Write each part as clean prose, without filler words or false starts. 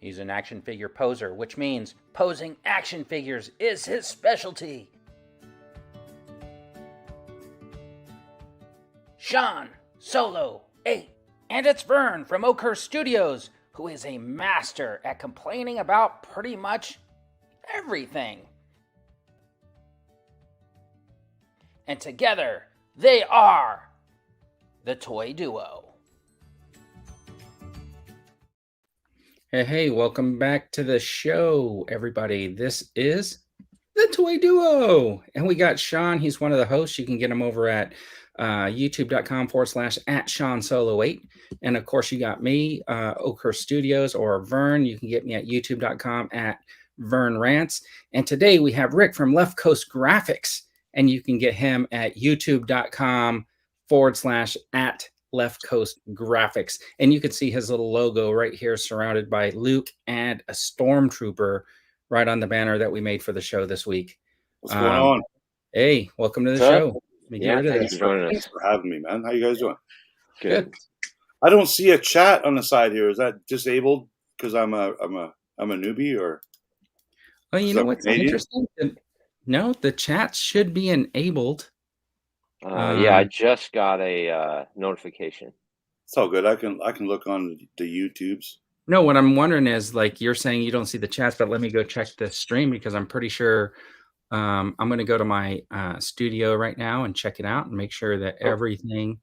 He's an action figure poser, which means posing action figures is his specialty. SeanSolo8 and it's Vern from OakhurstStudios, who is a master at complaining about pretty much everything. And together, they are the Toy Duo. Hey, welcome back to the show, everybody. This is the Toy Duo. And we got Sean. He's one of the hosts. You can get him over at youtube.com/@SeanSolo8. And of course, you got me, OakhurstStudios, or Vern. You can get me at youtube.com/VernRants. And today we have Rick from Left Coast Graphics. And you can get him at youtube.com/@LeftCoastGraphics. And you can see his little logo right here surrounded by Luke and a stormtrooper right on the banner that we made for the show this week. What's going on? Hey, welcome to the show. Thanks for having me, man. How you guys doing? Good. I don't see a chat on the side here. Is that disabled because I'm a newbie, or? Oh, you know what's interesting? No, the chat should be enabled. Yeah, I just got a notification. It's all good. I can look on the YouTubes. No, what I'm wondering is, like, you're saying you don't see the chats, but let me go check the stream because I'm pretty sure I'm going to go to my studio right now and check it out and make sure that everything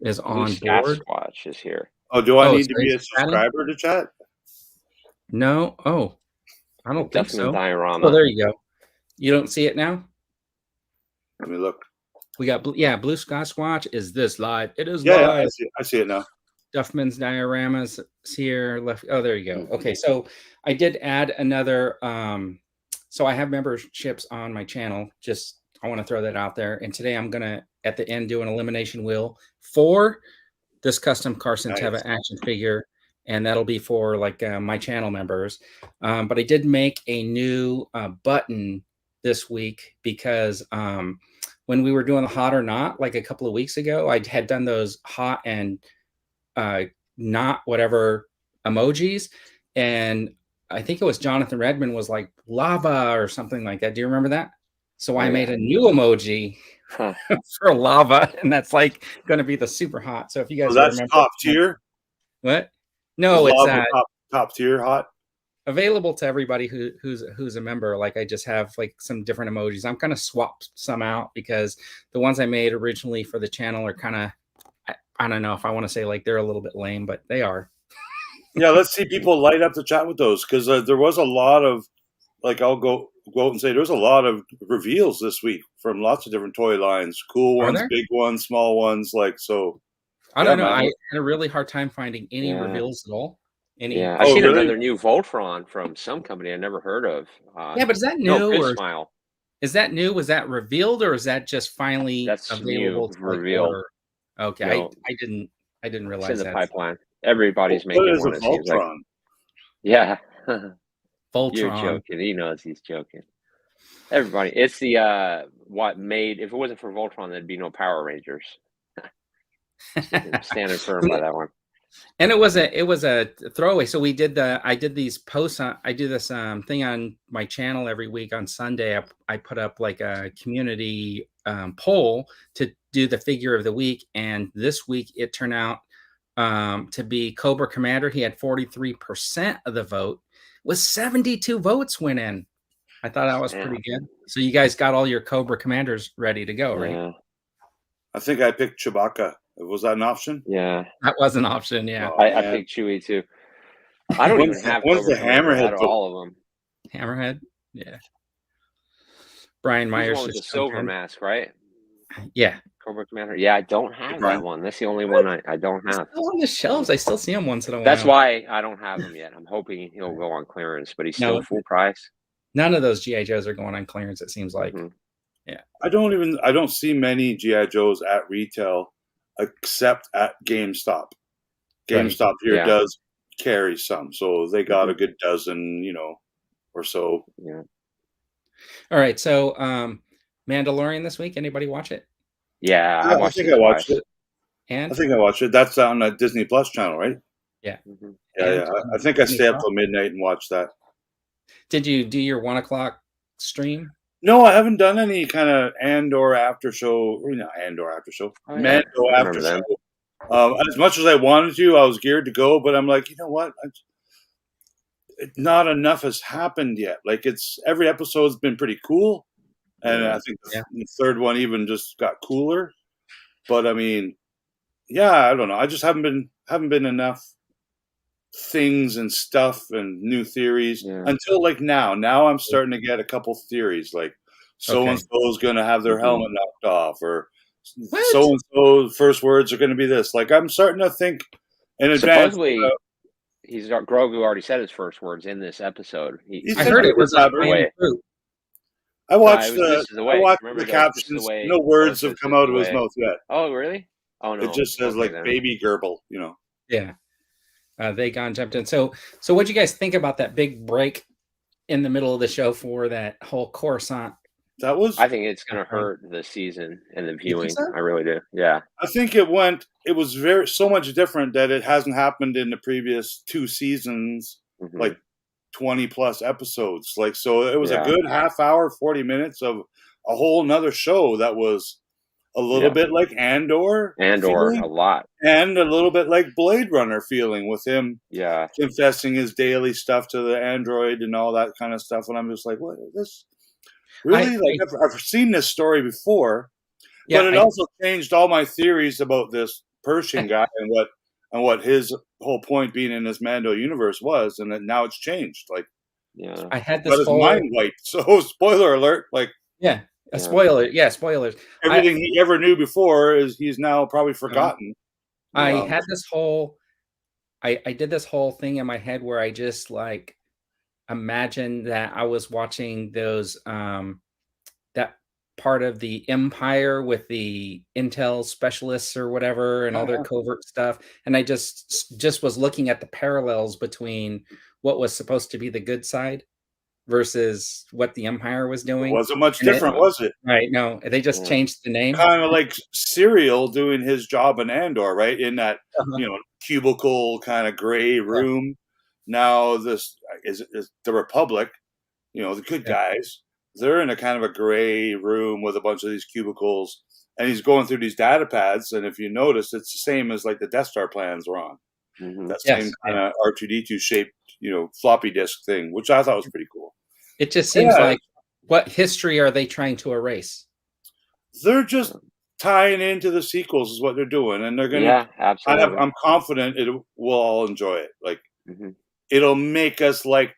is on board. Watch is here. Oh, do I need to be a subscriber to chat? No. Oh, I don't think so. Diorama. Oh, there you go. You don't see it now? Let me look. We got, Blue Sky Watch. Is this live? It is live. Yeah, I see it now. Duffman's dioramas here. Left. Oh, there you go. Okay, so I did add another. So I have memberships on my channel. Just I want to throw that out there. And today I'm gonna at the end do an elimination wheel for this custom CARSON TEVA action figure, and that'll be for like my channel members. But I did make a new button this week because when we were doing the hot or not, like a couple of weeks ago, I had done those hot and not whatever emojis. And I think it was Jonathan Redmond was like lava or something like that. Do you remember that? So I made a new emoji for lava, and that's like going to be the super hot. So if you guys remember, top tier. What? No, it's top tier hot. Available to everybody who's a member. Like I just have like some different emojis. I'm kind of swapped some out because the ones I made originally for the channel are kind of, I don't know if I want to say like they're a little bit lame, but they are. Yeah, let's see people light up the chat with those because there was a lot of, like, I'll go out and say there's a lot of reveals this week from lots of different toy lines. Cool ones, big ones, small ones. Like, so. I don't know. I had a really hard time finding any reveals at all. I've seen another new Voltron from some company I never heard of. Yeah, but is that new or Smile? Is that new? Was that revealed, or is that just finally available? That's revealed. Okay, no. I didn't realize it's in the that. pipeline. Everybody's making one. It seems like. Yeah. Voltron. You're joking. He knows he's joking. Everybody, it's the what made. If it wasn't for Voltron, there'd be no Power Rangers. Standing firm by that one. And it was a throwaway. So I did these posts I do this thing on my channel every week on Sunday. I put up like a community poll to do the figure of the week. And this week it turned out to be Cobra Commander. He had 43% of the vote with 72 votes went in. I thought that was pretty good. So you guys got all your Cobra Commanders ready to go, right? Yeah. I think I picked Chewbacca. Was that an option? Yeah, that was an option. Yeah, I picked Chewie too. I don't even have. What's the Hammerhead? All of them. Hammerhead. Yeah. Brian Myers with the silver mask, right? Yeah. Cobra Commander. Yeah, I don't have that one. That's the only one I don't have. It's still on the shelves. I still see him once in a while. That's why I don't have him yet. I'm hoping he'll go on clearance, but he's still full price. None of those GI Joes are going on clearance. It seems like. Yeah. I don't see many GI Joes at retail. Except at GameStop. GameStop here does carry some, so they got a good dozen, or so. Yeah. All right, so Mandalorian this week. Anybody watch it? Yeah, I think I watched it. And I think I watched it. That's on the Disney Plus channel, right? Yeah. Yeah. I think I stay up till midnight and watch that. Did you do your 1 o'clock stream? No, I haven't done any kind of Andor after show. Not Andor after show. Mando after show. As much as I wanted to, I was geared to go, but I'm like, you know what? Not enough has happened yet. Like every episode's been pretty cool, and I think the third one even just got cooler. But I mean, yeah, I don't know. I just haven't been enough things and stuff and new theories until like now. Now I'm starting to get a couple theories, like so and so is going to have their helmet knocked off, or so and so first words are going to be this. Like I'm starting to think in advance. Supposedly, Grogu already said his first words in this episode. I heard it was that way. I watched the captions. No words have come out of his mouth yet. Oh, really? Oh no! It just says baby gerbil, you know. Yeah. They jumped in. So what'd you guys think about that big break in the middle of the show for that whole Coruscant? I think it's going to hurt the season and the viewing. So? I really do. Yeah. I think it was so much different that it hasn't happened in the previous 2 seasons, like 20 plus episodes. Like, so it was a good half hour, 40 minutes of a whole nother show that was a little bit like Andor feeling, a lot, and a little bit like Blade Runner feeling with him confessing his daily stuff to the android and all that kind of stuff. And I'm just like, what is this? Really? I've seen this story before, but it also changed all my theories about this Pershing guy and what his whole point being in this Mando universe was, and that now it's changed. Like, I had this whole mind wiped. So, spoiler alert! Like, spoiler. Yeah, spoilers. Everything he ever knew before he's now probably forgotten. I had this whole, I did this whole thing in my head where I just like imagined that I was watching those that part of the Empire with the intel specialists or whatever and all their covert stuff, and I just was looking at the parallels between what was supposed to be the good side versus what the Empire was doing. It wasn't much different, was it? Right. No, they just changed the name. Kind of like Serial doing his job in Andor, right? In that, cubicle kind of gray room. Now this is the Republic, the good guys. They're in a kind of a gray room with a bunch of these cubicles, and he's going through these data pads. And if you notice, it's the same as like the Death Star plans were on. That same kind of R2-D2 shaped, floppy disk thing, which I thought was pretty cool. It just seems like, what history are they trying to erase? They're just tying into the sequels is what they're doing, and they're gonna. Yeah, absolutely. I'm confident we'll all enjoy it. Like, it'll make us like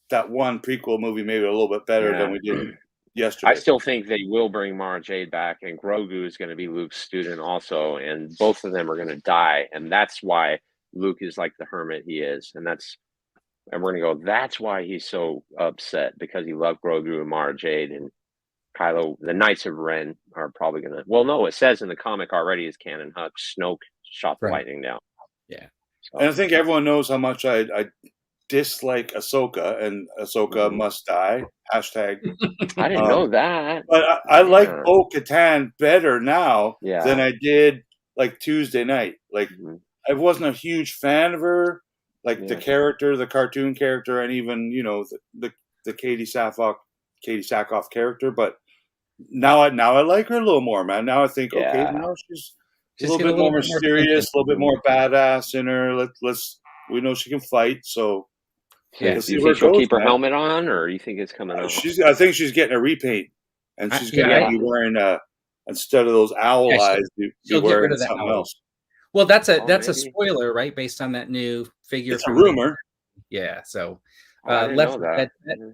that one prequel movie maybe a little bit better than we did yesterday. I still think they will bring Mara Jade back, and Grogu is going to be Luke's student also, and both of them are going to die, and that's why Luke is like the hermit he is, and we're going to go, that's why he's so upset, because he loved Grogu and Mara Jade, and Kylo, the Knights of Ren are probably going to, well, no, it says in the comic already is canon, Snoke shot the lightning down. Yeah. So, and I think everyone knows how much I dislike Ahsoka, and Ahsoka must die. Hashtag. I didn't know that. But I like Bo-Katan better now than I did like Tuesday night. Like, I wasn't a huge fan of her. Like the character, the cartoon character, and even the Katie Sackhoff character. But now I like her a little more, man. Now I think now she's a little bit more mysterious, a little bit more badass in her. We know she can fight, so do you think she'll keep her helmet on, or you think it's coming off? I think she's getting a repaint, and she's going to be wearing instead of those owl eyes, she'll wearing something else. Well, that's a spoiler, right? Based on that new figure. It's a rumor. Yeah. So, Left, how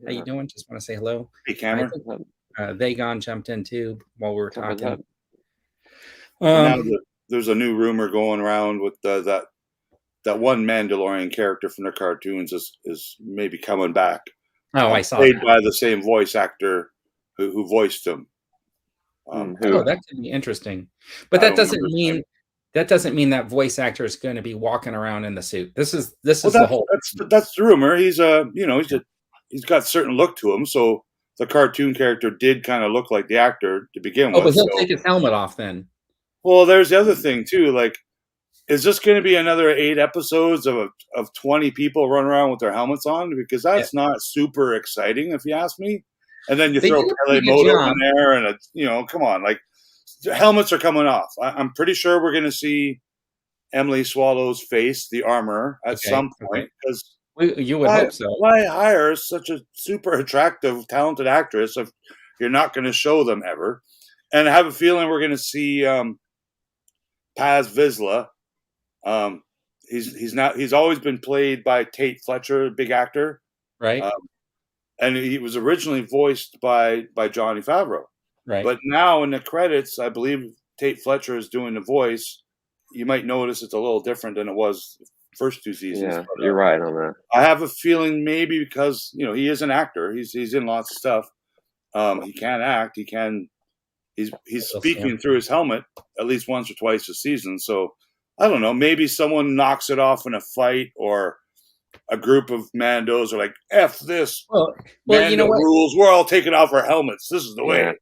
you doing? Just want to say hello. Hey, Cameron. Vagon jumped in too while we were talking. Now there's a new rumor going around with that one Mandalorian character from the cartoons is maybe coming back. Oh, I saw played by the same voice actor who voiced him. That could be interesting, but that doesn't mean. That doesn't mean that voice actor is going to be walking around in the suit. This is the whole. That's the rumor. He's he's got a certain look to him. So the cartoon character did kind of look like the actor to begin with. But he'll take his helmet off then. Well, there's the other thing too. Like, is this going to be another 8 episodes of 20 people running around with their helmets on? Because that's not super exciting, if you ask me. And then you throw Pele Moto in there, and come on, like helmets are coming off. I'm pretty sure we're going to see Emily Swallow's face, the armor, at some point. Because you would hope so. Why hire such a super attractive, talented actress if you're not going to show them ever? And I have a feeling we're going to see Paz Vizsla. He's always been played by Tate Fletcher, big actor, right? And he was originally voiced by Johnny Favreau, right? But now in the credits, I believe Tate Fletcher is doing the voice. You might notice it's a little different than it was the first 2 seasons. Yeah, but, you're right on that. I have a feeling maybe because he is an actor. He's in lots of stuff. He can act. He's speaking through his helmet at least once or twice a season. So I don't know. Maybe someone knocks it off in a fight, or a group of Mandos are like, "F this." Well, Mando you know what? rules. We're all taking off our helmets. This is the way.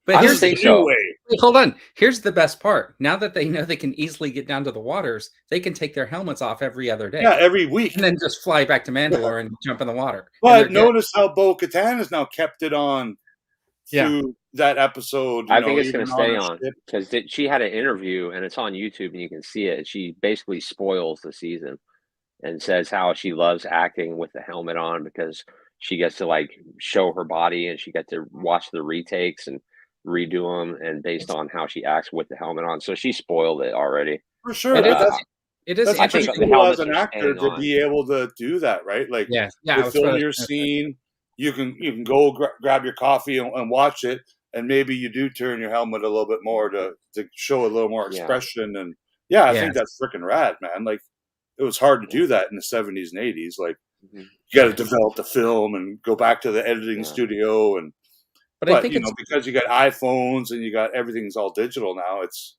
But here's the new way. Wait, hold on. Here's the best part. Now that they know they can easily get down to the waters, they can take their helmets off every other day. Yeah, every week, and then just fly back to Mandalore and jump in the water. But notice how Bo-Katan has now kept it on through that episode. I think it's going to stay on because she had an interview, and it's on YouTube, and you can see it. She basically spoils the season and says how she loves acting with the helmet on because she gets to like show her body, and she gets to watch the retakes and redo them, and based on how she acts with the helmet on. So she spoiled it already. For sure. It is interesting cool as an actor to be able to do that, right? Like, you film your scene. You can go grab your coffee and watch it, and maybe you do turn your helmet a little bit more to show a little more expression. And I think that's freaking rad, man. Like, it was hard to do that in the 70s and 80s. Like, you got to develop the film and go back to the editing studio. But I think because you got iPhones and you got everything's all digital now, it's.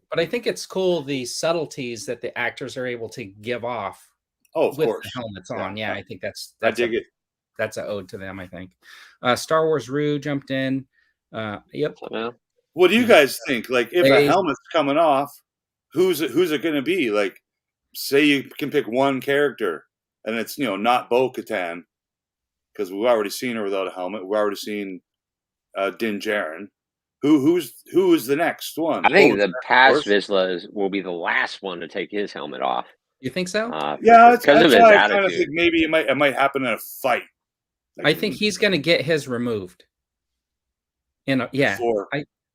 But I think it's cool the subtleties that the actors are able to give off. Of with course, the helmets on. Yeah, I think that's I dig it. That's an ode to them, I think. Star Wars Rue jumped in. Yep. What do you guys think? Like, if a helmet's coming off, who's it going to be? Like, say you can pick one character, and it's not Bo-Katan, because we've already seen her without a helmet. We've already seen Din Djarin. Who is the next one? I think the Paz Vizsla will be the last one to take his helmet off. You think so? Because of his I attitude. kind of think maybe it might happen in a fight. I think he's going to get his removed. I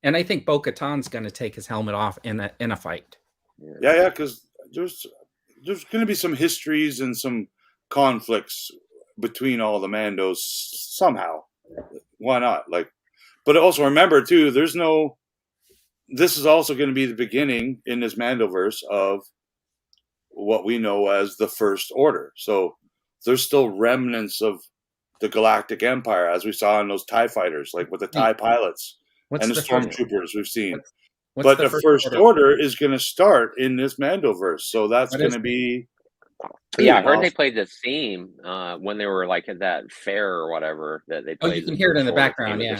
think Bo-Katan's going to take his helmet off in a fight. Yeah, because there's going to be some histories and some conflicts between all the Mandos somehow. Why not? Like, but also remember too, this is also going to be the beginning in this Mandoverse of what we know as the First Order. So there's still remnants of the Galactic Empire, as we saw in those TIE fighters, like with the TIE pilots and the stormtroopers we've seen. But the First Order is going to start in this Mandoverse, so that's going to be. Yeah, I heard they played the theme when they were like at that fair or whatever that they played. Oh, you can hear it in the background, yeah.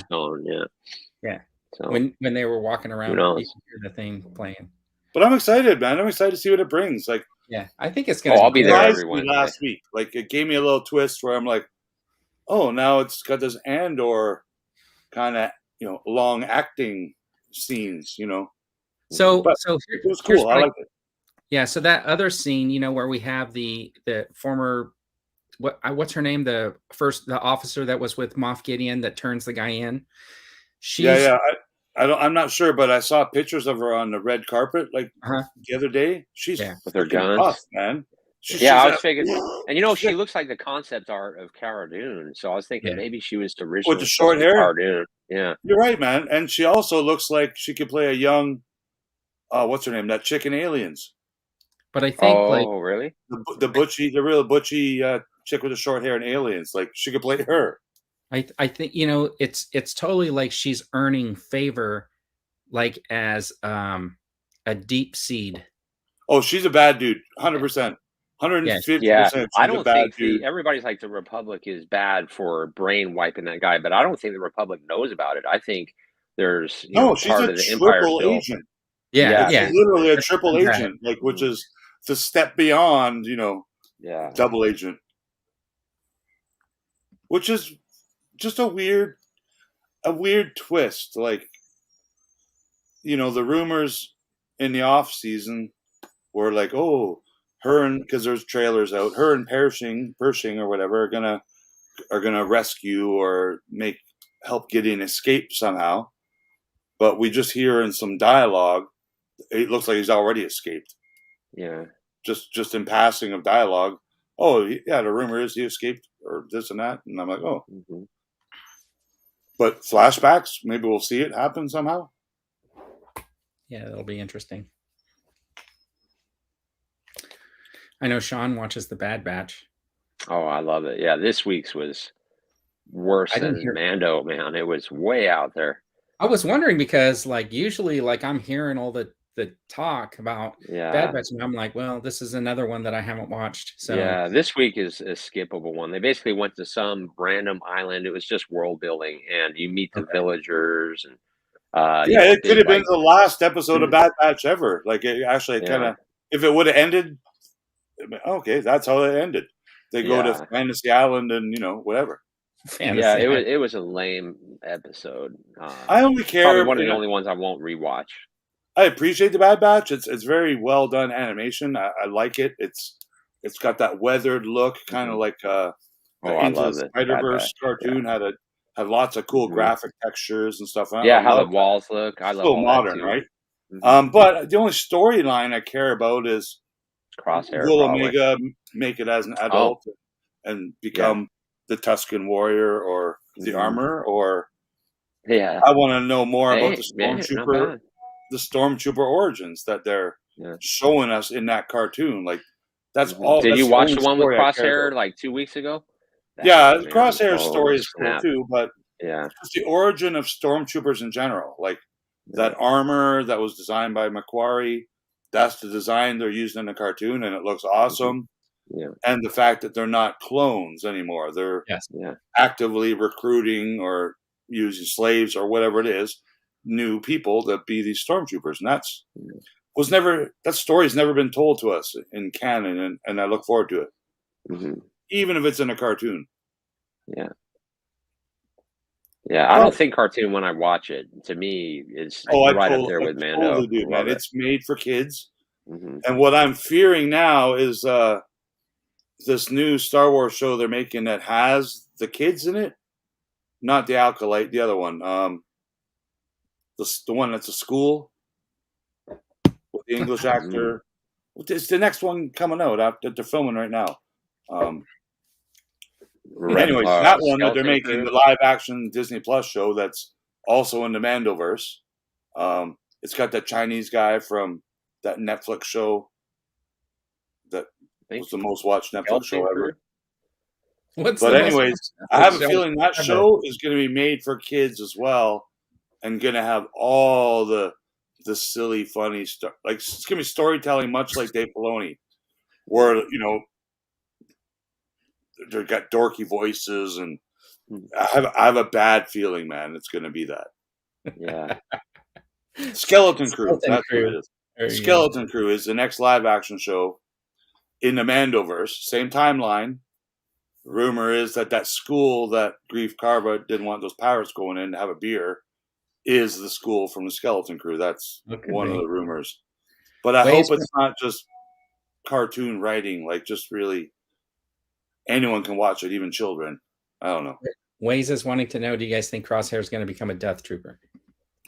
So when they were walking around, you can hear the thing playing. But I'm excited, man. I'm excited to see what it brings. Like, I think it's gonna. I'll be there every Wednesday. Last week, like, it gave me a little twist where I'm like, oh, now it's got this Andor kind of long acting scenes, So it was cool. I liked it. Yeah, so that other scene, where we have the former, what's her name, the officer that was with Moff Gideon that turns the guy in. I'm not sure, but I saw pictures of her on the red carpet like the other day. She's with her guns, tough, man. I was thinking, and she looks like the concept art of Cara Dune. So I was thinking maybe she was originally with the short hair. Cara Dune. Yeah, you're right, man. And she also looks like she could play a young, what's her name? That chick in Aliens. But I think, really? The real butchy chick with the short hair in Aliens, like, she could play her. I think it's totally like she's earning favor, like as a deep seed. Oh, she's a bad dude, 100%, 150%. Yeah, I don't think everybody's like the Republic is bad for brain wiping that guy, but I don't think the Republic knows about it. I think there's she's part of the Empire agent. Yeah. She's literally a triple agent, like, which is to step beyond, double agent, which is just a weird twist. Like, the rumors in the off season were like, oh, because there's trailers out, her and Pershing or whatever are gonna rescue or help Gideon escape somehow. But we just hear in some dialogue, it looks like he's already escaped. Yeah. Just in passing of dialogue. Oh, yeah, the rumor is he escaped or this and that. And I'm like, oh. Mm-hmm. But flashbacks, maybe we'll see it happen somehow. Yeah, that'll be interesting. I know Sean watches The Bad Batch. Oh, I love it. Yeah, this week's was worse than Mando, man. It was way out there. I was wondering because, like, usually, like, I'm hearing all the talk about Bad Batch, and I'm like, well, this is another one that I haven't watched. So yeah, this week is a skippable one. They basically went to some random island. It was just world building, and you meet the villagers, and it could have been the last episode of Bad Batch ever. Like, it actually kind of, if it would have ended, okay, that's how it ended. They go to Fantasy Island and whatever. Yeah, it was a lame episode. I only care. Probably one of the only ones I won't rewatch. I appreciate the Bad Batch. It's very well done animation. I like it. It's got that weathered look, kind of like Into the Spider-Verse cartoon. Had lots of cool graphic textures and stuff. Yeah, how the walls look. I love so modern, right? But the only storyline I care about is Crosshair. Will Omega make it as an adult and become the Tusken Warrior or the Armor, or I want to know more about the Stormtrooper. The Stormtrooper origins that they're showing us in that cartoon. Like, that's all. Did you watch the one with Crosshair like 2 weeks ago? Crosshair's story is cool too, but it's the origin of Stormtroopers in general. Like, that armor that was designed by Macquarie, that's the design they're using in the cartoon, and it looks awesome. Yeah. And the fact that they're not clones anymore. They're actively recruiting or using slaves or whatever it is, new people to be these Stormtroopers. And that story's never been told to us in canon, and I look forward to it. Even if it's in a cartoon. Yeah, I don't think cartoon when I watch it, to me, is right up there with Mando. Totally do, man. It's made for kids. And what I'm fearing now is this new Star Wars show they're making that has the kids in it. Not the Acolyte, the other one. The one that's a school with the English actor. It's the next one coming out that they're filming right now. Anyways, that one that they're making, the live action Disney Plus show that's also in the Mandoverse. It's got that Chinese guy from that Netflix show that was the most watched Netflix show ever. Anyways, I have a feeling that show is going to be made for kids as well, and going to have all the silly, funny stuff. Like, it's going to be storytelling, much like Dave Filoni, where they've got dorky voices, and I have a bad feeling, man. It's going to be that. Yeah. Skeleton Crew. That's what it is. Skeleton Crew is the next live action show in the Mandoverse. Same timeline. Rumor is that school that Grief Karga didn't want those pirates going in to have a beer is the school from the Skeleton Crew. That's one of the rumors. But I hope it's not just cartoon writing, like, just really anyone can watch it, even children. I don't know. Waze is wanting to know, do you guys think Crosshair is going to become a Death Trooper?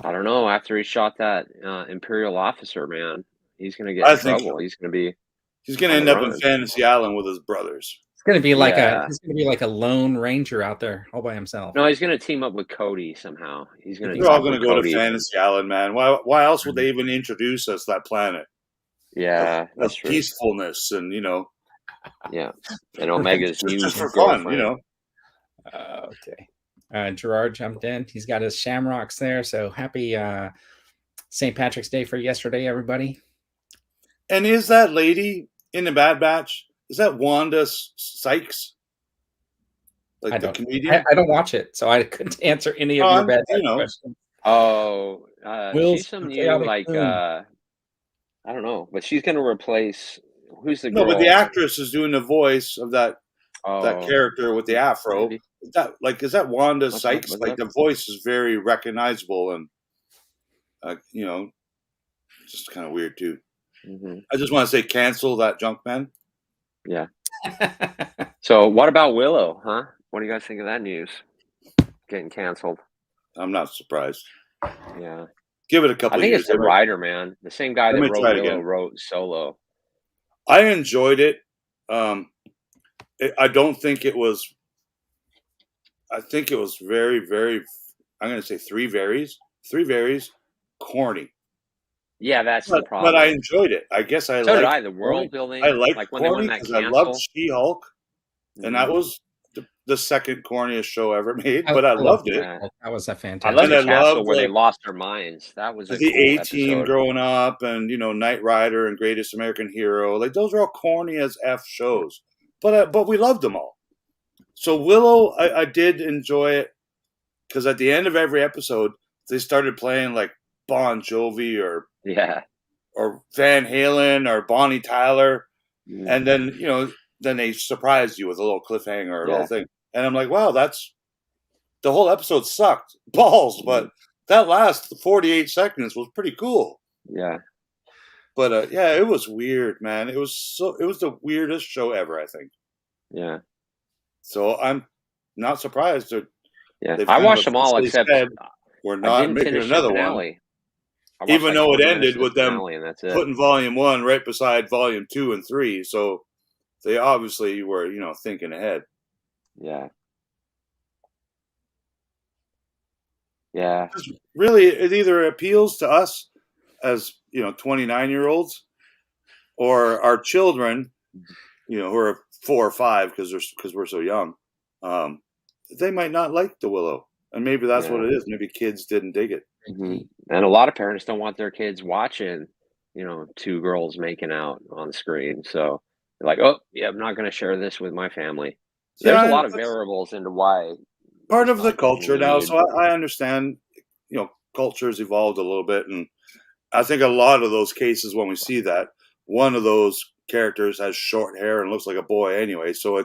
I don't know. After he shot that Imperial officer, man, he's going to get in trouble. So. He's going to end up in Fantasy Island with his brothers. It's going to be like a lone ranger out there all by himself. No, he's going to team up with Cody somehow. They're all going to go to Fantasy Island, man. Why else would they even introduce us that planet? Yeah, that's true. Peacefulness and Yeah, and Omega's new just for fun, Okay. Gerard jumped in. He's got his shamrocks there. So happy St. Patrick's Day for yesterday, everybody. And is that lady in the Bad Batch? Is that Wanda Sykes? Like the comedian? I don't watch it, so I couldn't answer any of your Bad Batch questions. Oh, she's some new, I don't know, but she's going to replace Who's the girl? No, but the actress is doing the voice of that Oh, character with the afro. maybe. Is that Wanda What's Sykes? up? Like the voice is very recognizable and you know, just kind of weird too. Mm-hmm. I just want to say, cancel that junk man. Yeah. So what about Willow, huh? What do you guys think of that news? Getting canceled. I'm not surprised. Yeah. Give it a couple I think years. it's the writer, man. The same guy that wrote Willow wrote Solo. I enjoyed it. I don't think it was. I think it was very, very. I'm going to say three varies, corny. Yeah, that's the problem. But I enjoyed it. I guess I. So did I. The world building. I liked like when they won that because I cancel. loved She-Hulk, and that was the second corniest show ever made. But I loved it. Yeah. That was a fantastic. I love the castle where they lost their minds. That was a the cool A-Team episode. growing up, and Knight Rider and Greatest American Hero. Like those are all corny as F shows, but we loved them all. So Willow, I did enjoy it because at the end of every episode, they started playing like Bon Jovi or Van Halen or Bonnie Tyler, and then then they surprised you with a little cliffhanger or a little thing, and I'm like, wow, that's the whole episode sucked balls, but that last 48 seconds was pretty cool. Yeah, but yeah, it was weird, man. It was the weirdest show ever, I think. Yeah. So I'm not surprised that. Yeah, I watched them all except we're not making another one. Even though it ended with them putting Volume 1 right beside Volume 2 and 3, so they obviously were, thinking ahead. Yeah. Yeah. Really, it either appeals to us as 29-year-olds, or our children, who are 4 or 5 because we're so young. They might not like the Willow, and maybe that's what it is. Maybe kids didn't dig it. Mm-hmm. And a lot of parents don't want their kids watching, two girls making out on screen. So they're like, oh, yeah, I'm not going to share this with my family. So there's a lot of variables into why. Part of the culture now. So I understand, culture's evolved a little bit. And I think a lot of those cases, when we see that, one of those characters has short hair and looks like a boy anyway. So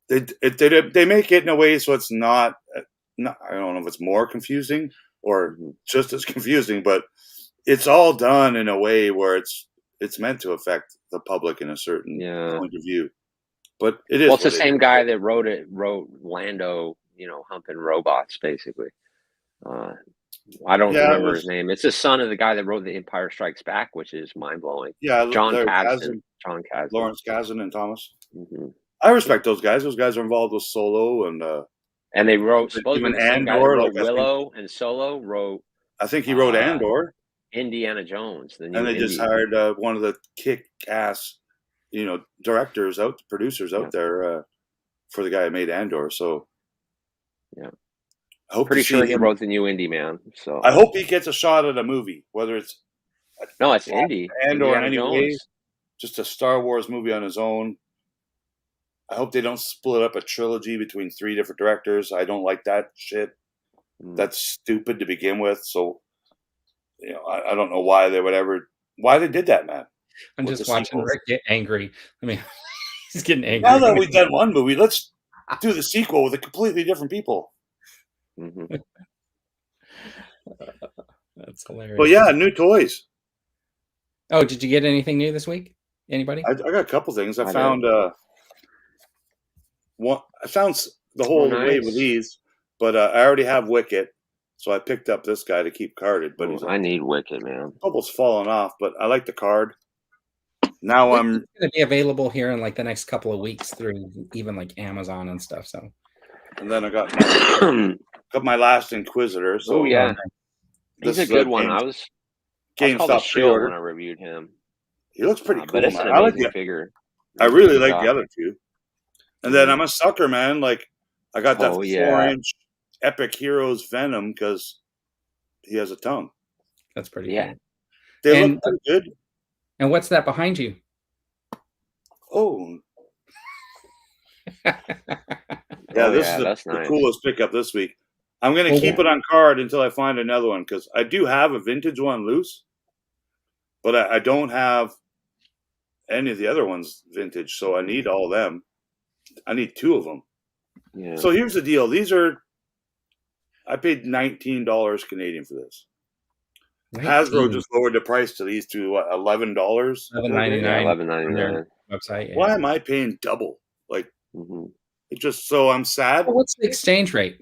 they make it in a way so it's not, I don't know if it's more confusing or just as confusing, but it's all done in a way where it's meant to affect the public in a certain point of view. But it is. Well, it's the same guy that wrote Lando, humping robots, basically. I don't remember his name. It's the son of the guy that wrote The Empire Strikes Back, which is mind blowing. Yeah, John Kasdan. Lawrence Kasdan and Thomas. Mm-hmm. I respect those guys. Those guys are involved with Solo and they wrote supposedly the same guy that wrote Willow and Solo wrote. I think he wrote Andor, Indiana Jones, and they just hired one of the kick-ass, producers out there for the guy who made Andor. So yeah, I hope pretty sure he wrote the new Indy Man. So I hope he gets a shot at a movie, whether it's it's Indy Andor in any way, just a Star Wars movie on his own. I hope they don't split up a trilogy between 3 different directors. I don't like that shit. That's stupid to begin with. So, I don't know why they did that, man. I'm just watching Rick get angry. I mean, he's getting angry. Now that we've done one movie, let's do the sequel with a completely different people. Mm-hmm. That's hilarious. But yeah, new toys. Oh, did you get anything new this week? Anybody? I got a couple things. I found I found the whole wave of these, but I already have Wicket, so I picked up this guy to keep carded. But I need Wicket, man. Almost falling off, but I like the card. Now I'm going to be available here in like the next couple of weeks through even like Amazon and stuff. So, and then I got my last Inquisitor. So he's a good one. I was GameStop pre-order when I reviewed him. He looks pretty cool. But it's an amazing figure. I really like the other two. And then I'm a sucker, man. Like, I got that 4-inch Epic Heroes Venom because he has a tongue. That's pretty cool. They look pretty good. And what's that behind you? Oh. This is the coolest pickup this week. I'm going to keep it on card until I find another one because I do have a vintage one loose, but I don't have any of the other ones vintage, so I need all of them. I need 2 of them. Yeah. So here's the deal. These are, I paid $19 Canadian for this. 19. Hasbro just lowered the price to these to what, $11? $11.99. Yeah, $11.99 website. Yeah. Why am I paying double? Like, it just, so I'm sad. Well, what's the exchange rate?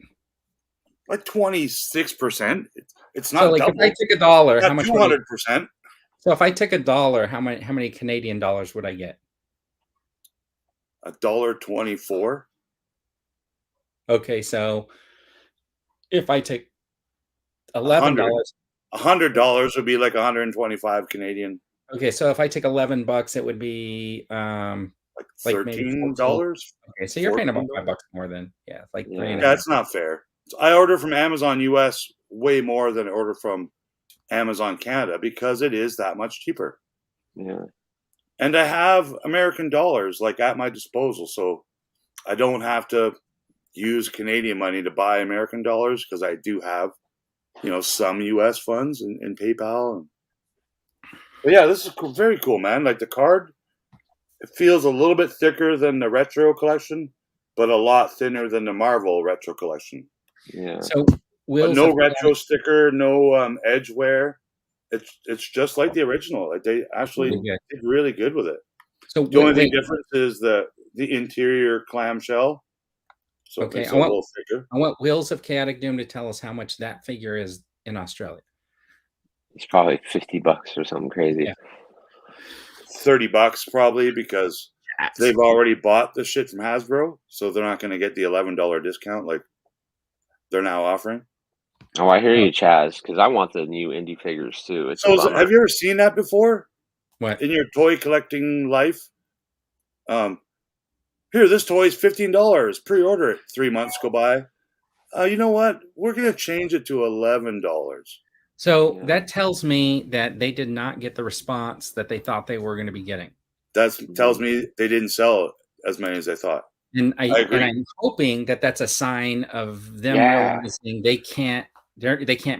Like 26%. It's not so. Like double. if I took $1, how much? 200%. So if I took $1, how many Canadian dollars would I get? $1.24. Okay, so if I take $11, $100 would be like 125 Canadian. Okay, so if I take $11, it would be like $13. Okay, so you're paying about $5 more than like $3.50. That's not fair. So I order from Amazon US way more than I order from Amazon Canada because it is that much cheaper. Yeah. And I have American dollars like at my disposal, so I don't have to use Canadian money to buy American dollars because I do have, some US funds in PayPal. But yeah, this is cool, very cool, man. Like the card, it feels a little bit thicker than the retro collection, but a lot thinner than the Marvel retro collection. Yeah. So no retro sticker, no edge wear. It's just like the original. Like they actually did really good with it. So the only thing difference is the interior clamshell. So okay, I want Wheels of Chaotic Doom to tell us how much that figure is in Australia. It's probably $50 or something crazy. Yeah. $30 probably because they've already bought the shit from Hasbro, so they're not going to get the $11 discount like they're now offering. Oh, I hear you, Chaz, because I want the new indie figures too. It's so have you ever seen that before? What? In your toy collecting life? Here, this toy is $15. Pre-order it. 3 months go by. You know what? We're going to change it to $11. So that tells me that they did not get the response that they thought they were going to be getting. That tells me they didn't sell as many as I thought. And I'm hoping that that's a sign of them realizing they can't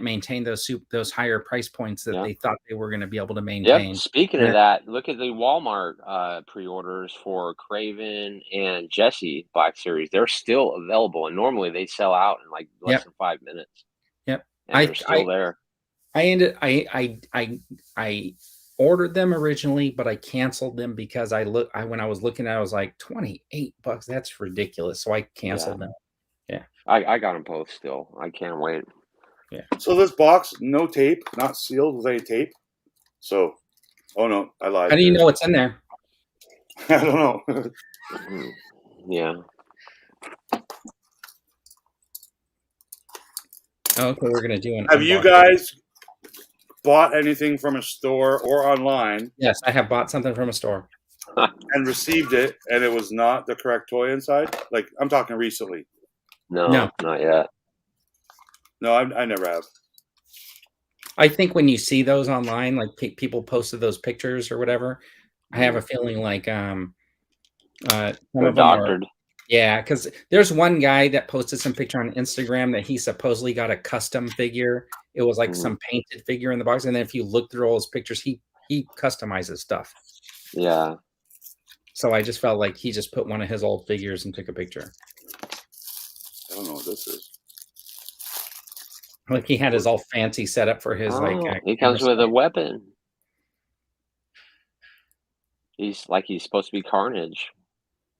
maintain those higher price points that they thought they were going to be able to maintain. Yep. Speaking of that, look at the Walmart pre-orders for Craven and Jesse Black Series. They're still available, and normally they sell out in like less than 5 minutes. Yep, and they're still there. I ordered them originally, but I canceled them because when I was looking at it, I was like $28. That's ridiculous. So I canceled them. Yeah. I got them both still. I can't wait. Yeah. So this box, no tape, not sealed with any tape. So, oh no, I lied. How do you know what's in there? I don't know. Yeah. Okay, we're gonna do an. Have you guys bought anything from a store or online? Yes, I have bought something from a store and received it, and it was not the correct toy inside. Like I'm talking recently. No, not yet. No, I never have. I think when you see those online, like people posted those pictures or whatever, I have a feeling like some of them are, because there's one guy that posted some picture on Instagram that he supposedly got a custom figure. It was like some painted figure in the box, and then if you look through all his pictures, he customizes stuff. Yeah. So I just felt like he just put one of his old figures and took a picture. I don't know what this is. Like he had his all fancy setup for his he comes with a weapon. He's supposed to be Carnage.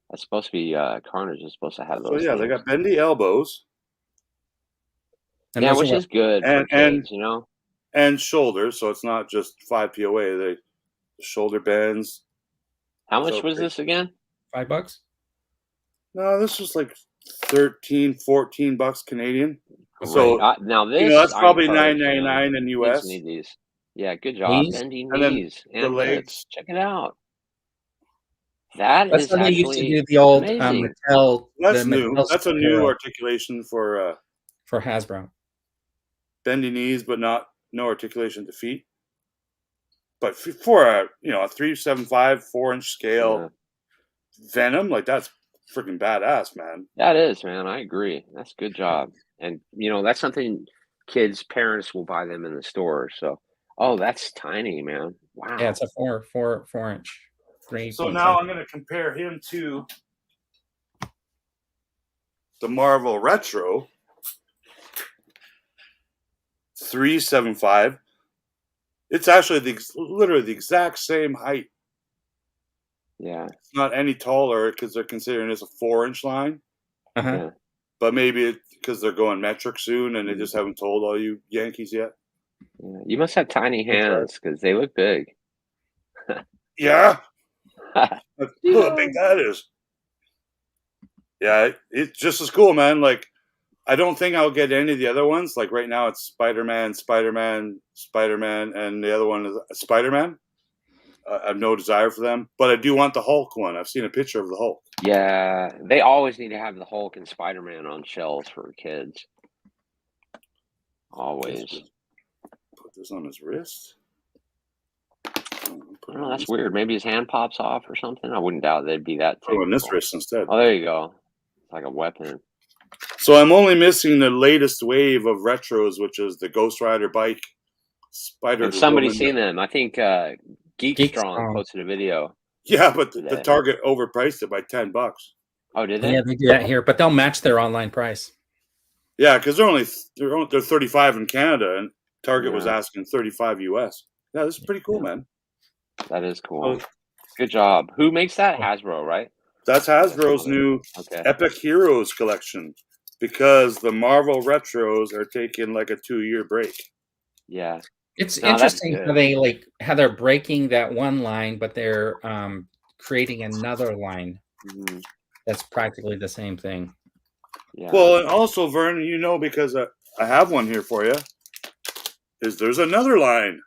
That's supposed to be Carnage is supposed to have those. So yeah, they got bendy elbows. And which is good for kids, and shoulders. So it's not just 5 POA. The shoulder bends. How much was this again? $5? No, this was like $13-14 Canadian. Great. So now this, that's probably $9.99 in US. Need these. Yeah, good job. Bendy knees and the legs. Check it out. That's how they used to do the old Mattel. That's new. That's a new articulation for Hasbro. Bendy knees, but no articulation to feet. But for a 375 4-inch scale Venom, like that's freaking badass, man. That is, man. I agree. That's good job. And that's something parents will buy them in the store. So, that's tiny, man. Wow. Yeah, it's a 4-inch. 3. So now I'm going to compare him to the Marvel Retro 375. It's actually literally the exact same height. Yeah. It's not any taller because they're considering this a 4-inch line. Yeah. But maybe because they're going metric soon and they just haven't told all you Yankees yet. Yeah. You must have tiny hands because they look big. Yeah. Look how big that is. Yeah, it's just as cool, man. Like, I don't think I'll get any of the other ones. Like right now, it's Spider-Man, Spider-Man, Spider-Man, and the other one is Spider-Man. I have no desire for them, but I do want the Hulk one. I've seen a picture of the Hulk. Yeah, they always need to have the Hulk and Spider-Man on shelves for kids. Always. Put this on his wrist. Oh, that's weird. Maybe his hand pops off or something. I wouldn't doubt they'd be that. Put on this wrist instead. Oh, there you go. It's like a weapon. So I'm only missing the latest wave of retros, which is the Ghost Rider bike. Has somebody seen them? I think Geek Strong posted a video. Yeah, but the Target overpriced it by $10. Oh, did they? Yeah, they do that here, but they'll match their online price. Yeah, because they're 35 in Canada, and Target was asking 35 US. Yeah, this is pretty cool, man. That is cool. Good job. Who makes that? Hasbro, right? That's Hasbro's new Epic Heroes collection, because the Marvel retros are taking like a 2-year break. Yeah. It's interesting how they're breaking that one line, but they're creating another line that's practically the same thing. Yeah. Well, and also, Vern, you know, because I have one here for you, there's another line.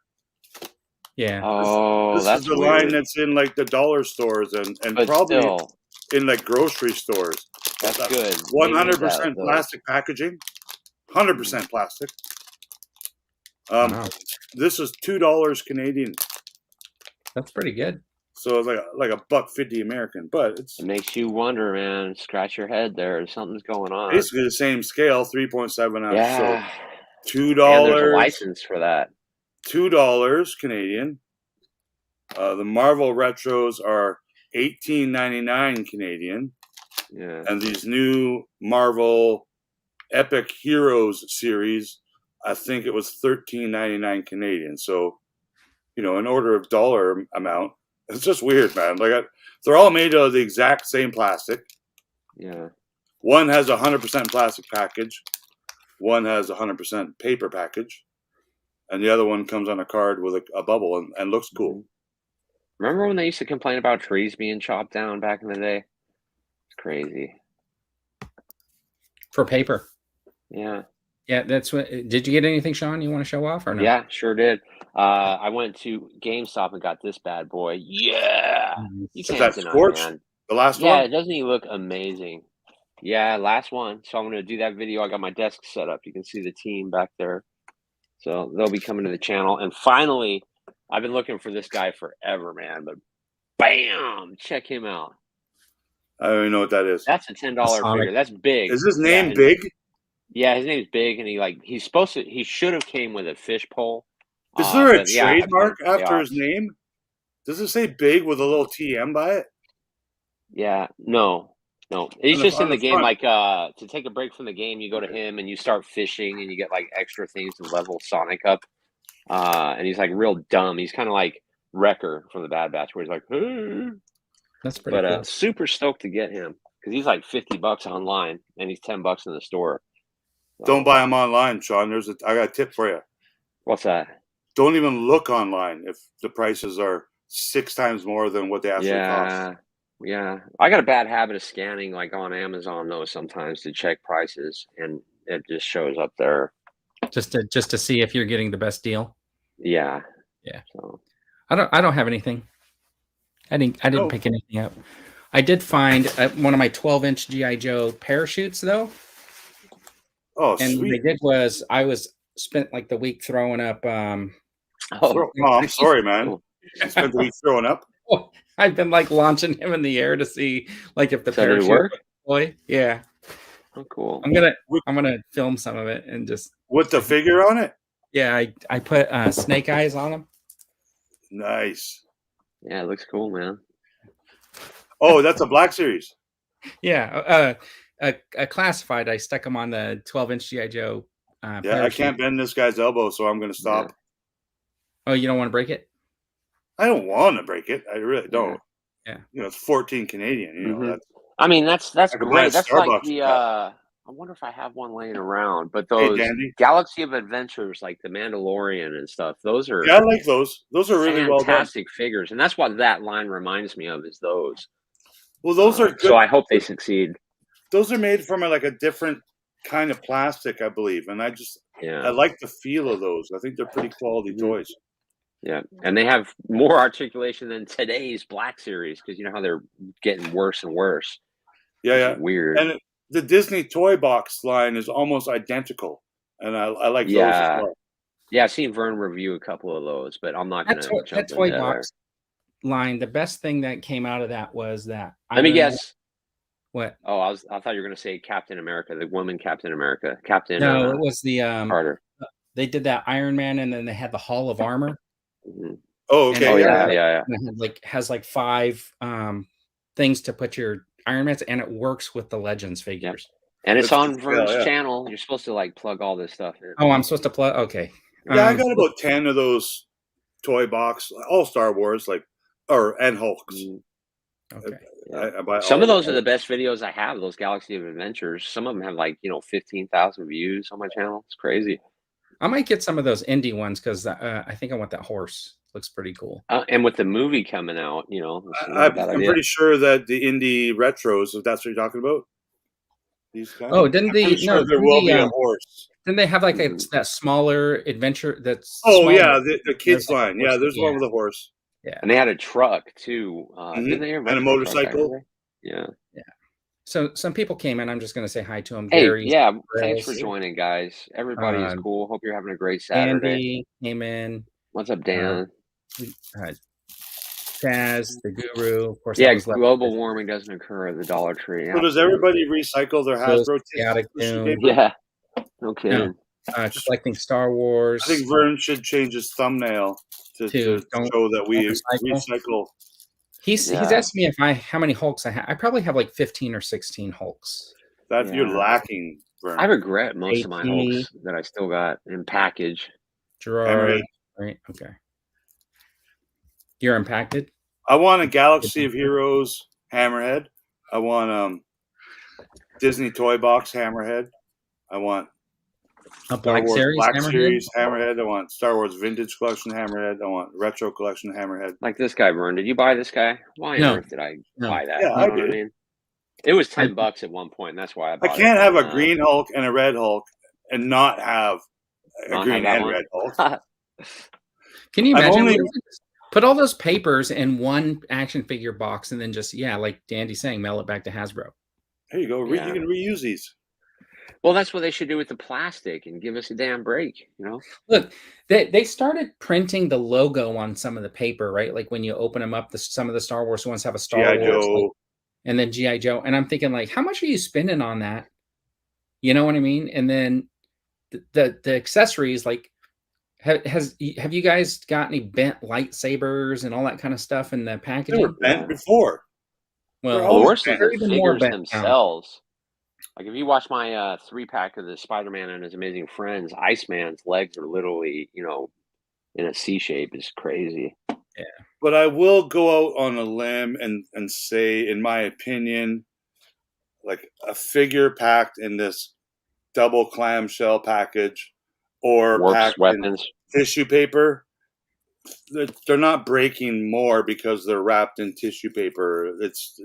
Yeah. Oh, this is the line that's in like the dollar stores and probably in like grocery stores. That's good. 100% plastic packaging. 100% plastic. Wow. This is $2 Canadian. That's pretty good. So it's like $1.50 American, but it makes you wonder, man. Scratch your head there. Something's going on. Basically the same scale, 3.7 ounce. Yeah. So $2. And there's a license for that. $2 Canadian. The Marvel retros are $18.99 Canadian. Yeah. And these new Marvel Epic Heroes series, I think it was $13.99 Canadian. So, you know, in order of dollar amount, it's just weird, man. Like they're all made of the exact same plastic. Yeah. One has 100% plastic package. One has 100% paper package. And the other one comes on a card with a bubble and looks cool. Remember when they used to complain about trees being chopped down back in the day? It's crazy. For paper. Yeah. Yeah, that's what. Did you get anything, Sean, you want to show off or no? Yeah, sure did. I went to GameStop and got this bad boy. Yeah. You can't deny, man. The last one? Yeah, doesn't he look amazing? Yeah, last one. So I'm going to do that video. I got my desk set up. You can see the team back there. So they'll be coming to the channel. And finally, I've been looking for this guy forever, man. But bam! Check him out. I don't even know what that is. That's a $10 figure. That's big. Is his name Big? Yeah, his name's Big, and he should have came with a fish pole. Is there a trademark after his name? Does it say Big with a little TM by it? Yeah, no. He's just in the game, like to take a break from the game, you go to him and you start fishing and you get like extra things to level Sonic up. And he's like real dumb. He's kind of like Wrecker from the Bad Batch, where he's like, hey. That's pretty cool. Super stoked to get him because he's like $50 online and he's $10 in the store. Don't buy them online, Sean. I got a tip for you. What's that? Don't even look online if the prices are 6 times more than what they actually cost. Yeah. I got a bad habit of scanning like on Amazon though sometimes to check prices, and it just shows up there. Just to see if you're getting the best deal. Yeah. So I don't have anything. I didn't pick anything up. I did find one of my 12-inch GI Joe parachutes though. Oh, and sweet. what I did was I spent like the week throwing up. I'm sorry, man. You spent the week throwing up. I've been like launching him in the air to see like if the parachute work. Yeah. Oh, cool. I'm gonna film some of it and just with the figure on it. Yeah, I put snake eyes on him. Nice. Yeah, it looks cool, man. Oh, that's a Black Series. Yeah, a classified. I stuck them on the 12-inch GI Joe. Yeah, I can't bend this guy's elbow, so I'm going to stop. Yeah. Oh, you don't want to break it? I don't want to break it. I really don't. Yeah. You know, it's 14 Canadian. You know, that's. I mean, that's could buy great. a That's like Starbucks the. with that. I wonder if I have one laying around. But Hey, those Dandy. Galaxy of Adventures, like the Mandalorian and stuff, those are Yeah, I like those. Those are really well done. fantastic figures, and that's what that line reminds me of. Is those. Well, those are good. So I hope they succeed. Those are made from like a different kind of plastic, I believe, and I like the feel of those. I think they're pretty quality toys. Yeah, and they have more articulation than today's Black Series because you know how they're getting worse and worse. Yeah. Weird. And the Disney Toy Box line is almost identical, and I like those as well. Yeah, I've seen Vern review a couple of those, but I'm not going to jump that Toy Box line. The best thing that came out of that was that. Let me guess. What? Oh, I thought you were going to say Captain America, the woman Captain America, Captain. No, it was the Carter. They did that Iron Man, and then they had the Hall of Armor. Oh, okay. Yeah. And it has like 5 things to put your Iron Mans, and it works with the Legends figures. And it's on Vern's channel. You're supposed to like plug all this stuff in. Oh, I'm supposed to plug. Okay. Yeah, I got about 10 of those Toy Box, all Star Wars, and Hulks. Okay. Some of those are the best videos I have. Those Galaxy of Adventures. Some of them have 15,000 views on my channel. It's crazy. I might get some of those indie ones because I think I want that horse. Looks pretty cool. And with the movie coming out, I'm pretty sure that the indie retros, if that's what you're talking about, these guys. Oh, didn't they? Sure there will be a horse. Didn't they have like that smaller adventure? That's the kids line. Yeah, there's one with a horse. Yeah, and they had a truck too. Didn't they? And a motorcycle. Yeah. So some people came in. I'm just going to say hi to them. Hey, Gary, thanks for joining, guys. Everybody is cool. Hope you're having a great Saturday. Andy came in. What's up, Dan? Chaz, the Guru. Of course, global warming doesn't occur at the Dollar Tree. So does everybody recycle their Hasbro tissues? Yeah. No kidding. Collecting Star Wars. I think Vern should change his thumbnail to show that we recycle. He's asked me how many Hulks I have. I probably have like 15 or 16 Hulks. That you're lacking, Vern. I regret most of my Hulks that I still got in package. Gerard. Right. Okay. You're impacted? I want a Galaxy of Heroes Hammerhead. I want Disney Toy Box Hammerhead. I want a Black Series Hammerhead. I want Star Wars Vintage Collection Hammerhead. I want Retro Collection Hammerhead. Like this guy, Vern. Did you buy this guy? Why on earth did I buy that? Yeah, I did. What I mean? It was $10 at one point. And that's why I bought it. I can't have a green Hulk and a red Hulk and not have a green and red Hulk. Can you imagine? Put all those papers in one action figure box and then just, like Dandy's saying, mail it back to Hasbro. There you go. You can reuse these. Well, that's what they should do with the plastic and give us a damn break, Look, they started printing the logo on some of the paper, right? Like when you open them up, some of the Star Wars ones have a Star Wars. And then G.I. Joe. And I'm thinking, how much are you spending on that? You know what I mean? And then the accessories, have you guys got any bent lightsabers and all that kind of stuff in the packaging? They were bent before. Well, worse than the figures themselves. Like if you watch my 3-pack of the Spider-Man and His Amazing Friends, Iceman's legs are literally, in a C shape. It's crazy. Yeah. But I will go out on a limb and say, in my opinion, like a figure packed in this double clamshell package or packed in tissue paper, they're not breaking more because they're wrapped in tissue paper. It's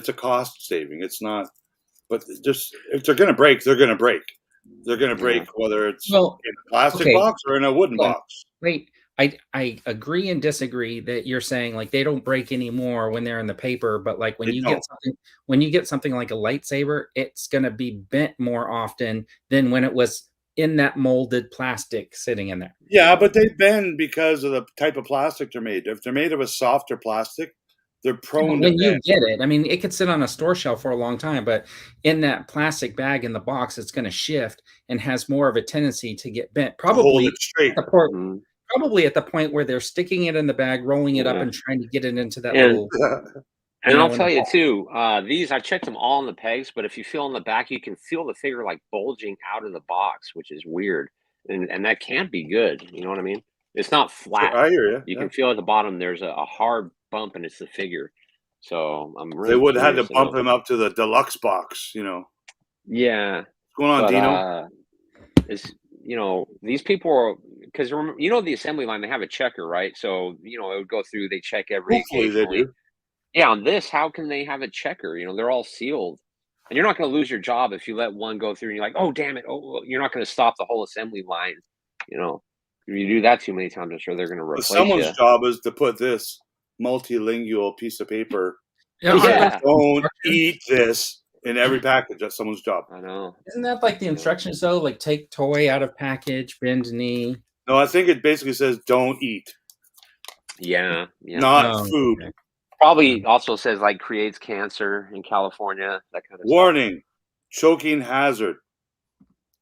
a cost saving. It's not, but just if they're going to break, they're going to break. They're going to break whether it's in a plastic box or in a wooden box. Wait, I agree and disagree that you're saying they don't break anymore when they're in the paper, but when you get something like a lightsaber, it's going to be bent more often than when it was in that molded plastic sitting in there. Yeah, but they bend because of the type of plastic they're made. If they're made of a softer plastic, they're prone to bend. You get it. I mean, it could sit on a store shelf for a long time, but in that plastic bag in the box, it's going to shift and has more of a tendency to get bent. Probably hold it straight. probably at the point where they're sticking it in the bag, rolling it up, and trying to get it into that And- little. And I'll tell you too, these I checked them all on the pegs, but if you feel on the back, you can feel the figure like bulging out of the box, which is weird, and that can't be good. You know what I mean? It's not flat. I hear you. You can feel at the bottom there's a hard bump, and it's the figure. So I'm really. They would have had to curious bump him up to the deluxe box, you know. Yeah. What's going on, Dino? It's these people are, because the assembly line, they have a checker, right? So it would go through. They check every. Hopefully they do. Yeah, on this, how can they have a checker? They're all sealed. And you're not going to lose your job if you let one go through and you're like, oh, damn it. Oh, you're not going to stop the whole assembly line. If you do that too many times, I'm sure they're going to replace someone's you. job is to put this multilingual piece of paper. Yeah. Don't eat this in every package. That's someone's job. I know. Isn't that like the instructions, though? Like, take toy out of package, bend knee. No, I think it basically says don't eat. Yeah. Not food. Okay. Probably also says like creates cancer in California, that kind of Warning, choking hazard.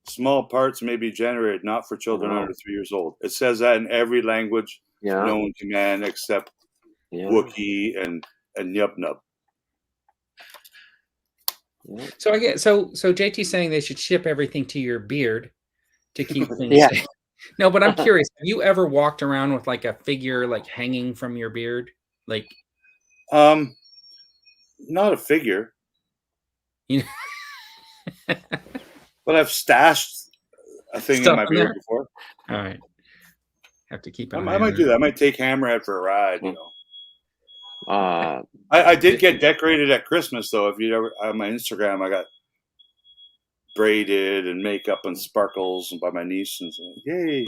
Small parts may be generated, not for children under 3 years old. It says that in every language known to man except Wookiee and Yup Nub. Yeah. So I get so JT's saying they should ship everything to your beard to keep things safe. No, but I'm curious. Have you ever walked around with like a figure like hanging from your beard? Like not a figure. But I've stashed a thing in my beard before. All right. Have to keep it. I might do that. I might take Hammerhead for a ride, I did get decorated at Christmas though. If you ever on my Instagram, I got braided and makeup and sparkles and by my niece and so, yay.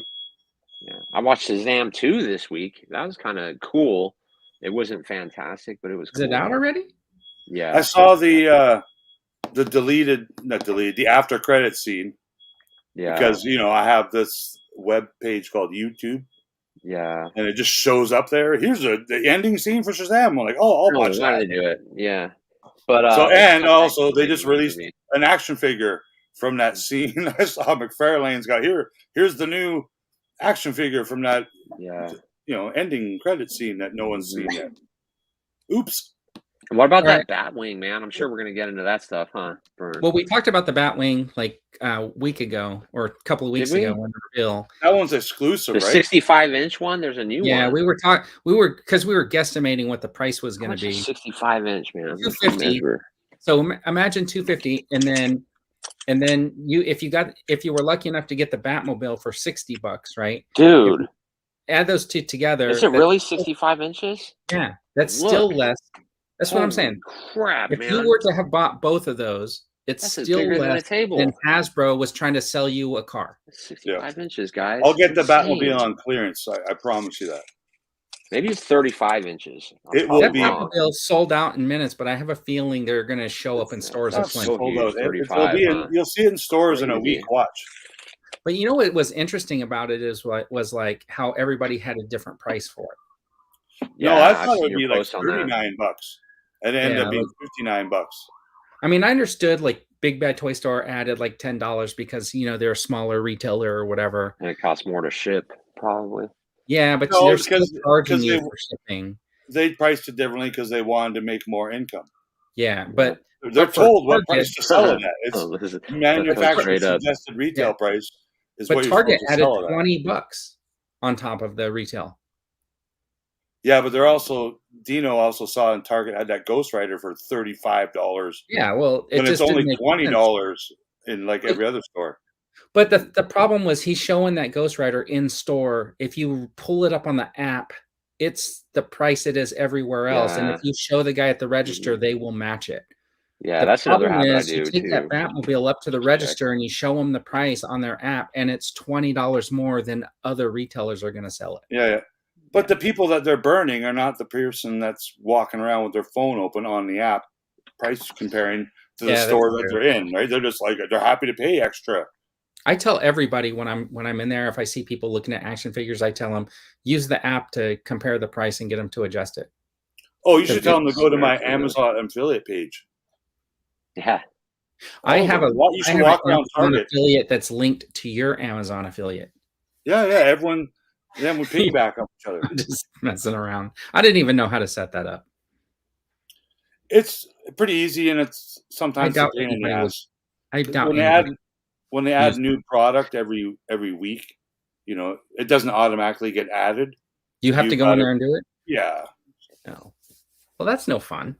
Yeah. I watched Shazam 2 this week. That was kind of cool. It wasn't fantastic, but it was cool. Is it out already? Yeah. I saw the after credit scene. Yeah. Because I have this web page called YouTube. Yeah. And it just shows up there. Here's the ending scene for Shazam. I'm like, I'll watch that. They do it. Yeah. But and also they just released an action figure from that scene. I saw McFarlane's got here's the new action figure from that ending credit scene that no one's seen yet. Oops. What about that Batwing, man? I'm sure we're going to get into that stuff, huh? Well, we talked about the Batwing like a week ago or a couple of weeks ago on the reveal. That one's exclusive, the right? 65-inch one. There's a new one. Yeah, we were guesstimating what the price was going to be. 65-inch, man. 250. So imagine 250, and then if you were lucky enough to get the Batmobile for $60, right? Dude, add those two together. Is it really 65 inches? Yeah, that's still less. That's what I'm saying. Crap, if man. you were to have bought both of those, it's still less than Hasbro was trying to sell you a car. 65 inches, guys. I'll get the Batmobile on clearance. I promise you that. Maybe it's 35 inches. It will be. Batmobile sold out in minutes, but I have a feeling they're going to show up in stores at plenty. You'll see it in stores in a week. Watch. But you know what was interesting about it is was like how everybody had a different price for it. Yeah, no, I thought it would be like $39, and it ended up being $59. I mean, I understood like Big Bad Toy Store added like $10 because they're a smaller retailer or whatever, and it costs more to ship, probably. Yeah, but they're still charging you for shipping. They priced it differently because they wanted to make more income. Yeah, but they're told what price to sell it at. It's manufacturer's suggested retail price. But Target added $20 on top of the retail. Yeah, but Dino also saw in Target had that Ghost Rider for $35. Yeah, well, it's only $20 in like every other store. But the problem was he's showing that Ghost Rider in store. If you pull it up on the app, it's the price it is everywhere else. And if you show the guy at the register, they will match it. Yeah, that's another habit I do. You take that Batmobile up to the register and you show them the price on their app, and it's $20 more than other retailers are going to sell it. Yeah. But the people that they're burning are not the person that's walking around with their phone open on the app, price comparing to the store that they're in, right? They're just like they're happy to pay extra. I tell everybody when I'm in there, if I see people looking at action figures, I tell them use the app to compare the price and get them to adjust it. Oh, you should tell them to go to my Amazon affiliate page. Yeah, I have an Amazon affiliate that's linked to your Amazon affiliate. Yeah. Everyone Then we piggyback off each other. Just messing around. I didn't even know how to set that up. It's pretty easy, and it's sometimes a pain in the ass. I doubt when they add new product every week, you know, it doesn't automatically get added. You have to go in there and do it? Yeah. No. Well, that's no fun.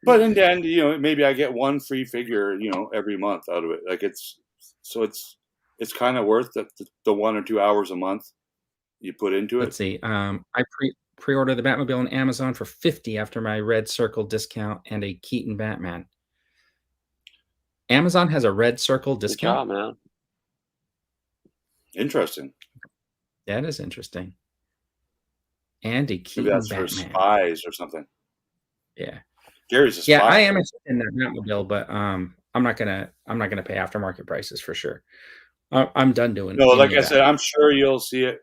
But in the end, you know, maybe I get one free figure, you know, every month out of it. Like it's kind of worth the 1 or 2 hours a month you put into it. Let's see. I pre-ordered the Batmobile on Amazon for $50 after my Red Circle discount and a Keaton Batman. Amazon has a Red Circle discount. Good job, man. Interesting. That is interesting. And a Keaton Maybe that's Batman. for spies or something. Yeah. Gary's a spy. Yeah, I am interested in that Batmobile, but I'm not gonna pay aftermarket prices for sure. I'm done doing. No, like I said, I'm sure you'll see it.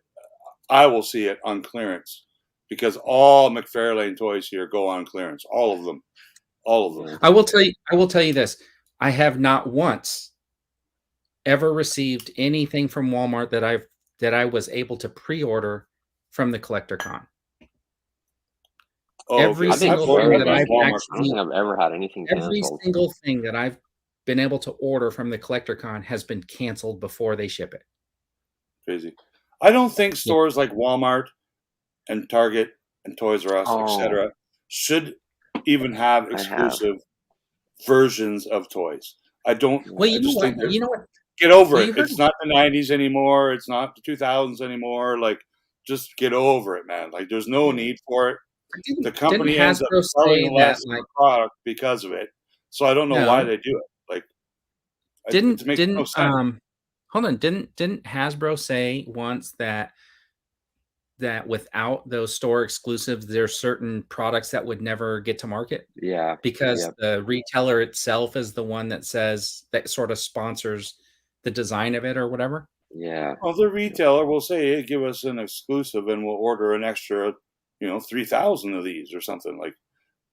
I will see it on clearance because all McFarlane toys here go on clearance. All of them. I will tell you this. I have not once ever received anything from Walmart that I was able to pre-order from the Collector Con. Oh, every single thing that I've I don't think I've ever had anything every canceled. single thing that I've been able to order from the Collector Con has been canceled before they ship it. Crazy. I don't think stores like Walmart and Target and Toys R Us, etc., should even have exclusive versions of toys. I don't. Well, you know what? Get over it. It's not the 90s anymore. It's not the 2000s anymore. Like, just get over it, man. Like, there's no need for it. The company ends up selling less of the product because of it. So I don't know why they do it. Like, didn't Hasbro say once that without those store exclusives, there's certain products that would never get to market? Yeah. Because the retailer itself is the one that says that sort of sponsors the design of it or whatever. Yeah. Well, the retailer will say, hey, give us an exclusive and we'll order an extra, 3,000 of these or something like.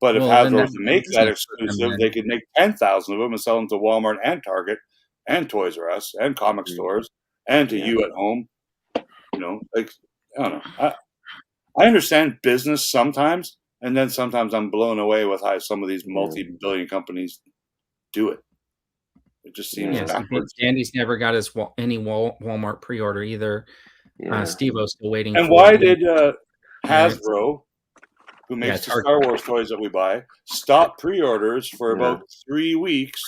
But if Hasbro to make that exclusive, they could make 10,000 of them and sell them to Walmart and Target and Toys R Us and comic stores and to you at home. Like, I don't know. I understand business sometimes, and then sometimes I'm blown away with how some of these multi-billion companies do it. It just seems backwards. Andy's never got any Walmart pre-order either. Steve-O's still waiting. And why did Hasbro, who makes the Star Wars toys that we buy, stop pre-orders for about 3 weeks,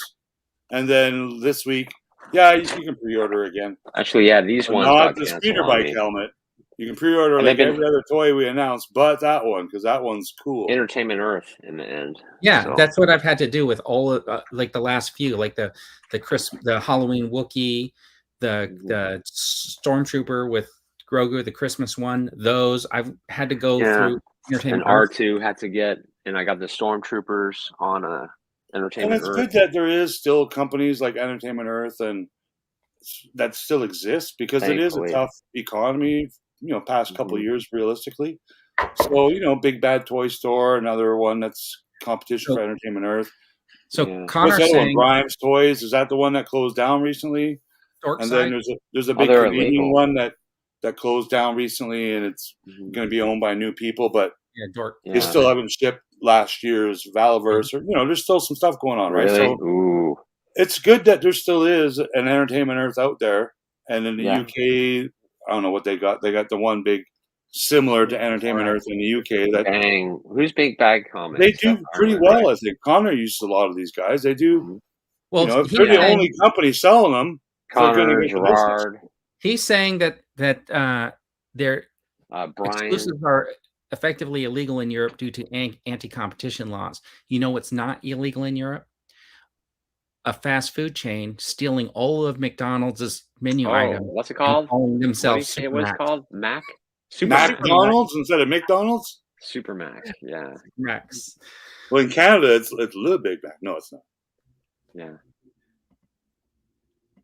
and then this week, you can pre-order again. Actually, these ones not the speeder bike helmet. You can pre-order like every other toy we announced, but that one, because that one's cool. Entertainment Earth in the end. Yeah, so that's what I've had to do with all of like the last few, like the Halloween Wookiee, the Stormtrooper with Grogu, the Christmas one. Those I've had to go through. Entertainment and R2 had to get, and I got the Stormtroopers on a Entertainment Earth. And it's good that there is still companies like Entertainment Earth and that still exists because it is a tough economy. Past couple of years, realistically. So, Big Bad Toy Store, another one that's competition for Entertainment Earth. So Connor's what's that one? Grimes Toys, is that the one that closed down recently? And then there's a big Canadian one that closed down recently, and it's going to be owned by new people, but they still haven't shipped last year's Valaverse. Or, there's still some stuff going on, right? So it's good that there still is an Entertainment Earth out there, and in the UK. I don't know what they got. They got the one big similar to Entertainment Earth in the UK. Who's Big Bag Comics? They do pretty well, I think. Connor used a lot of these guys. They do. Well, if they're the only company selling them, Connor, Gerard. He's saying that their exclusives are effectively illegal in Europe due to anti-competition laws. You know what's not illegal in Europe? A fast food chain stealing all of McDonald's menu items. What's it called? Calling themselves it was called Mac. McDonald's instead of McDonald's. Super Mac, yeah. Max. Well, in Canada, it's a little Big Mac. No, it's not. Yeah.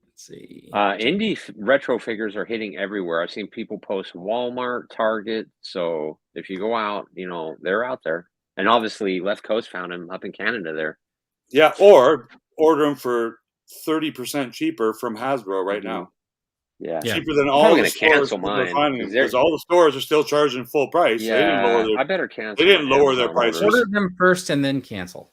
Let's see. Indie retro figures are hitting everywhere. I've seen people post Walmart, Target. So if you go out, they're out there. And obviously, Left Coast found them up in Canada there. Yeah, or order them for 30% cheaper from Hasbro right now. Yeah. Cheaper than I'm all probably the gonna stores cancel people are mine, finding 'cause they're- because all the stores are still charging full price. Yeah, They didn't lower their. I better cancel. They didn't my lower their Amazon prices. orders. Order them first and then cancel.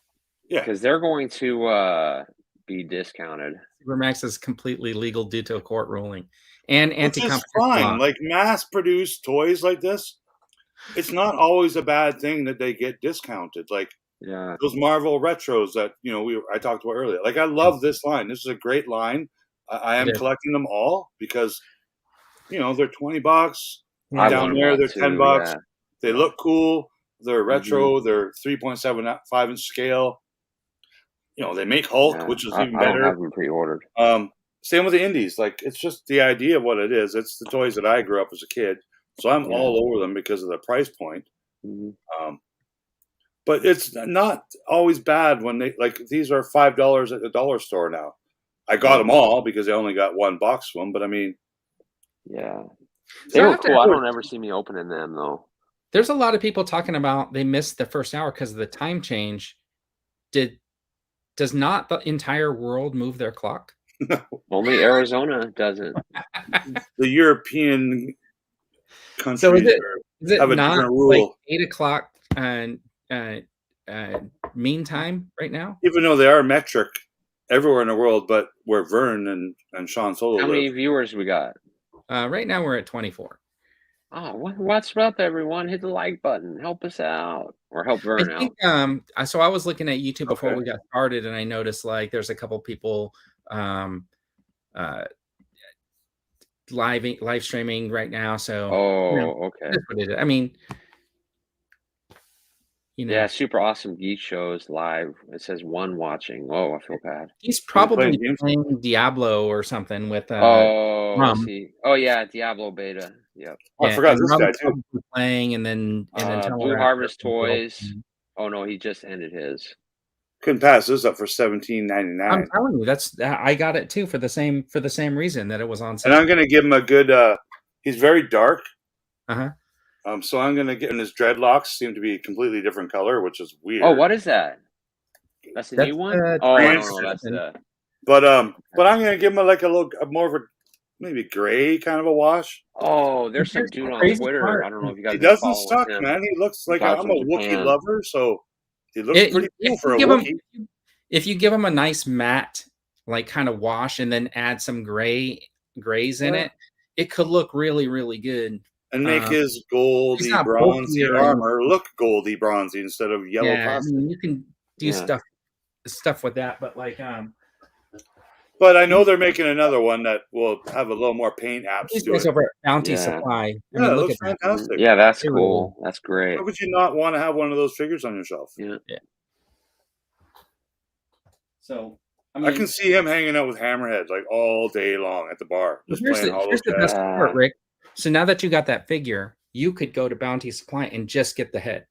Yeah, because they're going to be discounted. Supermax is completely legal due to a court ruling and which is anti-competition fine. law. Like mass-produced toys like this, it's not always a bad thing that they get discounted. Like Yeah. those Marvel retros that I talked about earlier. Like I love this line. This is a great line. I am collecting them all because they're $20. I Down want them there all they're too, $10. yeah. They look cool. They're retro. They're 3.75-inch scale. They make Hulk, which is even I better. don't have them pre-ordered. Same with the indies. Like it's just the idea of what it is. It's the toys that I grew up as a kid, so I'm all over them because of the price point. But it's not always bad when these are $5 at the dollar store now. I got them all because I only got one box of them. But I mean, yeah, So they I were have to- cool. I don't ever see me opening them though. There's a lot of people talking about they missed the first hour because of the time change. Does not the entire world move their clock? Only Arizona doesn't. the European countries So is it have a not different like rule. 8 o'clock meantime right now? Even though they are metric everywhere in the world, but where Vern and SeanSolo8 How many live. viewers we got? Right now we're at 24. Oh, what's up, everyone? Hit the like button. Help us out, or help Vern I think, out. so I was looking at YouTube before Okay. we got started, and I noticed like there's a couple people live streaming right now. So Okay. that's what it is. I mean, yeah, super awesome geek shows live. It says 1 watching. Oh, I feel bad. He's probably playing Diablo or something with see. Oh yeah, Diablo beta. Yep. I forgot this guy too. Playing and then Blue Harvest Toys. Oh no, he just ended his. Couldn't pass this up for $17.99. I'm telling you, I got it too for the same reason that it was on sale. And I'm gonna give him a good. He's very dark. So I'm gonna get. And his dreadlocks seem to be a completely different color, which is weird. Oh, what is that? That's the new one. Oh no, that's the. But I'm gonna give him a little more of a maybe gray kind of a wash. Oh, there's some dude on Twitter. I don't know if you guys. He doesn't suck, man. He looks like I'm a Wookiee lover, so he looks pretty cool for a Wookiee. If you give him a nice matte, like kind of wash, and then add some grays in it, it could look really, really good. And make his goldy bronzy armor look goldy bronzy instead of yellow plastic. I mean, you can do stuff with that, but like But I know they're making another one that will have a little more paint apps to it. Over at Bounty Supply. I mean, it looks fantastic. Yeah, that's cool. That's great. How would you not want to have one of those figures on your shelf? Yeah. So I can see him hanging out with Hammerhead like all day long at the bar, just playing Hollow Here's the best part, Rick. So now that you got that figure, you could go to Bounty Supply and just get the head,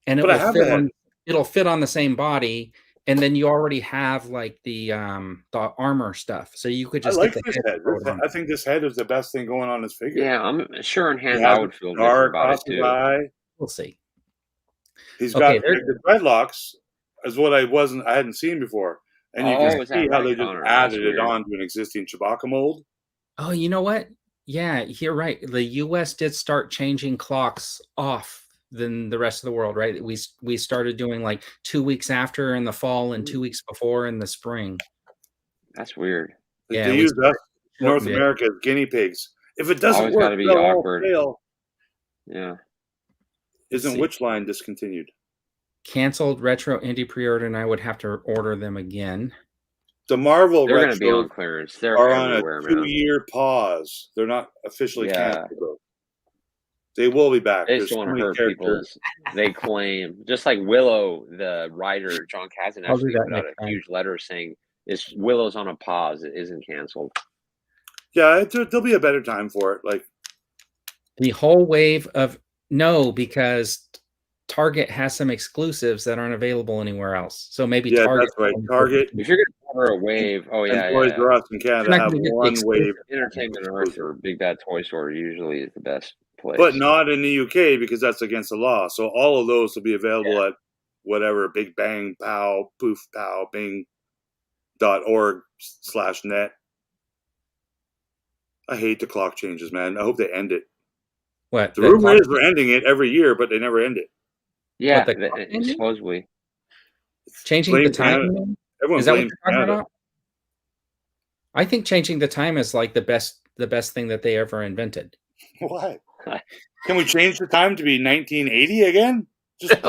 and it'll fit on the same body. And then you already have like the armor stuff, so you could just. I like this head. I think this head is the best thing going on this figure. Yeah, I'm sure in hand I would feel good about it too. We'll see. He's got the dreadlocks, is what I hadn't seen before, and you can see how they just added it on to an existing Chewbacca mold. Oh, you know what? Yeah, you're right. The U.S. did start changing clocks off than the rest of the world, right? We started doing like 2 weeks after in the fall and 2 weeks before in the spring. That's weird. Yeah, they use us North America as guinea pigs. If it doesn't work, be awkward. Yeah. Isn't which line discontinued? Canceled retro indie pre-order, and I would have to order them again. The Marvel they're going to be on clearance. They're on a 2-year pause. They're not officially canceled though. They will be back. They just want to hurt people. They claim, just like Willow, the writer John Kazan actually put out a huge letter saying Willow's on a pause. It isn't canceled. Yeah, there'll be a better time for it. Like the whole wave of because Target has some exclusives that aren't available anywhere else. So maybe Target. That's right. Target. If you're going to order a wave, Toys R Us in Canada have one wave. Entertainment Earth or Big Bad Toy Store usually is the best place. But not in the UK because that's against the law. So all of those will be available at whatever Big Bang Pow Poof Pow Bing.org/net. I hate the clock changes, man. I hope they end it. What? The rumor is we're ending it every year, but they never end it. Yeah, What, supposedly. Changing the time? Everyone is that what blames you're talking Canada. about? I think changing the time is like the best thing that they ever invented. Why? Can we change the time to be 1980 again? Just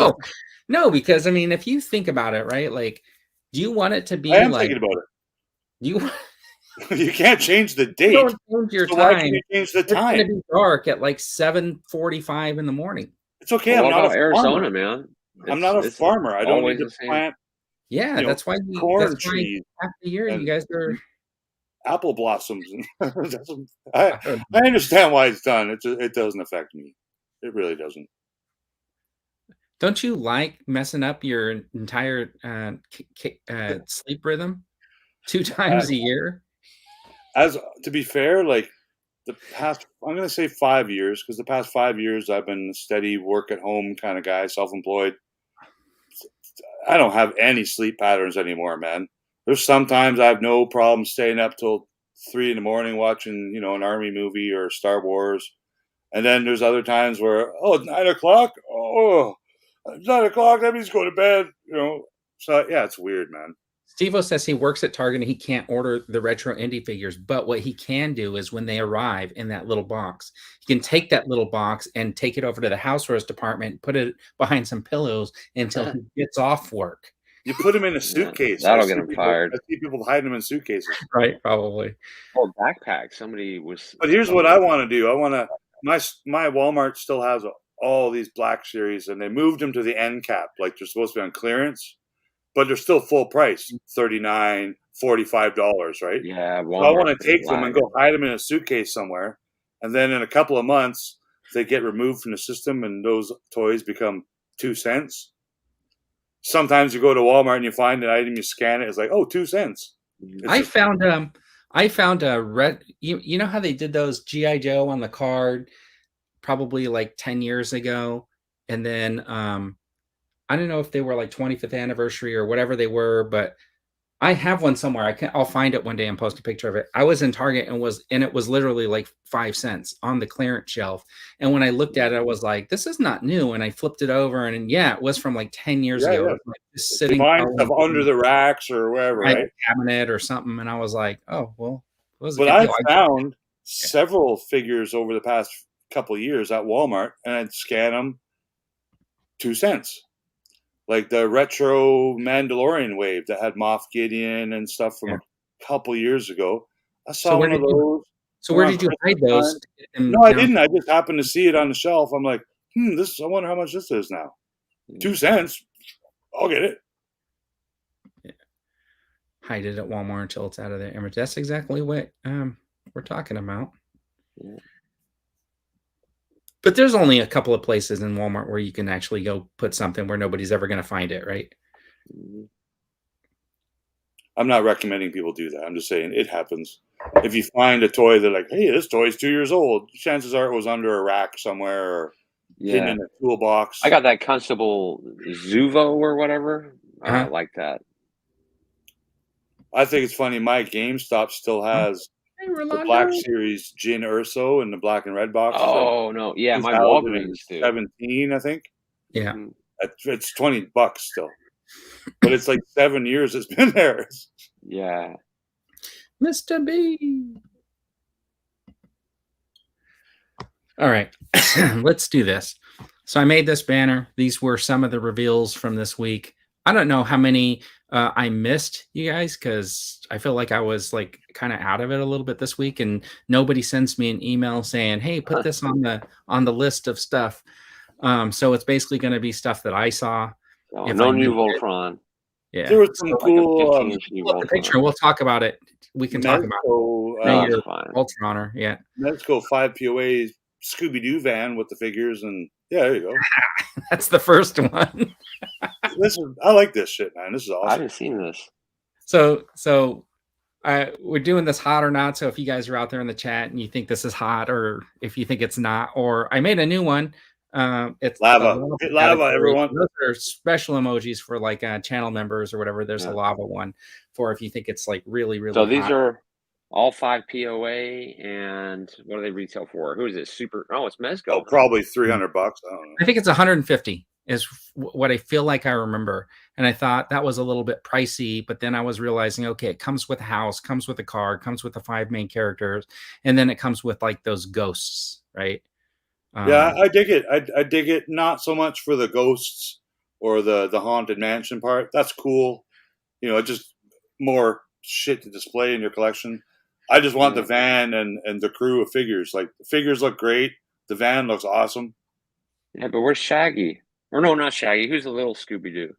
no, because I mean, if you think about it, right? Like, do you want it to be? I am like, thinking about it. You you can't change the date. You don't change your so time. Why can you change the time? It's going to be dark at like 7:45 in the morning. It's okay. Well, I'm not a Arizona, farmer. man. I'm not a farmer. I don't need to plant. Yeah, that's why corn trees. Half the year you guys are apple blossoms. I understand why it's done. It doesn't affect me. It really doesn't. Don't you like messing up your entire sleep rhythm 2 times a year? As to be fair, like the past, I'm going to say 5 years, because the past 5 years I've been a steady work at home kind of guy, self-employed. I don't have any sleep patterns anymore, man. There's sometimes I have no problem staying up till 3 in the morning watching, an Army movie or Star Wars. And then there's other times where, 9 o'clock? 9 o'clock, that means go to bed, So, yeah, it's weird, man. Steve-O says he works at Target and he can't order the retro indie figures, but what he can do is when they arrive in that little box, he can take that little box and take it over to the housewares department, put it behind some pillows until he gets off work. You put them in a suitcase. That'll get him fired. I see people hiding them in suitcases. Right, probably. Oh, backpack. Somebody was. But here's what I want to do. I want to. My Walmart still has all these Black Series, and they moved them to the end cap, like they're supposed to be on clearance, but they're still full price, $39, $45, right? Yeah. So I want to take them and go hide them in a suitcase somewhere, and then in a couple of months they get removed from the system, and those toys become 2 cents. Sometimes you go to Walmart and you find an item, you scan it, it's like, 2 cents. I found a red. You know how they did those GI Joe on the card, probably like 10 years ago, and then I don't know if they were like 25th anniversary or whatever they were, but I have one somewhere. I'll find it one day and post a picture of it. I was in Target and it was literally like 5 cents on the clearance shelf. And when I looked at it, I was like, this is not new. And I flipped it over and it was from like 10 years ago. Yeah. It was like just sitting under the racks or wherever, right? Cabinet or something. And I was like, oh, well. But I found several figures over the past couple of years at Walmart, and I'd scan them 2 cents. Like the retro Mandalorian wave that had Moff Gideon and stuff from a couple years ago. I saw one of those. So where did you hide those? No, I didn't. I just happened to see it on the shelf. I'm like, I wonder how much this is now. 2 cents. I'll get it. Yeah. Hide it at Walmart until it's out of their image. That's exactly what we're talking about. Yeah. But there's only a couple of places in Walmart where you can actually go put something where nobody's ever going to find it, right? I'm not recommending people do that. I'm just saying it happens. If you find a toy that like, hey, this toy is 2 years old, chances are it was under a rack somewhere or hidden in a toolbox. I got that Constable Zuvo or whatever. I like that. I think it's funny. My GameStop still has the Black Series Jin Urso in the black and red box. Oh, no. Yeah, my Walgreens too. 17, I think. Yeah. It's $20 still. But it's like 7 years it's been there. Yeah. Mr. B. All right. Let's do this. So I made this banner. These were some of the reveals from this week. I don't know how many I missed, you guys, because I feel like I was like kind of out of it a little bit this week, and nobody sends me an email saying, "Hey, put this on the list of stuff." So it's basically going to be stuff that I saw. No new Voltron. Yeah, there was some cool the picture. We'll talk about it. We can talk about it. Voltroner, yeah. Let's go 5 POA Scooby-Doo van with the figures, and there you go. That's the first one. I like this shit, man. This is awesome. I haven't seen this. So we're doing this hot or not. So if you guys are out there in the chat and you think this is hot, or if you think it's not, or I made a new one. It's lava. Hit lava, everyone. Those are special emojis for like channel members or whatever. There's a lava one for if you think it's like really, really. So these hot. are all 5 POA, and what do they retail for? Who is it? Super? Oh, it's Mezco. Oh, probably $300. I don't know. I think it's 150 is what I feel like I remember. And I thought that was a little bit pricey, but then I was realizing, okay, it comes with a house, comes with a car, comes with the 5 main characters, and then it comes with like those ghosts, right? Yeah, I dig it. I dig it. Not so much for the ghosts or the haunted mansion part. That's cool. You know, just more shit to display in your collection. I just want the van and the crew of figures. Like, the figures look great. The van looks awesome. Yeah, but where's Shaggy? Or no, not Shaggy. Who's the little Scooby-Doo?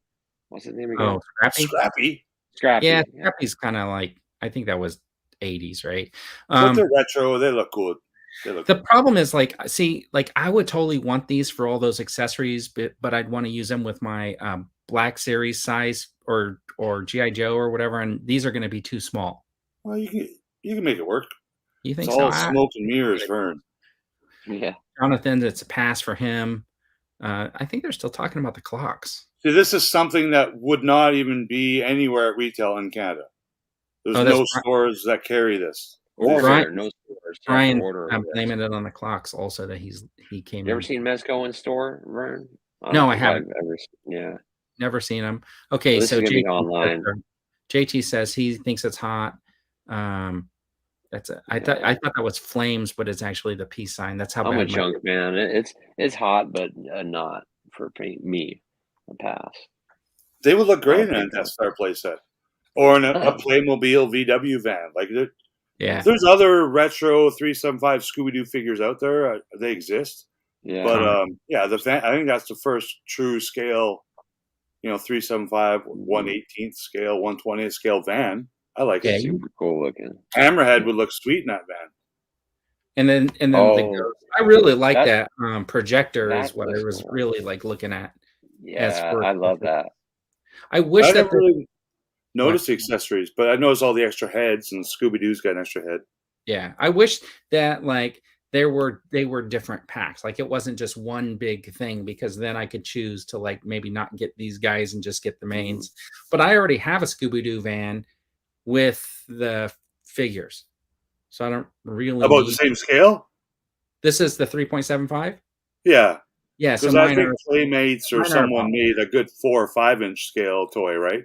What's his name again? Oh, Scrappy? Scrappy. Yeah, Scrappy's kind of like, I think that was 80s, right? But they're retro. They look good. The problem is, like, see, like, I would totally want these for all those accessories, but I'd want to use them with my Black Series size or GI Joe or whatever, and these are going to be too small. Well, you can make it work. You think it's so? all smoke and mirrors, Vern. Yeah, Jonathan, it's a pass for him. I think they're still talking about the clocks. See, this is something that would not even be anywhere at retail in Canada. There's no stores that carry this. No stores. Brian blaming it on the clocks also that he came. You ever seen Mezco in store, Vern? No, I haven't. Yeah, never seen them. Okay, well, so online. JT says he thinks it's hot. That's it. I thought that was flames, but it's actually the peace sign. That's how I'm a junk man. It's hot, but not for me. A pass. They would look great in a Death Star playset, or in a Playmobil VW van. Like, there's other retro 375 Scooby-Doo figures out there. They exist. Yeah, but the van. I think that's the first true scale. 375, 1/18th scale, 1/20th scale van. I like it. Super cool looking. Hammerhead would look sweet in that van. And then I really like that projector is what I was cool. Really like looking at. Yeah, I love that. I wish that really noticed the accessories, but I noticed all the extra heads, and Scooby-Doo's got an extra head. Yeah, I wish that like they were different packs. Like, it wasn't just one big thing, because then I could choose to like maybe not get these guys and just get the mains. But I already have a Scooby-Doo van with the figures, so I don't really about the same scale. This is the 3.75. Yeah, so I think Playmates or someone made a good 4 or 5 inch scale toy, right?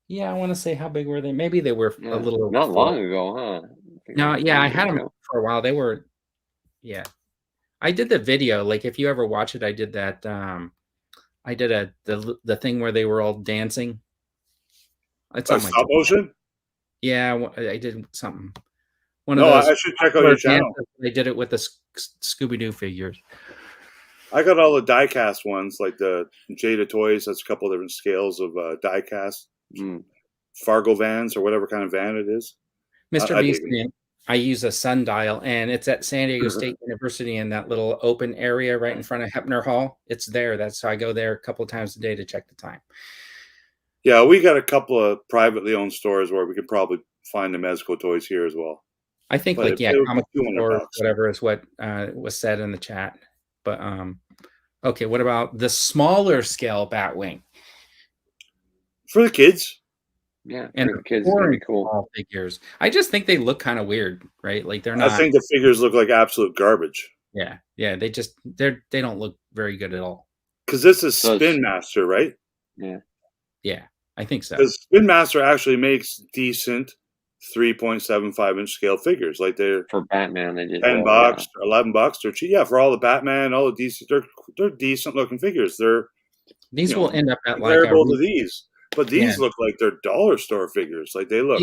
Yeah, I want to say, how big were they? Maybe they were a little not long ago, huh? No, I had them for a while. They were, I did the video. Like, if you ever watch it, I did that. I did the thing where they were all dancing. It's on my stop motion. Yeah, I did something. I should check out your channel. They did it with the Scooby-Doo figures. I got all the die-cast ones, like the Jada Toys. That's a couple of different scales of die-cast. Fargo vans, or whatever kind of van it is. Mr. Beast, I use a sundial, and it's at San Diego State University in that little open area right in front of Hepner Hall. It's there. So I go there a couple of times a day to check the time. Yeah, we got a couple of privately owned stores where we could probably find the Mezco toys here as well. I think comic or whatever is what was said in the chat. But okay, what about the smaller scale Batwing? For the kids. Yeah, and for the kids, it's gonna be cool. Figures. I just think they look kind of weird, right? Like, they're not. I think the figures look like absolute garbage. Yeah, they don't look very good at all. Because this is Spin Master, right? Yeah, I think so. Because Spin Master actually makes decent 3.75 inch scale figures. Like, they're for Batman, they did $10 or $11. They're cheap. Yeah, for all the Batman, all the DC, they're decent looking figures. These will end up at comparable to these. But these look like they're dollar store figures. Like, they look.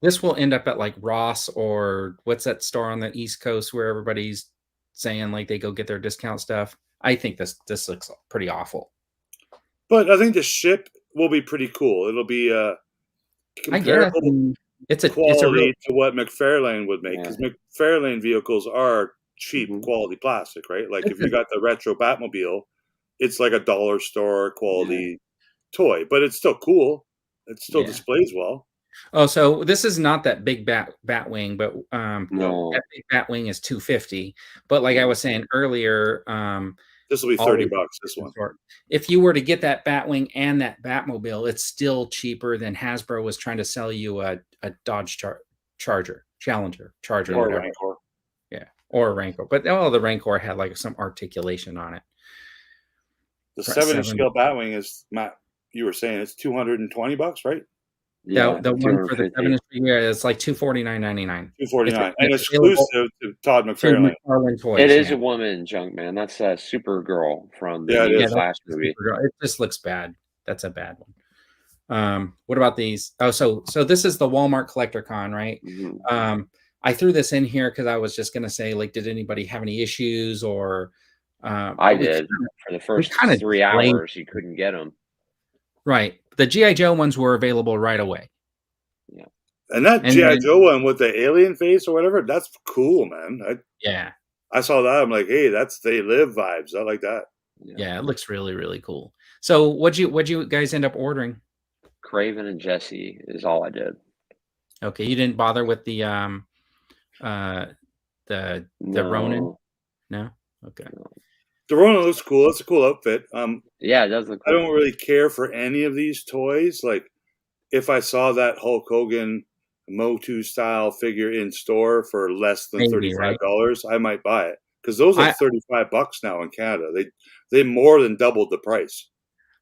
This will end up at like Ross, or what's that store on the East Coast where everybody's saying like they go get their discount stuff. I think this looks pretty awful. But I think the ship will be pretty cool. It'll be comparable quality to what McFarlane would make, because McFarlane vehicles are cheap quality plastic, right? Like, if you got the retro Batmobile, it's like a dollar store quality toy, but it's still cool. It still displays well. Oh, so this is not that big Batwing, but that big Batwing is $250. But like I was saying earlier, this will be $30. This one. If you were to get that Batwing and that Batmobile, it's still cheaper than Hasbro was trying to sell you a Dodge Challenger, Charger, Or whatever. Rancor. Yeah, or a Rancor. But the Rancor had like some articulation on it. The 7-inch scale Batwing is, Matt, you were saying it's $220, right? Yeah, the one for the 7-inch figure is like $249.99. $249, and exclusive to Todd McFarlane. Toys, it is a woman junk, man. That's Supergirl from the new Flash movie. It just looks bad. That's a bad one. What about these? Oh, so this is the Walmart Collector Con, right? Mm-hmm. I threw this in here because I was just gonna say, like, did anybody have any issues or? I did. For the first 3 hours, you couldn't get them. Right. The G.I. Joe ones were available right away. Yeah. And that G.I. Joe one with the alien face or whatever, that's cool, man. I saw that. I'm like, hey, that's They Live vibes. I like that. Yeah, it looks really, really cool. So what'd you guys end up ordering? Craven and Jesse is all I did. Okay, you didn't bother with the Ronin? No? Okay. No. The Ronin looks cool. It's a cool outfit. Yeah, it does look cool. I don't really care for any of these toys. Like, if I saw that Hulk Hogan Motu style figure in store for less than $35, I might buy it. Because those are $35 now in Canada. They more than doubled the price.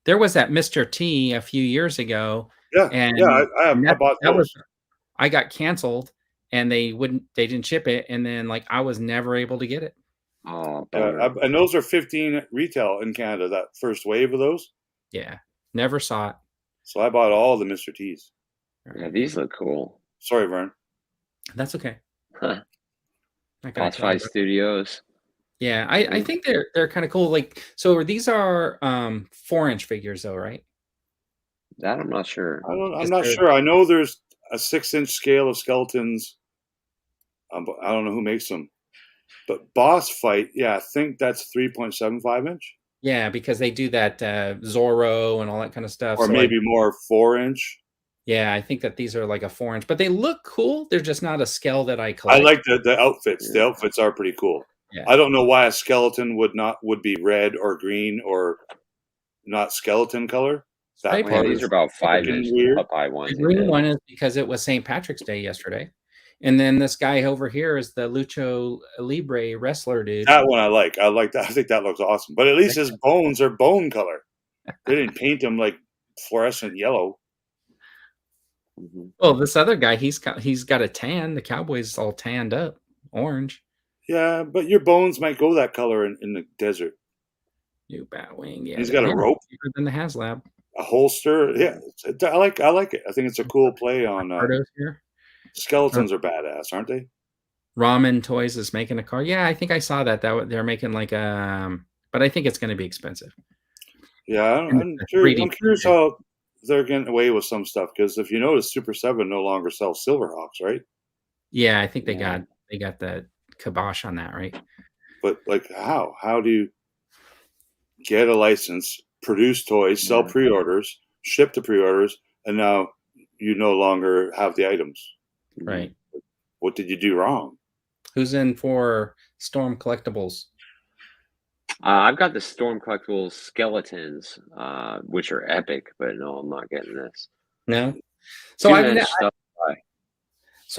There was that Mr. T a few years ago. Yeah, and I bought those. I got canceled, and they didn't ship it, and then like I was never able to get it. Oh, and those are 15 retail in Canada. That first wave of those. Yeah, never saw it. So I bought all the Mr. T's. Yeah, these look cool. Sorry, Vern. That's okay. OakhurstStudios. Yeah, I think they're kind of cool. Like, so these are 4-inch figures, though, right? That I'm not sure. I'm not sure. I know there's a 6-inch scale of skeletons. I don't know who makes them. But Boss Fight, I think that's 3.75 inch. Yeah, because they do that Zorro and all that kind of stuff. Or so maybe more 4-inch. Yeah, I think that these are like a 4-inch, but they look cool. They're just not a scale that I collect. I like the outfits. The outfits are pretty cool. Yeah. I don't know why a skeleton would be red or green or not skeleton color. These are about 5-inch Popeye ones. The green one is because it was St. Patrick's Day yesterday. And then this guy over here is the Lucha Libre wrestler dude. That one I like. I like that. I think that looks awesome. But at least his bones are bone color. They didn't paint him like fluorescent yellow. Well, this other guy, he's got a tan. The cowboy's all tanned up, orange. Yeah, but your bones might go that color in the desert. New Batwing. Yeah, he's got a rope. Cheaper than the HasLab. A holster. Yeah, I like it. I think it's a cool play on. Here. Skeletons are badass, aren't they? Ramen Toys is making a car. Yeah, I think I saw that. They're making like but I think it's going to be expensive. Yeah, I'm curious how they're getting away with some stuff, because if you notice, Super 7 no longer sells Silverhawks, right? Yeah, I think they got the kibosh on that, right? But like, how do you get a license, produce toys, sell pre-orders, ship to pre-orders, and now you no longer have the items? Right. What did you do wrong? Who's in for Storm Collectibles? I've got the Storm Collectibles skeletons, which are epic, but no, I'm not getting this. No. So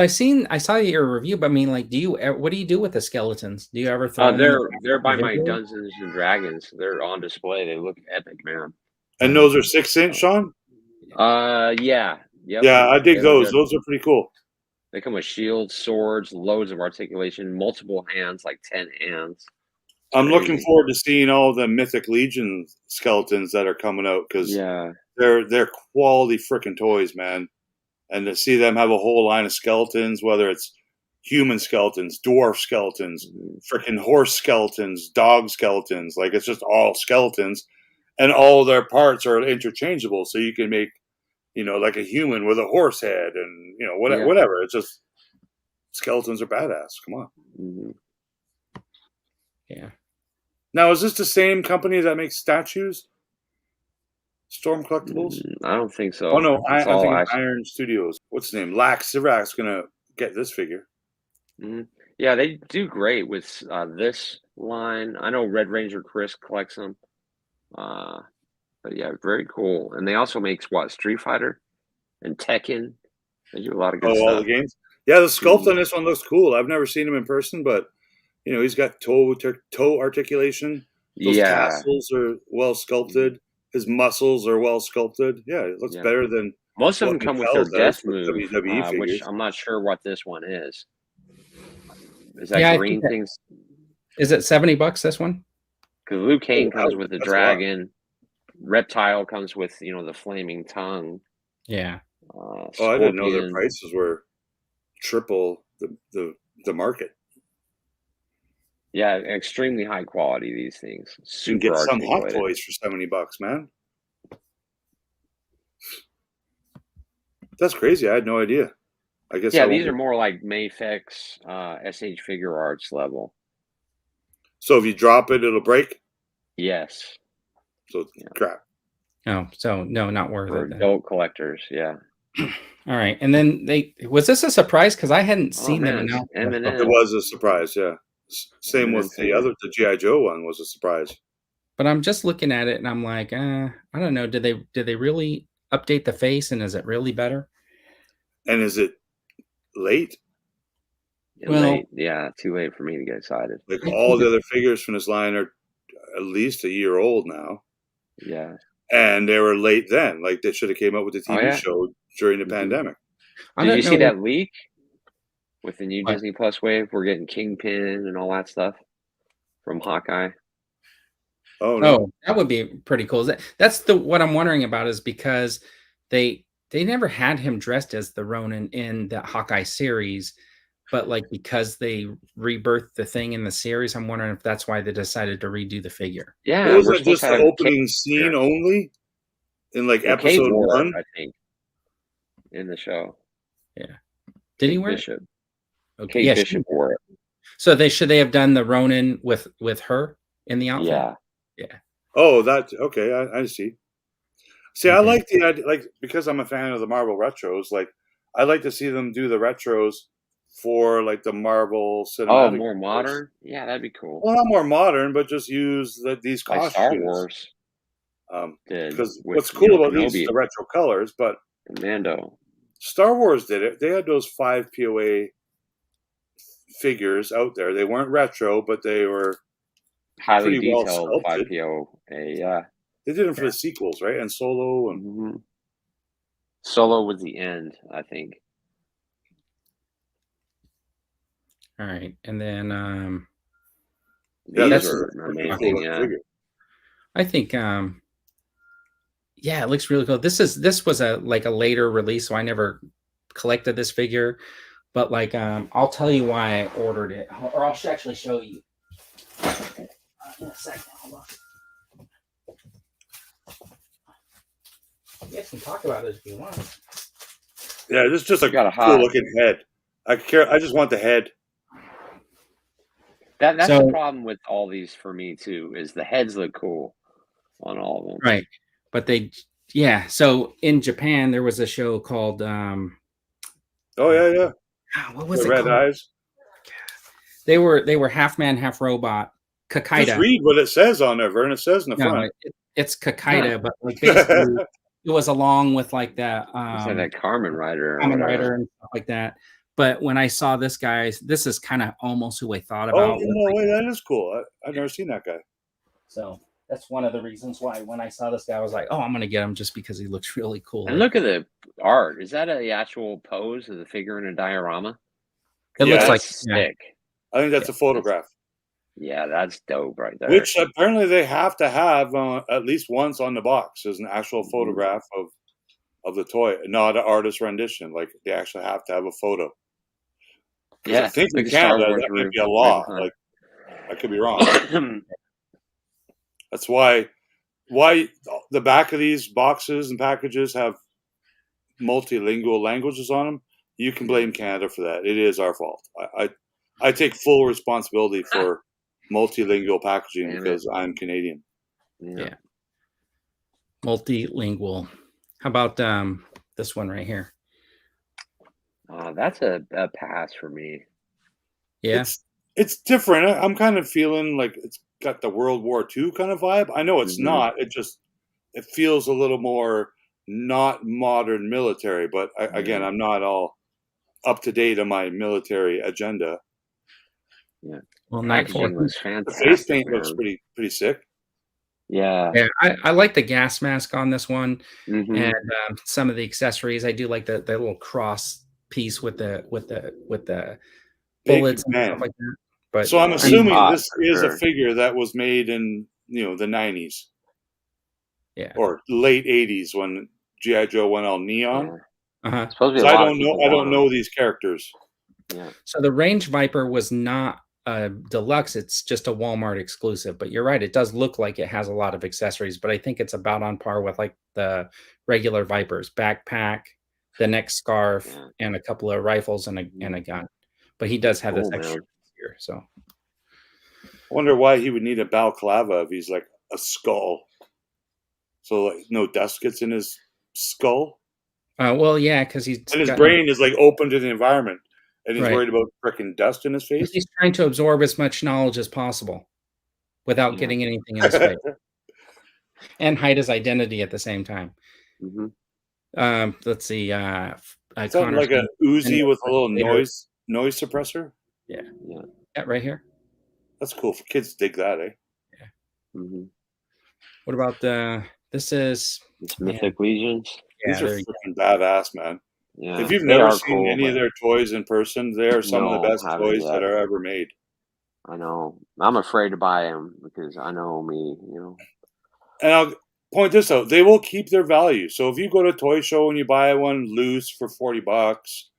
I saw your review, but I mean, like, what do you do with the skeletons? Do you ever throw them? They're by my Dungeons and Dragons. They're on display. They look epic, man. And those are 6-inch, Sean? Yeah. Yep. Yeah, I dig those. Those are pretty cool. They come with shields, swords, loads of articulation, multiple hands, like 10 hands. I'm looking forward to seeing all the Mythic Legion skeletons that are coming out, because they're quality freaking toys, man. And to see them have a whole line of skeletons, whether it's human skeletons, dwarf skeletons, freaking horse skeletons, dog skeletons, like it's just all skeletons, and all their parts are interchangeable, so you can make, like a human with a horse head, and whatever. It's just skeletons are badass. Come on. Mm-hmm. Yeah. Now, is this the same company that makes statues? Storm Collectibles? I don't think so. Oh no, I think it's Iron Studios. What's his name? Lax Sivak's gonna get this figure. Mm-hmm. Yeah, they do great with this line. I know Red Ranger Chris collects them. But yeah, very cool. And they also make Street Fighter and Tekken. They do a lot of good stuff. All the games. Yeah, the sculpt on this one looks cool. I've never seen him in person, but you know, he's got toe articulation. Those tassels are well sculpted. His muscles are well sculpted. Yeah, it looks better than most of them come with their death move, WWE figures. which I'm not sure what this one is. Is that green thing? Is it $70 this one? Because Luke Kane comes with the dragon. Reptile comes with the flaming tongue. Yeah. I didn't know their prices were triple the market. Yeah, extremely high quality. These things. You can get some Hot Toys for $70, man. That's crazy. I had no idea. I guess. Yeah, these are more like Mayfix, SH Figure Arts level. So if you drop it, it'll break. Yes. So crap. Oh, so no, not worth For it. adult collectors, yeah. All right, and then was this a surprise because I hadn't seen them announce. It was a surprise, yeah. Same with the GI Joe one was a surprise. But I'm just looking at it and I'm like, I don't know. Did they really update the face, and is it really better? And is it late? Late, yeah, too late for me to get excited. Like all the other figures from this line are at least a year old now. Yeah. And they were late then. Like they should have came up with the TV show during the pandemic. Did you see that leak with the new Disney Plus wave? We're getting Kingpin and all that stuff from Hawkeye. Oh no. Oh, that would be pretty cool. That's what I'm wondering about, is because they never had him dressed as the Ronin in the Hawkeye series, but like because they rebirthed the thing in the series, I'm wondering if that's why they decided to redo the figure. Yeah, was it just the opening scene only in like episode 1? I think in the show. Yeah, did he wear Bishop? It? Okay, yeah, Bishop wore it. So should they have done the Ronin with her in the outfit? Yeah. Yeah. Oh, that's okay. I see. See, I like the idea, like, because I'm a fan of the Marvel retros. Like, I like to see them do the retros for like the Marvel cinematic. Oh, more modern? Yeah, that'd be cool. Well, not more modern, but just use these costumes. Like Star Wars. Because what's cool about these is the retro colors, but Mando. Star Wars did it. They had those 5 POA figures out there. They weren't retro, but they were highly pretty detailed well 5 sculpted. POA. Yeah. They did them for the sequels, right? And Solo and Solo was the end, I think. All right, and then these are amazing. Yeah, I think it looks really cool. This was a later release, so I never collected this figure, but like I'll tell you why I ordered it, or I'll actually show you in a second. Hold on. You guys can talk about it if you want. Yeah, this is just a cool looking head. I just want the head. That's the problem with all these for me too, is the heads look cool on all of them. Right. But so in Japan there was a show called oh yeah. What was the it Red called? Eyes. They were half man, half robot. Kakaida. Just read what it says on there, Vern. It says in the front. It's Kakaida, but like basically it was along with like that that Kamen Rider and stuff like that. But when I saw this guy, this is kind of almost who I thought about. Oh, no way, that is cool. I've never seen that guy. So that's one of the reasons why when I saw this guy, I was like, oh, I'm going to get him just because he looks really cool. And look at the art. Is that the actual pose of the figure in a diorama? It looks like sick. I think that's a photograph. Yeah, that's dope right there. Which apparently they have to have at least once on the box as an actual photograph of the toy, not an artist rendition. Like they actually have to have a photo. Yeah, I think in Canada that might be a law. Like I could be wrong. That's why the back of these boxes and packages have multilingual languages on them. You can blame Canada for that. It is our fault. I take full responsibility for multilingual packaging because I'm Canadian. Yeah. Multilingual. How about this one right here? That's a pass for me. Yeah. It's different. I'm kind of feeling like it's got the World War II kind of vibe. I know it's not. It feels a little more not modern military, but again, I'm not all up to date on my military agenda. Yeah. Well, Night Force. Was The fantastic. face paint man. looks pretty sick. Yeah. Yeah, I like the gas mask on this one, Mhm. and some of the accessories. I do like the little cross piece with the bullets and stuff like that. But so I'm assuming hot, this is sure. a figure that was made in the 90s. Yeah. Or late 80s when G.I. Joe went all neon. Uh-huh. Supposed to be So a I lot don't of know. people I don't want know 'em. these characters. Yeah. So the Range Viper was not a deluxe. It's just a Walmart exclusive. But you're right. It does look like it has a lot of accessories. But I think it's about on par with like the regular Vipers. Backpack, the neck scarf, and a couple of rifles and a gun. But he does have this extra here. So I wonder why he would need a balaclava if he's like a skull. So like no dust gets in his skull. Well, yeah, because he's and his brain is like open to the environment, and he's Right. worried about freaking dust in his face. He's trying to absorb as much knowledge as possible without getting anything in his face, and hide his identity at the same time. Mhm. Let's see. Something like a Uzi with a little noise suppressor. Yeah, right here. That's cool for kids. Dig that, eh? Yeah. Mhm. What about this? Is It's Mythic Legions. Yeah, These are freaking badass, man. Yeah, if you've they never are seen cool, any of but- their toys in person, they are some of the No, best haven't toys yet. that are ever made. I know. I'm afraid to buy them because I know me, And I'll point this out: they will keep their value. So if you go to a toy show and you buy one loose for $40,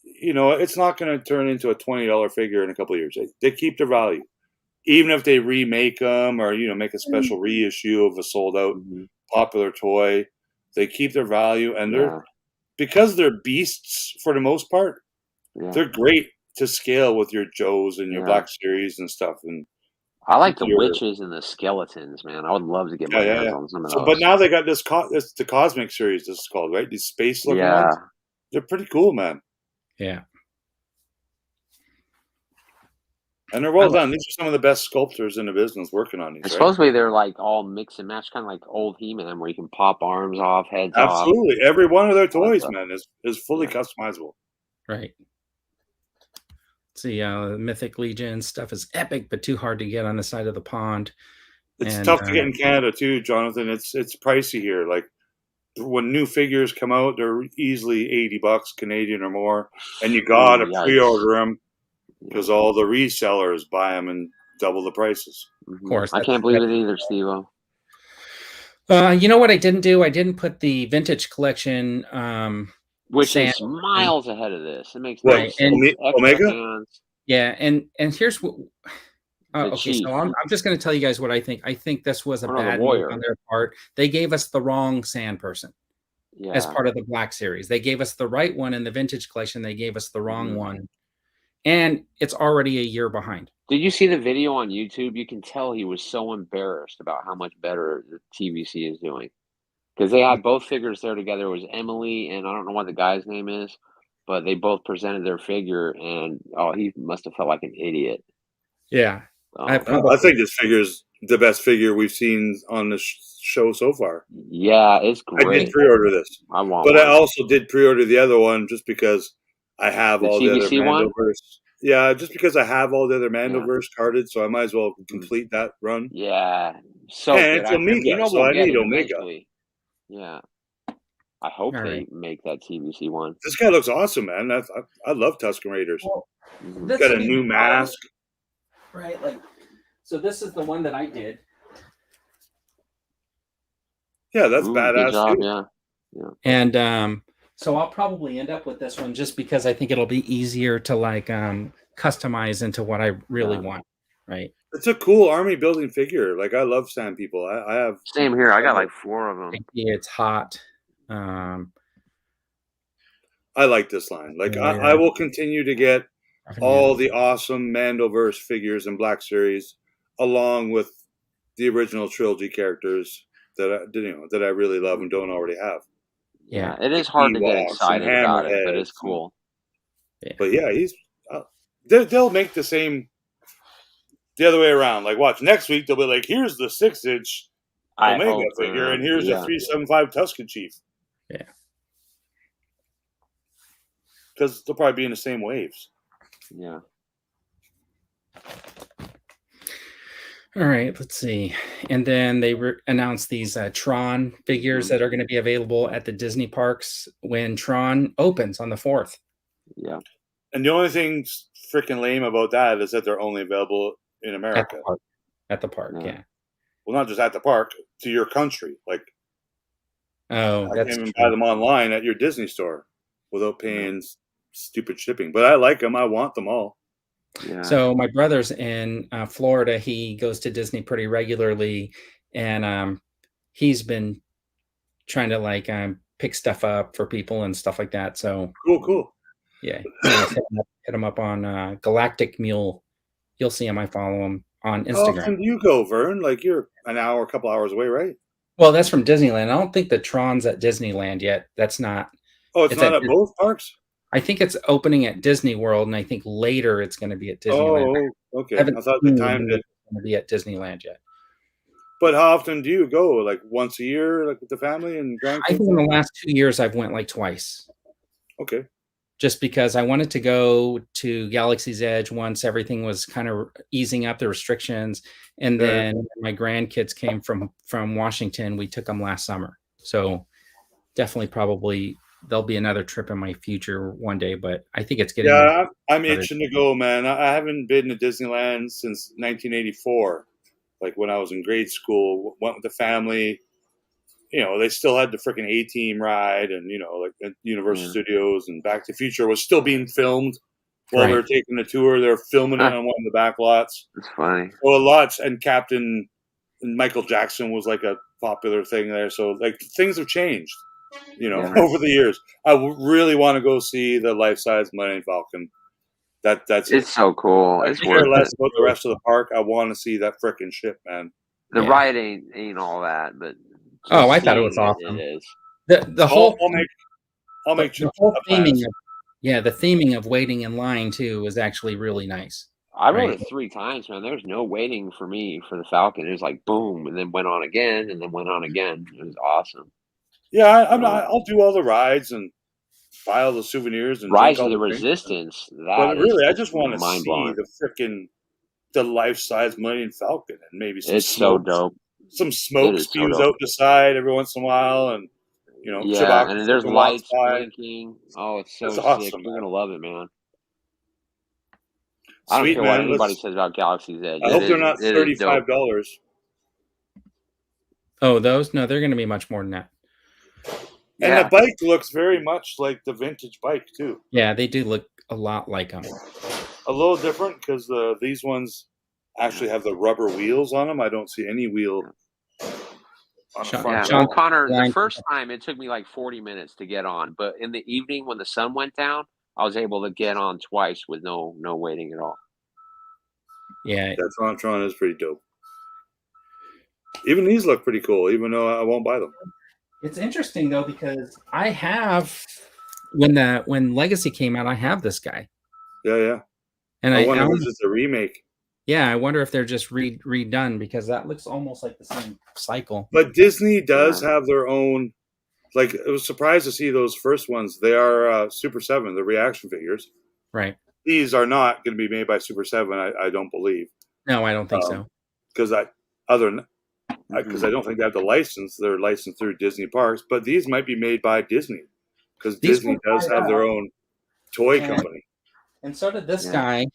it's not going to turn into a $20 figure in a couple of years. They keep their value, even if they remake them or make a special reissue of a sold out popular toy. They keep their value, and because they're beasts for the most part. They're great to scale with your Joes and your Black Series and stuff. And I like the witches and the skeletons, man. I would love to get my hands on some of those. But now they got this the Cosmic Series. This is called, right? These space looking ones. They're pretty cool, man. Yeah. And they're well done. These are some of the best sculptors in the business working on these. And supposedly they're like all mix and match, kind of like old He-Man, where you can pop arms off, heads off. Absolutely, every one of their toys, man, is fully customizable. Right. See, Mythic Legion stuff is epic, but too hard to get on the side of the pond. It's tough to get in Canada too, Jonathan. It's pricey here. Like when new figures come out, they're easily $80 Canadian or more, and you gotta pre-order them because all the resellers buy them and double the prices. Of course, I can't believe it either, Steve-O. You know what I didn't do? I didn't put the vintage collection. Which is miles ahead of this. It makes right. And Omega. Hands. Yeah, and here's what. Okay, so I'm just going to tell you guys what I think. I think this was a bad move on their part. They gave us the wrong Sand person as part of the Black Series. They gave us the right one in the vintage collection. They gave us the wrong one, and it's already a year behind. Did you see the video on YouTube? You can tell he was so embarrassed about how much better the TVC is doing. Because they had both figures there together. It was Emily, and I don't know what the guy's name is, but they both presented their figure, and he must have felt like an idiot. Yeah. I think this figure is the best figure we've seen on the show so far. Yeah, it's great. I did pre-order this. I want But one. I also did pre-order the other one just because I have all the other Mandoverse. Yeah, just because I have all the other Mandoverse carded, so I might as well complete that run. Yeah. So and it's Omega, so I need Omega. Eventually. Yeah. I hope they make that TVC one. This guy looks awesome, man. I love Tusken Raiders. Well, got a new mask. Right, so this is the one that I did. Yeah, that's badass. Good job, yeah. And so I'll probably end up with this one just because I think it'll be easier to customize into what I really want. Right. It's a cool army building figure. Like I love Sand people. I have same here. I got like 4 of them. It's hot. I like this line. Like I will continue to get all the awesome Mandoverse figures and Black Series, along with the original trilogy characters that I really love and don't already have. Yeah, it is hard to get excited about it, but it's cool. But yeah, they'll make the other way around. Like, watch next week they'll be like, "Here's the 6-inch Omega figure, and here's the 375 Tusken Chief." Yeah. because they'll probably be in the same waves. Yeah. All right, let's see. And then they announced these Tron figures that are going to be available at the Disney parks when Tron opens on the 4th. Yeah. And the only thing freaking lame about that is that they're only available in America. At the park, yeah. Well, not just at the park, to your country. Like, oh, I can't even buy them online at your Disney store without paying stupid shipping. But I like them. I want them all. Yeah. So my brother's in Florida. He goes to Disney pretty regularly, and he's been trying to like pick stuff up for people and stuff like that. So cool. Yeah, hit him up on Galactic Mule. You'll see him. I follow him on Instagram. How often do you go, Vern? Like you're an hour, a couple hours away, right? Well, that's from Disneyland. I don't think the Tron's at Disneyland yet. That's not. Oh, it's not at both parks? I think it's opening at Disney World, and I think later it's going to be at Disneyland. Oh, okay. I thought the time it's going to be at Disneyland yet. But how often do you go? Like once a year, like with the family and grandkids? I think in the last 2 years I've went like twice. Okay. Just because I wanted to go to Galaxy's Edge once everything was kind of easing up the restrictions, and then my grandkids came from Washington. We took them last summer, so definitely probably there'll be another trip in my future one day. But I think it's getting. Yeah, I'm itching to go, man. I haven't been to Disneyland since 1984. Like when I was in grade school, went with the family. You know, they still had the freaking A-Team ride, and you know, like at Universal Studios and Back to the Future was still being filmed while they were taking the tour. They're filming it on one of the back lots. It's funny. Well, lots, and Captain Michael Jackson was like a popular thing there. So like things have changed, you know, over the years. I really want to go see the life-size Millennium Falcon. That's it's so cool. It's care less about the rest of the park. I want to see that frickin' ship, man. The ride ain't all that, but. Oh, I thought it was awesome. It is. The whole I'll make the whole theming the theming of waiting in line too was actually really nice. I rode it 3 times, man. There was no waiting for me for the Falcon. It was like boom, and then went on again, and then went on again. It was awesome. Yeah, I'll do all the rides and buy all the souvenirs and Rise of the Resistance. But really, I just want to see the life-size Millennium Falcon and maybe some. It's so dope. Some smoke spews out the side every once in a while, and you know, and there's lights blinking. Oh, it's so sick! Awesome, You're gonna love it, man. I don't care what anybody says about Galaxy's Edge. I hope they're not $35. Oh, those? No, they're going to be much more than that. And the bike looks very much like the vintage bike too. Yeah, they do look a lot like them. A little different because these ones actually have the rubber wheels on them. I don't see any wheel. Well, Connor, the first time it took me like 40 minutes to get on, but in the evening when the sun went down, I was able to get on twice with no waiting at all. Yeah, that Tron is pretty dope. Even these look pretty cool, even though I won't buy them. It's interesting though because I have when Legacy came out, I have this guy. Yeah. And I wonder if it's a remake. Yeah, I wonder if they're just redone because that looks almost like the same cycle. But Disney does have their own. Like, I was surprised to see those first ones. They are Super 7, the reaction figures. Right. These are not going to be made by Super 7, I don't believe. No, I don't think so. Because I don't think they have the license. They're licensed through Disney parks. But these might be made by Disney. Because Disney does have their own toy company. And so did this guy.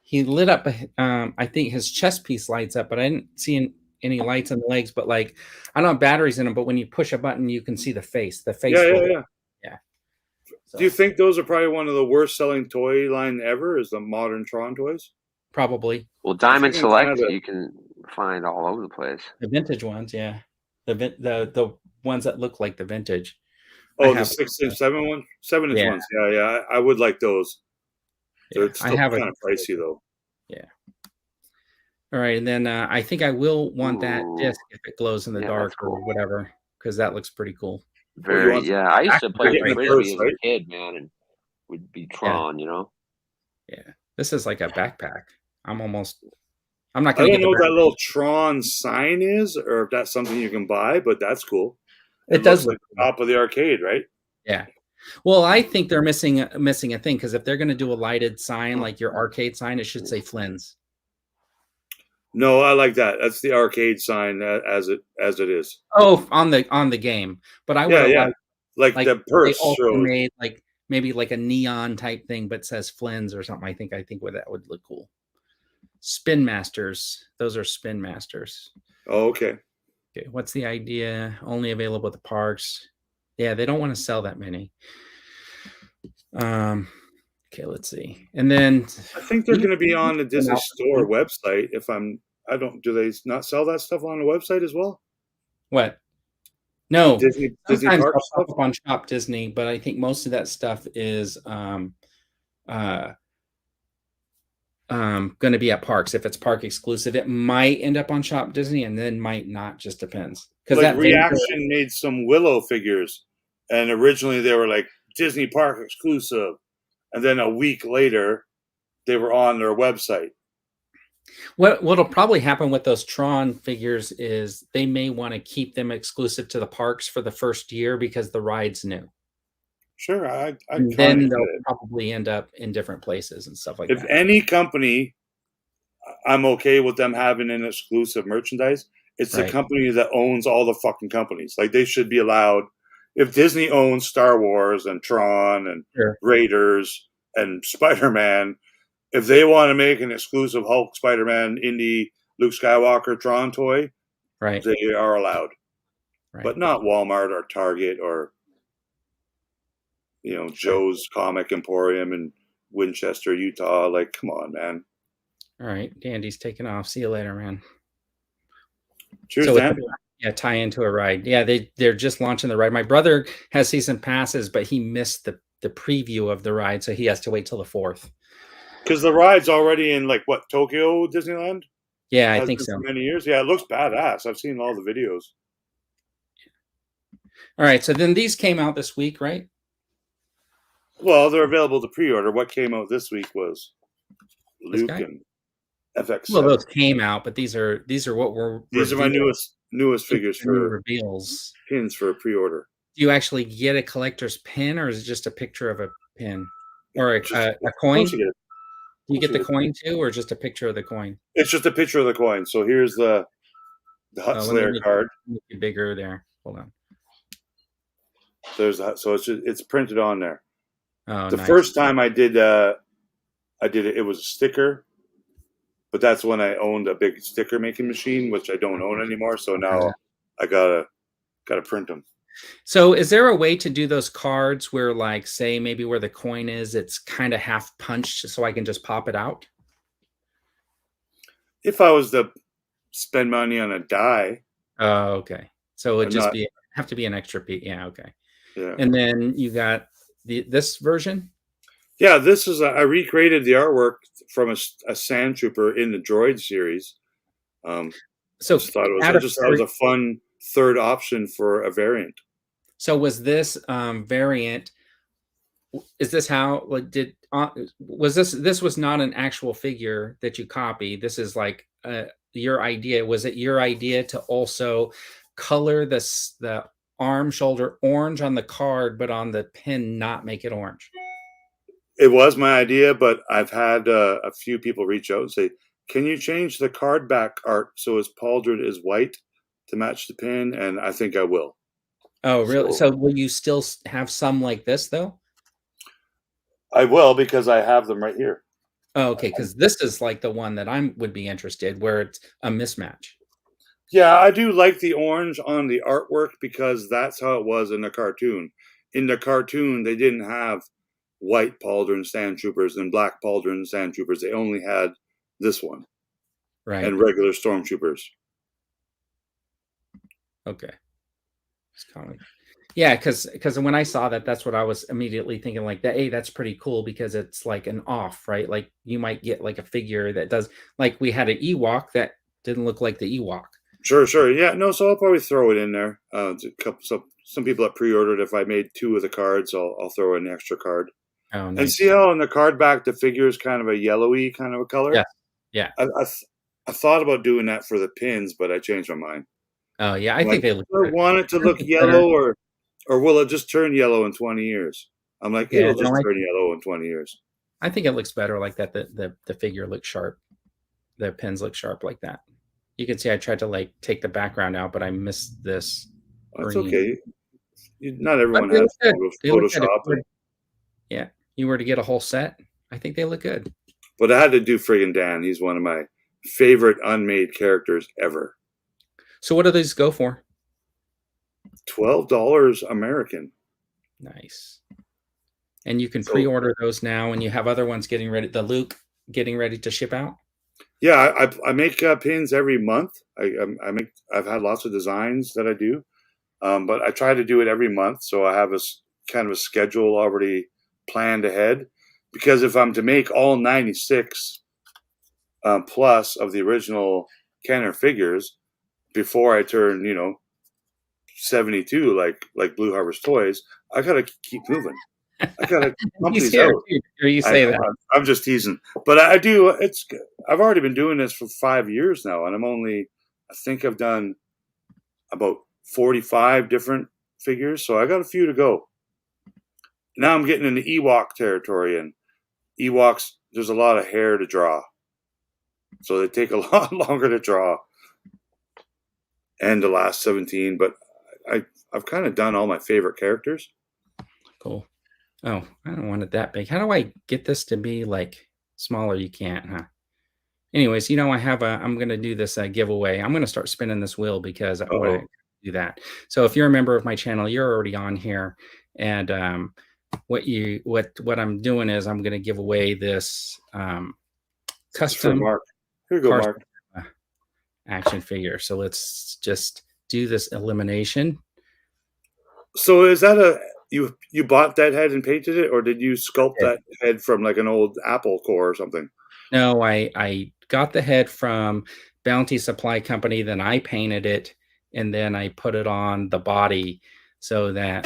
He lit up, I think his chest piece lights up, but I didn't see any lights on the legs. But like, I don't have batteries in them, but when you push a button, you can see the face. The face. Yeah. So. Do you think those are probably one of the worst selling toy line ever? Is the modern Tron toys? Probably. Well, Diamond Select you can find all over the place. The vintage ones, yeah. The ones that look like the vintage. Oh, the 6-inch, 7-inch ones. Yeah. I would like those. They're still kind of pricey though. Yeah. All right, and then I think I will want that disc if it glows in the dark or whatever, because that looks pretty cool. I used to play with Frisbee as a kid, man, and would be Tron, you know. Yeah, this is like a backpack. I'm not going to. I don't know what that little Tron sign is, or if that's something you can buy, but that's cool. It does look like the top of the arcade, right? Yeah. Well, I think they're missing a thing, because if they're going to do a lighted sign like your arcade sign, it should say Flynn's. No, I like that. That's the arcade sign as it is. Oh, on the game. But I would have like the purse they also shows. made like maybe like a neon type thing, but says Flynn's or something. I think that would look cool. Spin Masters. Those are Spin Masters. Oh, okay. Okay. What's the idea? Only available at the parks. Yeah, they don't want to sell that many. Okay, let's see. And then I think they're going to be on the Disney Store website. Do they not sell that stuff on the website as well? What? No, Disney sometimes Park I'll stuff pop up on Shop Disney, but I think most of that stuff is going to be at parks. If it's park exclusive, it might end up on Shop Disney, and then might not. Just depends. Because like Reaction made some Willow figures, and originally they were like Disney Park exclusive, and then a week later they were on their website. What'll probably happen with those Tron figures is they may want to keep them exclusive to the parks for the first year because the ride's new. Sure, and then they'll probably end up in different places and stuff like that. If any company, I'm okay with them having an exclusive merchandise. It's the company that owns all the fucking companies. Like, they should be allowed. If Disney owns Star Wars and Tron and Raiders and Spider-Man, if they want to make an exclusive Hulk, Spider-Man, Indy, Luke Skywalker, Tron toy, they are allowed. But not Walmart or Target or Joe's Comic Emporium in Winchester, Utah. Like, come on, man. All right, Dandy's taking off. See you later, man. Cheers, Dan. Yeah, tie into a ride. Yeah, they're just launching the ride. My brother has season passes, but he missed the preview of the ride, so he has to wait till the 4th. Because the ride's already in Tokyo Disneyland. Yeah, I think so. For many years. Yeah, it looks badass. I've seen all the videos. All right, so then these came out this week, right? Well, they're available to pre-order. What came out this week was Luke and FX. Well, those came out, but these are what were these are my newest figures for reveals. Pins for pre-order. Do you actually get a collector's pin, or is it just a picture of a pin or a coin? Do you get the coin too, or just a picture of the coin? It's just a picture of the coin. So here's the Hut Slayer card. Make it bigger there. Hold on. There's that. So it's printed on there. Oh, the first time I did it. It was a sticker, but that's when I owned a big sticker making machine, which I don't own anymore. So now I gotta print them. So is there a way to do those cards where, like, say maybe where the coin is, it's kind of half punched, so I can just pop it out? If I was to spend money on a die. Oh, okay. So it just have to be an extra piece. Yeah, okay. Yeah. And then you got this version? Yeah, this is I recreated the artwork from a Sand Trooper in the Droid series. So I just thought it was a fun third option for a variant. So was this variant? Is this how was this was not an actual figure that you copied? This is like your idea. Was it your idea to also color the arm shoulder orange on the card, but on the pin not make it orange? It was my idea, but I've had a few people reach out and say, "Can you change the card back art so his pauldron is white to match the pin?" And I think I will. Oh, really? So will you still have some like this, though? I will, because I have them right here. Oh, okay, because this is like the one that I would be interested, where it's a mismatch. Yeah, I do like the orange on the artwork because that's how it was in the cartoon. In the cartoon, they didn't have white pauldron Sand Troopers and black pauldron Sand Troopers. They only had this one. Right. And regular Stormtroopers. Okay. Yeah, because when I saw that, that's what I was immediately thinking, like, that. Hey, that's pretty cool because it's like an off, right? Like, you might get like a figure that does, like, we had an Ewok that didn't look like the Ewok. Sure. Yeah, no, so I'll probably throw it in there. Some people that pre-ordered, if I made 2 of the cards, I'll throw in an extra card. Oh, nice. And see how on the card back the figure is kind of a yellowy kind of a color? Yeah. I thought about doing that for the pins, but I changed my mind. Oh, yeah, I think they look good. I want it to look yellow, or will it just turn yellow in 20 years? I'm like, Yeah, it'll just turn yellow in 20 years. I think it looks better like that. The figure looks sharp. The pins look sharp like that. You can see I tried to like take the background out, but I missed this. That's green. okay. Not everyone has Photoshop. Yeah, you were to get a whole set, I think they look good. But I had to do friggin' Dan. He's one of my favorite unmade characters ever. So what do these go for? $12 American. Nice. And you can pre-order those now, and you have other ones getting ready. The Luke getting ready to ship out. Yeah, I make pins every month. I've had lots of designs that I do, but I try to do it every month. So I have a kind of a schedule already planned ahead. Because if I'm to make all 96 plus of the original Kenner figures before I turn, 72, like Blue Harvest Toys, I gotta keep moving. I gotta pump these out. You say that. I'm just teasing, but I do. I've already been doing this for 5 years now, and I think I've done about 45 different figures, so I got a few to go. Now I'm getting into Ewok territory, and Ewoks, there's a lot of hair to draw. So they take a lot longer to draw and to last 17, but I've kind of done all my favorite characters. Cool. Oh, I don't want it that big. How do I get this to be like smaller? You can't, huh? Anyways, I'm going to do this giveaway. I'm going to start spinning this wheel because I want to do that. So if you're a member of my channel, you're already on here. And what I'm doing is I'm going to give away this custom Mark. Here you go, Mark. Action figure. So let's just do this elimination. So is that you bought that head and painted it, or did you sculpt that head from like an old Apple core or something? No, I got the head from Bounty Supply Company, then I painted it, and then I put it on the body so that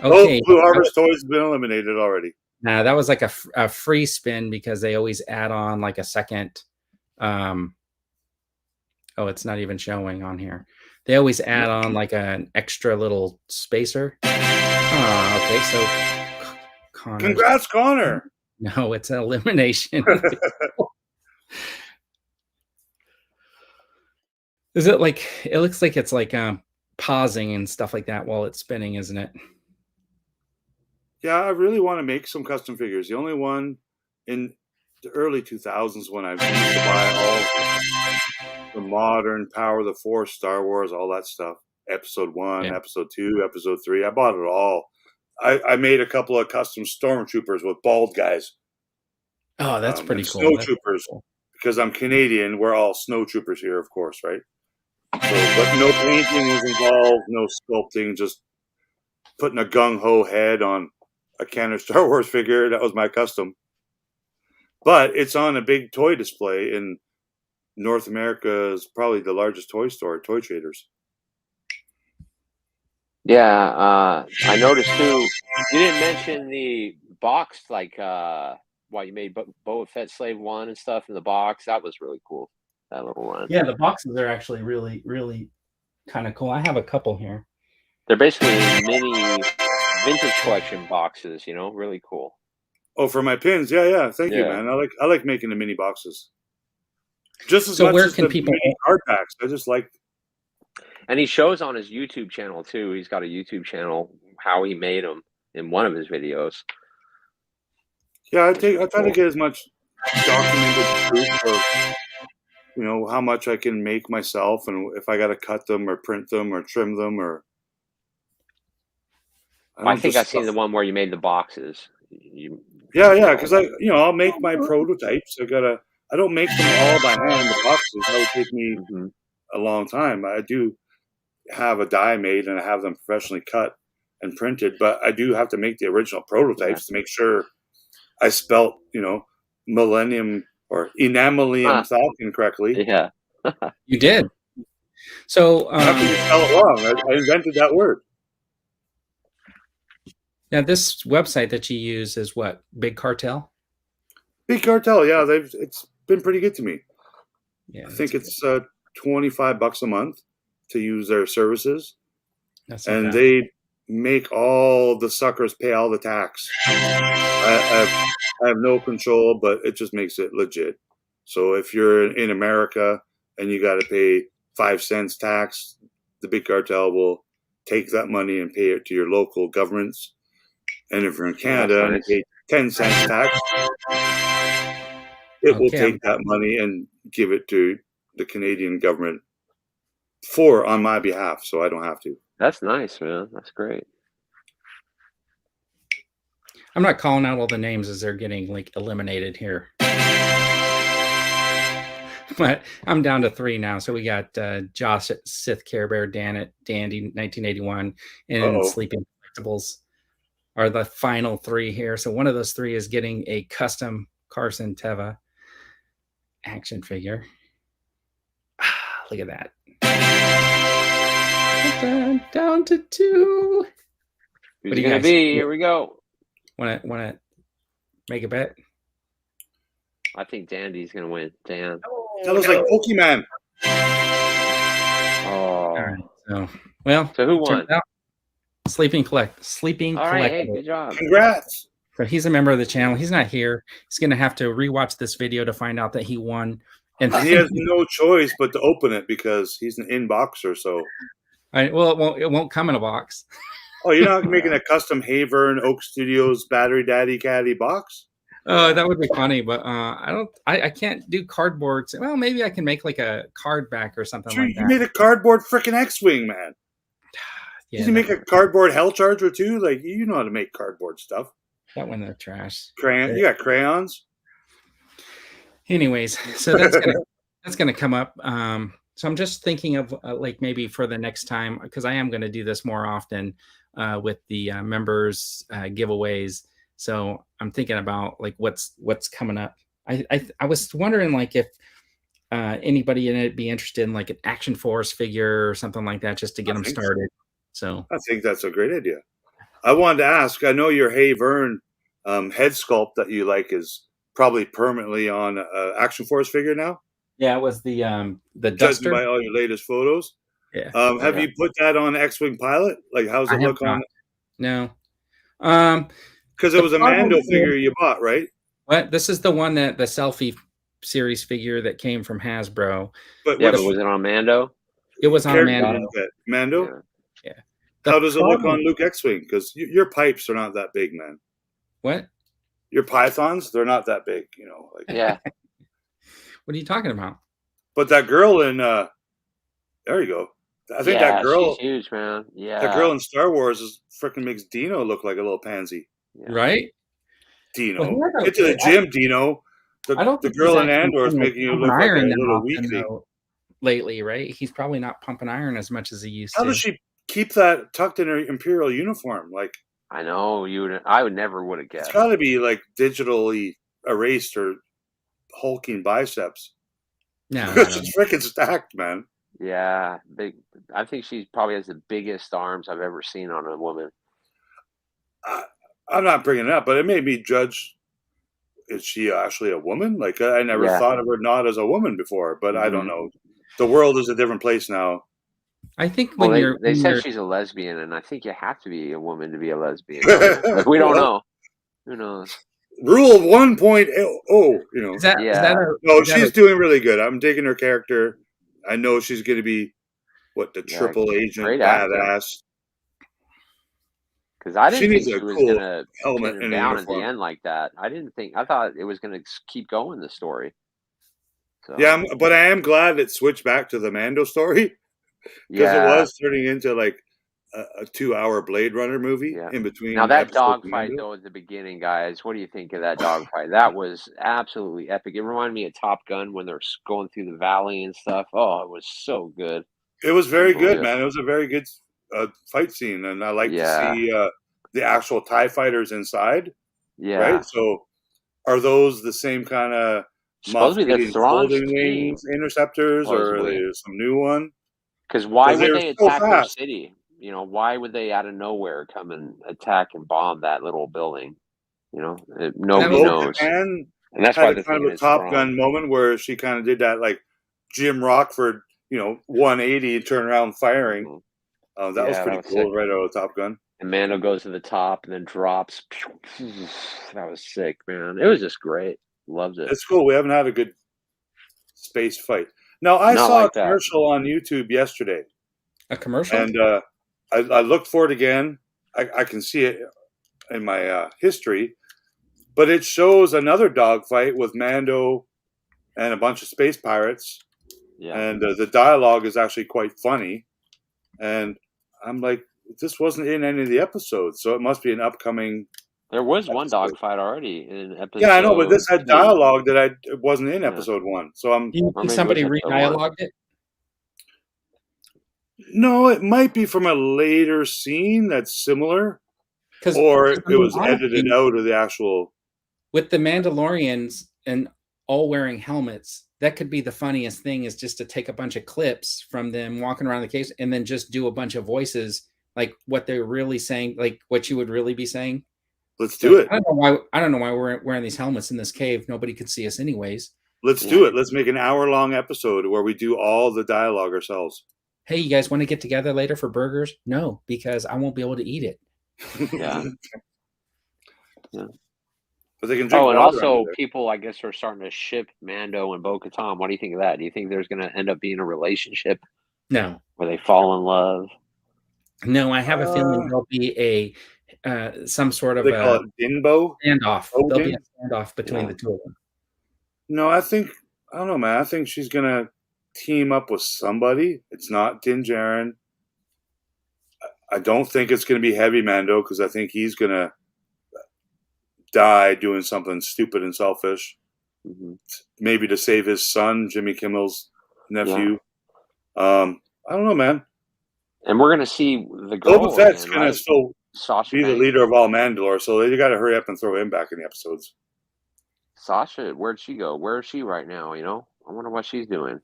Blue Harvest Toys has been eliminated already. Nah, that was like a free spin because they always add on like a second. It's not even showing on here. They always add on like an extra little spacer. Okay, so congrats, Connor. No, it's an elimination. Is it like, it looks like it's like pausing and stuff like that while it's spinning, isn't it? Yeah, I really want to make some custom figures. The only one in the early 2000s when I used to buy all the modern Power of the Force, Star Wars, all that stuff. Episode 1, Episode 2, Episode 3. I bought it all. I made a couple of custom stormtroopers with bald guys. Oh, that's pretty cool. Snowtroopers. Cool. Because I'm Canadian, we're all snowtroopers here, of course, right? So, but no painting was involved, no sculpting, just putting a gung-ho head on a Kenner Star Wars figure. That was my custom. But it's on a big toy display in North America's probably the largest toy store, Toy Traders. Yeah, I noticed too. You didn't mention the box, like you made Boba Fett Slave 1 and stuff in the box. That was really cool. That little one. Yeah, the boxes are actually really, really kind of cool. I have a couple here. They're basically mini vintage collection boxes. Really cool. Oh, for my pins, yeah. Thank you, man. I like making the mini boxes. Just as much as the mini card packs. I just like. And he shows on his YouTube channel too. He's got a YouTube channel how he made them in one of his videos. Yeah, I try to get as much documented proof of how much I can make myself, and if I got to cut them or print them or trim them or. I think I've seen the one where you made the boxes. Yeah, because I'll make my prototypes. I don't make them all by hand. The boxes that would take me a long time. I do have a die made and I have them professionally cut and printed, but I do have to make the original prototypes to make sure I spelt Millennium or Enamelium Falcon correctly. Yeah, you did. So how can you spell it wrong? I invented that word. Now, this website that you use is what? Big Cartel? Big Cartel, yeah. It's been pretty good to me. Yeah, I think it's $25 a month to use their services. And they make all the suckers pay all the tax. I have no control, but it just makes it legit. So if you're in America and you got to pay 5 cents tax, the big cartel will take that money and pay it to your local governments. And if you're in Canada and you pay 10 cents tax, it will take that money and give it to the Canadian government on my behalf, so I don't have to. That's nice, man. That's great. I'm not calling out all the names as they're getting like eliminated here. But I'm down to 3 now. So we got Josh at Sith Care Bear, Dan at Dandy 1981, and Sleeping Collectibles are the final 3 here. So one of those 3 is getting a custom CARSON TEVA action figure. Look at that. Down to 2. Who's it gonna be? Here we go. Want to make a bet? I think Dandy's gonna win. Dan. That was like Pokemon. Oh. All right. So, well. So who won? Sleeping All right. Hey, good job. Congrats. So he's a member of the channel. He's not here. He's going to have to rewatch this video to find out that he won. And he has no choice but to open it because he's an inboxer. So, well, it won't come in a box. Oh, you're not making a custom Havern OakhurstStudios Battery Daddy Caddy box? That would be funny, but I can't do cardboard. Well, maybe I can make like a card back or something like that. You made a cardboard freaking X-Wing, man. Yeah, Did you make a cardboard Hell Charger too? Like, you know how to make cardboard stuff. That went in the trash. You got crayons? Anyways, so that's gonna come up. So I'm just thinking of like maybe for the next time, because I am going to do this more often with the members giveaways. So I'm thinking about like what's coming up. I was wondering like if anybody in it be interested in like an Action Force figure or something like that, just to get them started. So I think that's a great idea. I wanted to ask. I know your Vern head sculpt that you like is probably permanently on Action Force figure now. Yeah, it was the Judging Duster. by all your latest photos. Yeah. Have you put that on X-Wing Pilot? Like, how's it look on it? No. Because it was a Mando figure you bought, right? What? This is the one that the selfie series figure that came from Hasbro. But was it on Mando? It was on Mando. Mando? Yeah. How does it look on Luke X-Wing? Because your pipes are not that big, man. What? Your pythons, they're not that big, you know. Like, yeah. What are you talking about? But that girl in there you go. I think that girl, she's huge, man. Yeah, that girl in Star Wars freaking makes Dino look like a little pansy. Yeah. Right? Dino, get to the gym, Dino. The girl in Andor is making you look like a little weakling lately, right? He's probably not pumping iron as much as he used to. How does she keep that tucked in her Imperial uniform? Like, I know I would never would have guessed. It's got to be like digitally erased or hulking biceps. No, she's freaking stacked, man. Yeah, big. I think she probably has the biggest arms I've ever seen on a woman. I'm not bringing it up, but it made me judge. Is she actually a woman? Like, I never thought of her not as a woman before, but I don't know. The world is a different place now. I think they said she's a lesbian, and I think you have to be a woman to be a lesbian. Like, we don't know. Who knows? Rule 1.0, you know. She's doing really good. I'm digging her character. I know she's going to be the triple agent badass. Because I didn't think she was going to pin her down at the end like that. I thought it was going to keep going, the story. So. Yeah, but I am glad it switched back to the Mando story. Because it was turning into like a 2-hour Blade Runner movie in between. Now that dogfight though at the beginning, guys, what do you think of that dogfight? That was absolutely epic. It reminded me of Top Gun when they're going through the valley and stuff. Oh, it was so good. It was very good, man. It was a very good fight scene, and I like to see the actual TIE fighters inside. Yeah. Right. So, are those the same kind of supposedly the folding wings interceptors, or are there some new one? Because why would they attack their city? You know, why would they out of nowhere come and attack and bomb that little building? You know, nobody knows. And that's why the kind of a Top Gun moment where she kind of did that, like Jim Rockford, 180 turn around firing. That was pretty cool, right out of Top Gun. And Mando goes to the top and then drops. That was sick, man. It was just great. Loved it. It's cool. We haven't had a good space fight. Now, I Not saw like a commercial on YouTube yesterday. A commercial? And I looked for it again. I can see it in my history. But it shows another dogfight with Mando and a bunch of space pirates. Yeah. And the dialogue is actually quite funny. And I'm like, this wasn't in any of the episodes, so it must be an upcoming. There was one dogfight already in episode. Yeah, I know, but this had 2. dialogue that wasn't in episode 1. So I'm. Do you think somebody re-dialogued it? No, it might be from a later scene that's similar, or it was edited out of the actual. With the Mandalorians and all wearing helmets, that could be the funniest thing, is just to take a bunch of clips from them walking around the cave and then just do a bunch of voices, like what they're really saying, like what you would really be saying. Let's do it. I don't know why we're wearing these helmets in this cave. Nobody could see us anyways. Let's do it. Let's make an hour-long episode where we do all the dialogue ourselves. Hey, you guys want to get together later for burgers? No, because I won't be able to eat it. Yeah. Yeah. But they can drink and water also people, I guess, are starting to ship Mando and Bo-Katan. What do you think of that? Do you think there's going to end up being a relationship? No. Where they fall in love? No, I have a feeling there'll be some sort of they call it Dinbo? Standoff. There'll be a standoff between the two of them. No, I don't know, man. I think she's going to team up with somebody. It's not Din Djarin. I don't think it's going to be Heavy Mando, because I think he's going to die doing something stupid and selfish. Mm-hmm. Maybe to save his son, Jimmy Kimmel's nephew. Yeah. I don't know, man. And we're going to see the girl. Boba Fett's going to still be the leader of all Mandalore, so they got to hurry up and throw him back in the episodes. Sasha, where'd she go? Where is she right now? You know, I wonder what she's doing.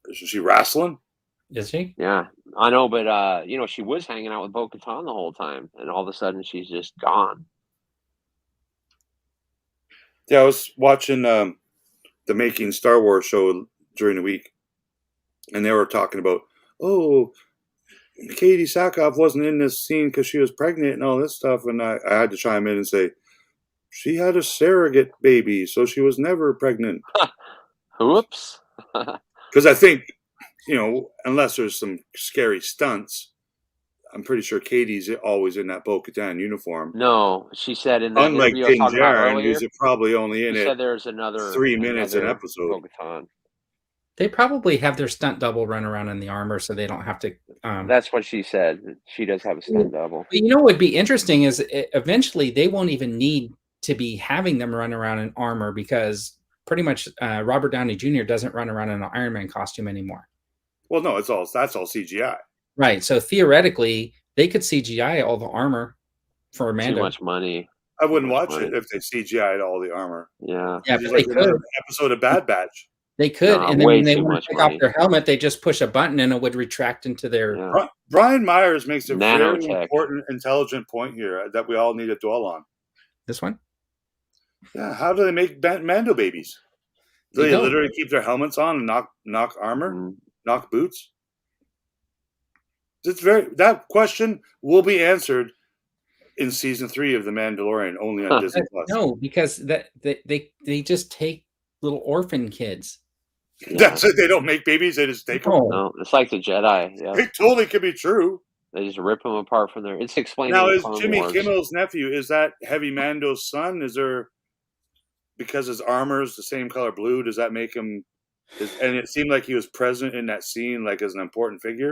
Is she wrestling? Is she? Yeah, I know, but you know, she was hanging out with Bo-Katan the whole time, and all of a sudden she's just gone. Yeah, I was watching the Making Star Wars show during the week, and they were talking about, Katie Sackhoff wasn't in this scene because she was pregnant and all this stuff, and I had to chime in and say, she had a surrogate baby, so she was never pregnant. Whoops. Because I think, you know, unless there's some scary stunts, I'm pretty sure Katie's always in that Bo-Katan uniform. No, she said in that unlike interview Din Djarin, who's probably only in it. There's another 3 minutes an episode. Bo-Katan. They probably have their stunt double run around in the armor, so they don't have to. That's what she said. She does have a stunt double. But you know what would be interesting is eventually they won't even need to be having them run around in armor, because pretty much Robert Downey Jr. doesn't run around in an Iron Man costume anymore. Well, no, that's all CGI. Right. So theoretically, they could CGI all the armor for Mando. Too much money. I wouldn't watch it if they CGI'd all the armor. Yeah. Yeah, but they could. Episode of Bad Batch. They could, and then when they want to take off their helmet, they just push a button and it would retract into their. Yeah. Brian Myers makes a very important, intelligent point here that we all need to dwell on. This one? Yeah. How do they make Mando babies? Do they literally keep their helmets on and knock armor, knock boots? That question will be answered in season 3 of The Mandalorian, only on Disney Plus. No, because they just take little orphan kids. Yeah. That's it. They don't make babies; they just take them. No, it's like the Jedi. Yeah. It totally could be true. They just rip them apart from there. It's explained. Now, is Jimmy Kimmel's nephew? Is that Heavy Mando's son? Is there, because his armor is the same color blue? Does that make him? And it seemed like he was present in that scene, like as an important figure.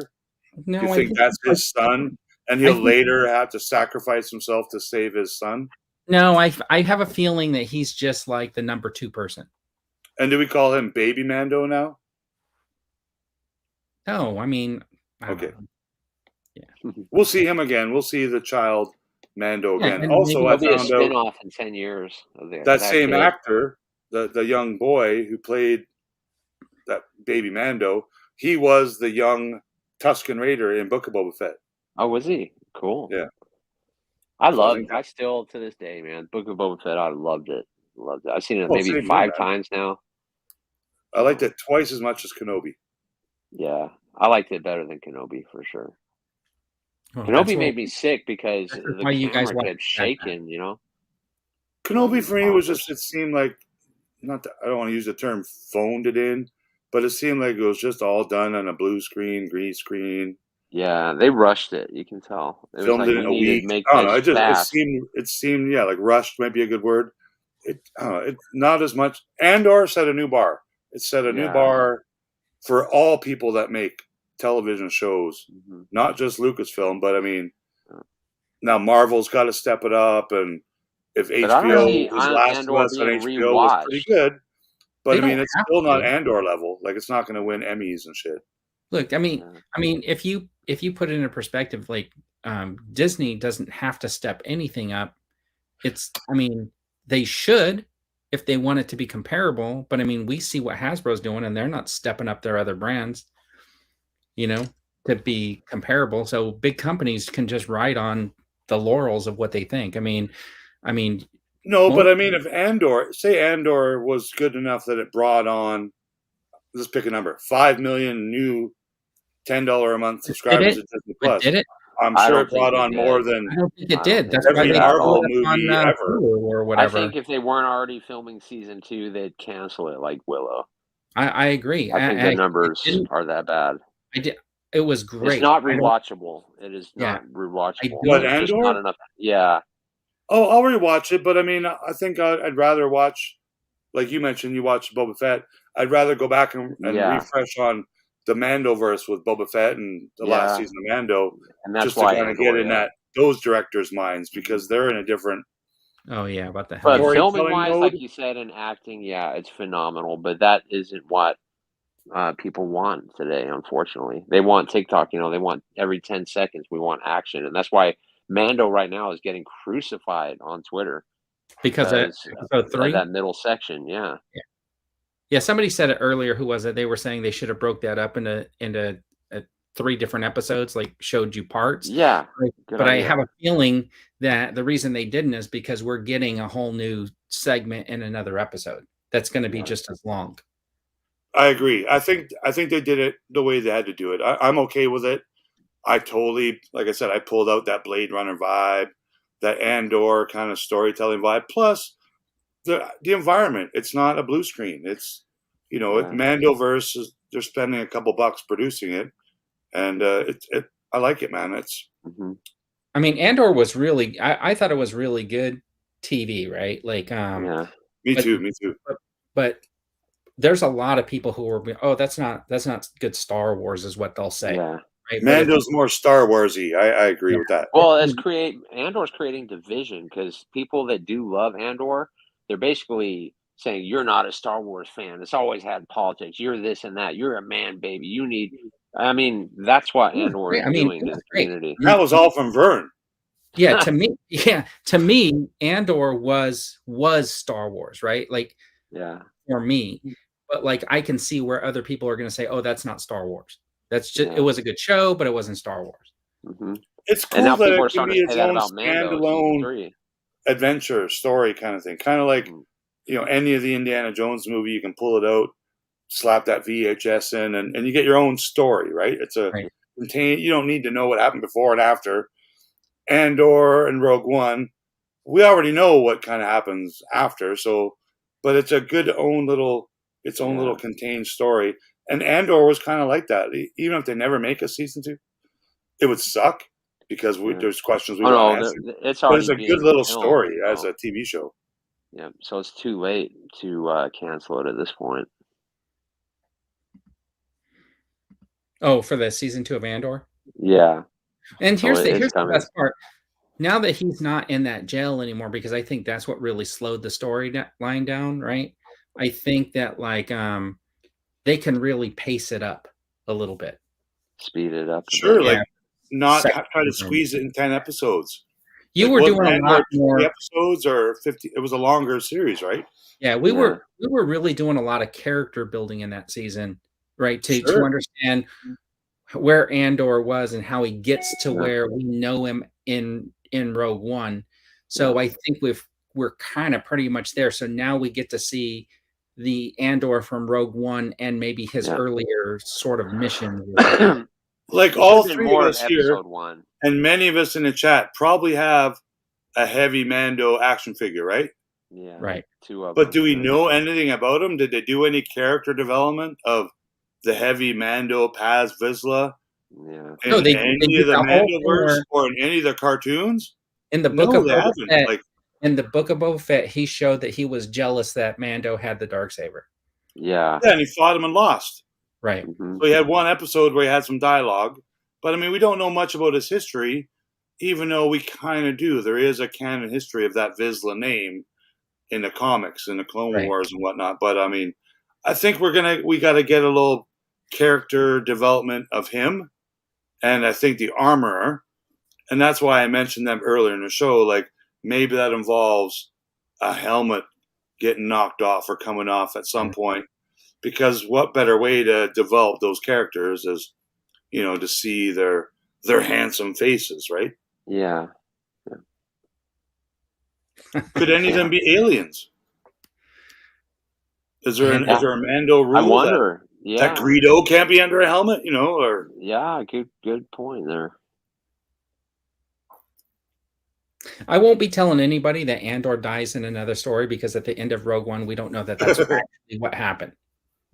No, Do you think that's his son, and he'll later have to sacrifice himself to save his son? No, I have a feeling that he's just like the number 2 person. And do we call him Baby Mando now? No, I mean, okay. Yeah, we'll see him again. We'll see the child Mando again. And also, I found a spin-off in 10 years of that same actor, the young boy who played that Baby Mando, he was the young Tusken Raider in Book of Boba Fett. Oh, was he? Cool. Yeah. I still, to this day, man, Book of Boba Fett, I loved it. I've seen it maybe 5 times now. I liked it twice as much as Kenobi. Yeah, I liked it better than Kenobi for sure. Kenobi made me sick because the why you guys camera kept shaking, you know? Kenobi for me was just, it seemed like, not that, I don't want to use the term phoned it in, but it seemed like it was just all done on a blue screen, green screen. Yeah, they rushed it. You can tell. It was Filmed like, it we in a need to week. make I don't know. this It just fast. it seemed yeah, like rushed might be a good word. I don't know, it not as much. Andor set a new bar. It set a new bar for all people that make television shows, not just Lucasfilm, but I mean, now Marvel's got to step it up, and if HBO was Last of Us on HBO was pretty good, but I mean, it's still not Andor level. Like, it's not going to win Emmys and shit. Look, I mean, if you put it into perspective, like Disney doesn't have to step anything up. I mean, they should if they want it to be comparable. But I mean, we see what Hasbro's doing, and they're not stepping up their other brands, you know, to be comparable. So big companies can just ride on the laurels of what they think. I mean, no, but I mean, if Andor was good enough that it brought on, let's pick a number, 5 million new $10 a month subscribers to Disney Plus. Did it? I'm sure it brought on more than. I don't think it did. That's every Marvel movie ever, or whatever. I think if they weren't already filming season 2, they'd cancel it like Willow. I agree. I think the numbers are that bad. It was great. It's not rewatchable. It is not rewatchable. What, Andor? Not enough. Yeah. Oh, I'll rewatch it, but I mean, I think I'd rather watch, like you mentioned, you watched Boba Fett. I'd rather go back and refresh on the Mandoverse with Boba Fett and the last season of Mando, and that's just to kind of get in those directors' minds, because they're in a different. Oh yeah, about the but filming wise, like you said, and acting, it's phenomenal. But that isn't what people want today. Unfortunately, they want TikTok. You know, they want every 10 seconds. We want action, and that's why Mando right now is getting crucified on Twitter because episode 3, that middle section. Yeah, somebody said it earlier. Who was it? They were saying they should have broke that up into 3 different episodes, like showed you parts. Yeah. But I have a feeling that the reason they didn't is because we're getting a whole new segment in another episode that's going to be just as long. I agree. I think they did it the way they had to do it. I'm okay with it. I totally, like I said, I pulled out that Blade Runner vibe, that Andor kind of storytelling vibe, plus the environment. It's not a blue screen. It's, you know, Mandoverse, they're spending a couple bucks producing it, and I like it, man. It's. I mean, Andor was really. I thought it was really good TV, right? Like, Me too. But there's a lot of people who are, that's not good Star Wars, is what they'll say. Yeah. Right? Mando's more Star Warsy. I agree with that. Well, Andor's creating division, because people that do love Andor, they're basically saying, you're not a Star Wars fan. It's always had politics. You're this and that. You're a man, baby. You need. I mean, that's what Andor is doing to the community. That was all from Vern. Yeah, to me, Andor was Star Wars, right? Like, for me, but like I can see where other people are going to say, "Oh, that's not Star Wars." That's just it was a good show, but it wasn't Star Wars. It's cool that it can be its own standalone adventure story kind of thing. Kind of like, you know, any of the Indiana Jones movie, you can pull it out, slap that VHS in, and you get your own story, right? It's you don't need to know what happened before and after. Andor and Rogue One, we already know what kind of happens after, but it's a good own little contained story. And Andor was kind of like that. Even if they never make a season 2, it would suck because there's questions we want to answer. But it's a good little story as a TV show. Yeah, so it's too late to cancel it at this point. Oh, for the season 2 of Andor? Yeah. And here's the best part. Now that he's not in that jail anymore, because I think that's what really slowed the storyline down, right? I think that like they can really pace it up a little bit, speed it up. Sure, like not try to squeeze it in 10 episodes. You were doing a lot more episodes or 50. It was a longer series, right? Yeah, we were really doing a lot of character building in that season, right? To understand where Andor was and how he gets to where we know him in Rogue One. So I think we're kind of pretty much there. So now we get to see the Andor from Rogue One and maybe his earlier sort of mission. Like all Should've been three of more us of here, episode 1. and many of us in the chat probably have a heavy Mando action figure, right? Yeah. Right. 2 of But them. do we yeah. know anything about them? Did they do any character development of the heavy Mando Paz Vizsla Yeah. in No, they any did of the the whole thing Mandoverse where or in any of the cartoons? in the book No, of they Boba haven't. Fett, Like, in the book of Boba Fett, he showed that he was jealous that Mando had the Darksaber. Yeah. yeah, and he fought him and lost. Right. Mhm. So he had one episode where he had some dialogue. But I mean, we don't know much about his history, even though we kind of do. There is a canon history of that Vizsla name in the comics, in the Clone Right. Wars and whatnot. But I mean, I think we got to get a little character development of him, and I think the armorer, and that's why I mentioned them earlier in the show. Like maybe that involves a helmet getting knocked off or coming off at some point, because what better way to develop those characters is, to see their handsome faces, right? Yeah. Could any of them be aliens? Is there And- is there a Mando I rule wonder. that Greedo can't be under a helmet? Or Yeah, good point there. I won't be telling anybody that Andor dies in another story, because at the end of Rogue One, we don't know that that's actually what happened.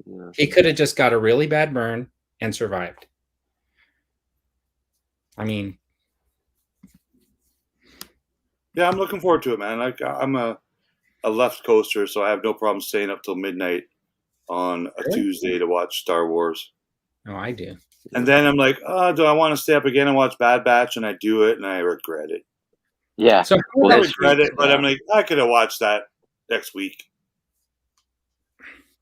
Yeah. He could have just got a really bad burn and survived. I mean, yeah, I'm looking forward to it, man. Like I'm a left coaster, so I have no problem staying up till midnight on a Really? Tuesday to watch Star Wars. no, I do. And then I'm like, oh, do I want to stay up again and watch Bad Batch? And I do it, and I regret it. Yeah. So Well, I this regret week, it, but yeah. I'm like, I could have watched that next week.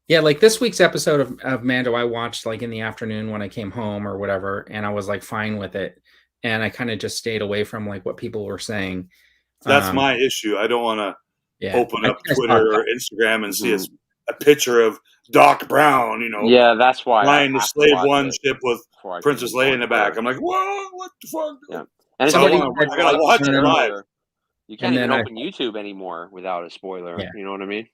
yeah, like this week's episode of Mando, I watched like in the afternoon when I came home or whatever, and I was like fine with it. And I kind of just stayed away from like what people were saying. That's my issue. I don't want to open I up think I saw Twitter or that. Instagram and see a picture of Doc Brown, Yeah, that's why flying I the have to Slave watch One it ship with before I Princess can Leia in the go on back. I'm like, whoa, what the fuck? Yeah. And it's I Somebody funny, said- I gotta watch it live. You can't And even then I- open YouTube anymore without a spoiler. Yeah. You know what I mean?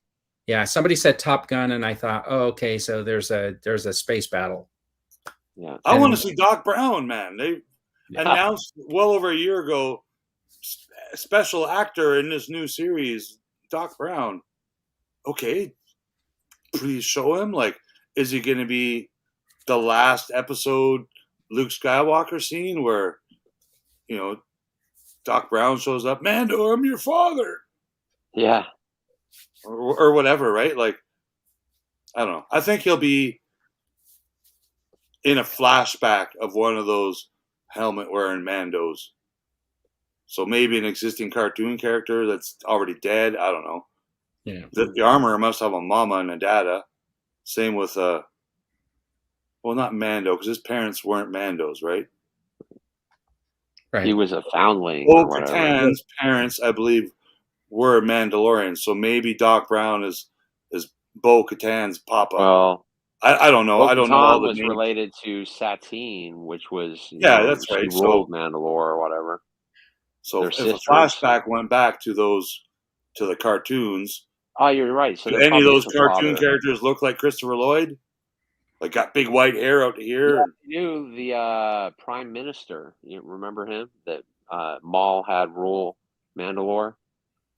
Yeah, somebody said Top Gun, and I thought, oh, okay, so there's a space battle. Yeah. I want to And- see Doc Brown, man. They Yeah. announced well over a year ago, special actor in this new series, Doc Brown. Okay, please show him. Like, is he going to be the last episode Luke Skywalker scene where, Doc Brown shows up, Mando, I'm your father, Yeah. or whatever, right? Like, I don't know. I think he'll be in a flashback of one of those helmet-wearing Mandos. So maybe an existing cartoon character that's already dead. I don't know. Yeah. The armorer must have a mama and a dada. Same with, well, not Mando, because his parents weren't Mandos, right? Right. He was a foundling or whatever. Bo-Katan's parents, I believe, were Mandalorians. So maybe Doc Brown is Bo-Katan's papa. Well, I don't know. I don't know all the was names. related to Satine, which was That's right. She So- ruled Mandalore or whatever. So They're if sisters. a flashback went back to the cartoons, Oh, you're right. So do they're any of probably those his cartoon father. characters look like Christopher Lloyd? Like got big white hair out to here? Yeah, you knew the Prime Minister. You remember him? That Maul had rule Mandalore.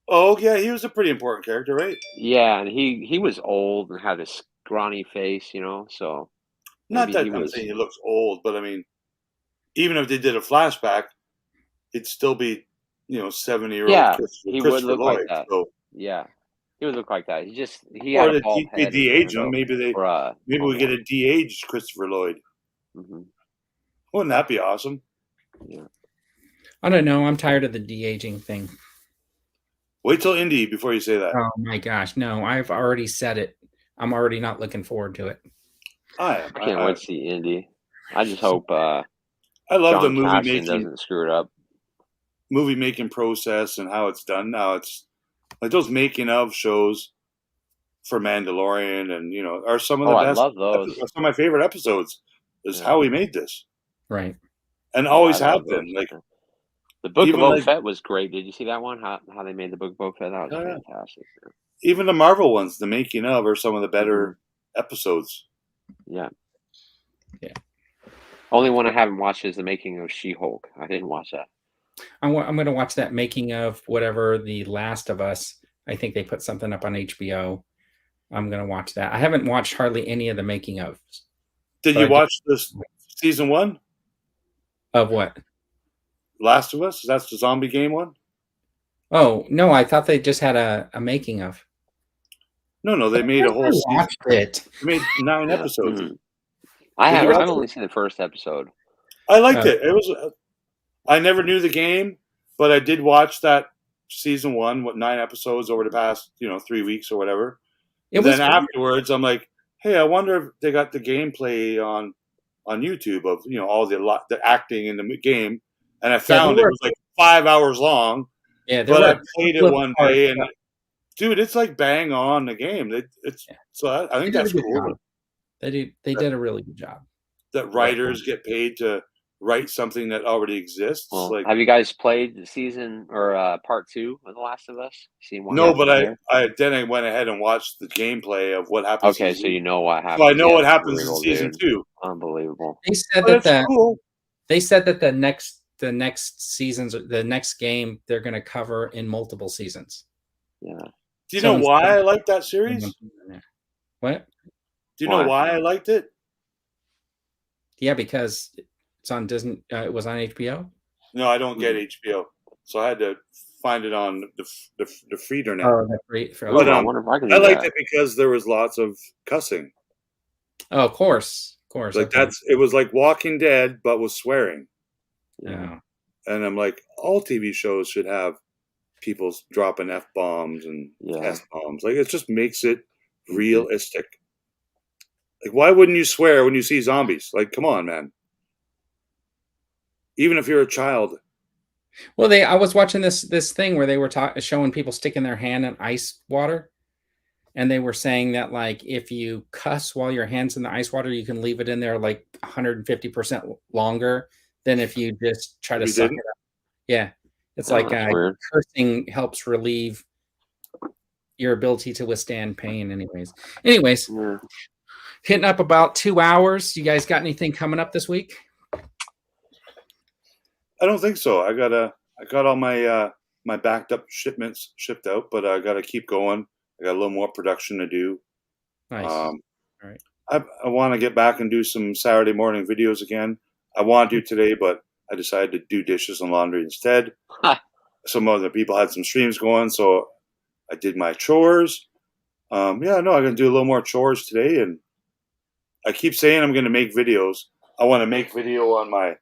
Oh yeah, he was a pretty important character, right? Yeah, and he was old and had a scrawny face, so Not maybe that he I'm was. saying he looks old, but I mean, even if they did a flashback, it'd still be 70-year-old Yeah, Christopher, he would Christopher look Lloyd. like that. So, Yeah, he would look like that. He or had a bald they head. de-age him. Maybe we get a de-aged Christopher Lloyd. Mm-hmm. Wouldn't that be awesome? Yeah. I don't know. I'm tired of the de-aging thing. Wait till Indy before you say that. Oh my gosh, no! I've already said it. I'm already not looking forward to it. I can't wait to see Indy. I just hope I love John the movie Cassin making doesn't screw it up. process and how it's done now. It's like those making of shows for Mandalorian and are some of the best. I love those. Some of my favorite episodes is how we made this, Right. and always I have love been. those. Like The Book of even Boba like- Fett was great. Did you see that one? How they made the Book of Boba Fett? That was Oh, yeah. fantastic. even the Marvel ones, the making of are some of the better Mm-hmm. episodes. Yeah. Only one I haven't watched is the making of She-Hulk. I didn't watch that. I'm going to watch that making of whatever The Last of Us. I think they put something up on HBO. I'm going to watch that. I haven't watched hardly any of the making of. Did you watch this season 1? Of what? Last of Us? That's the zombie game one? Oh, no, I thought they just had a making of. No, they made a whole season. Watched it. They made 9 episodes. I've only seen the first episode. I liked it. It was. I never knew the game, but I did watch that season 1, 9 episodes over the past 3 weeks or whatever. Then afterwards, I'm like, hey, I wonder if they got the gameplay on YouTube of all the acting in the game, and I found it was like 5 hours long. Yeah, but I played it one day, and dude, it's like bang on the game. So I think that's cool. They did a really good job. That writers get paid to write something that already exists. Well, have you guys played the season or part 2 of The Last of Us? No, but I went ahead and watched the gameplay of what happens. Okay, so you know what happens. So I know what happens in season 2. Unbelievable. They said They said that the next seasons, the next game, they're going to cover in multiple seasons. Yeah. Do you know why I like that series? What? Do you know why I liked it? Yeah, because it's on Disney. It was on HBO. No, I don't get HBO, so I had to find it on the Freeder net. Oh, the free. But, I wonder if I can. I liked it because there was lots of cussing. Oh, of course. Like it was like Walking Dead, but with swearing. Yeah. And I'm like, all TV shows should have people dropping F-bombs and S-bombs. Like, it just makes it realistic. Like, why wouldn't you swear when you see zombies? Like, come on, man. Even if you're a child. Well, I was watching this thing where they were showing people sticking their hand in ice water. And they were saying that, like, if you cuss while your hand's in the ice water, you can leave it in there like 150% longer than if you just try to suck it up. Yeah. It's like cursing helps relieve your ability to withstand pain anyways. Hitting up about 2 hours. You guys got anything coming up this week? I don't think so. I got all my my backed up shipments shipped out, but I got to keep going. I got a little more production to do. Nice. All right. I want to get back and do some Saturday morning videos again. I want to do today, but I decided to do dishes and laundry instead. Some other people had some streams going, so I did my chores. I'm going to do a little more chores today, and I keep saying I'm going to make videos. I want to make video on my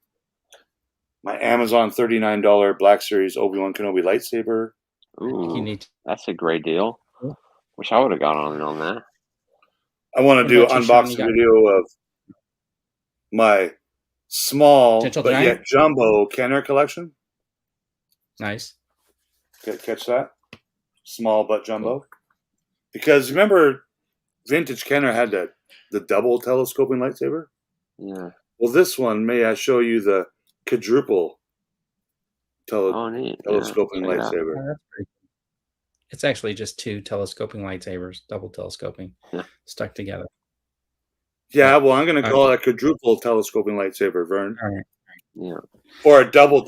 Amazon $39 Black Series Obi-Wan Kenobi lightsaber. Ooh, that's a great deal. Wish I would have got on that. I want to do an unboxing video of my small but yet jumbo Kenner collection. Nice. Catch that? Small but jumbo. Cool. Because remember, vintage Kenner had the double telescoping lightsaber? Yeah. Well, this one, may I show you the quadruple telescoping lightsaber. It's actually just 2 telescoping lightsabers, double telescoping, stuck together. Yeah, well, I'm going to call it a quadruple telescoping lightsaber, Vern. All right. Yeah. Or a double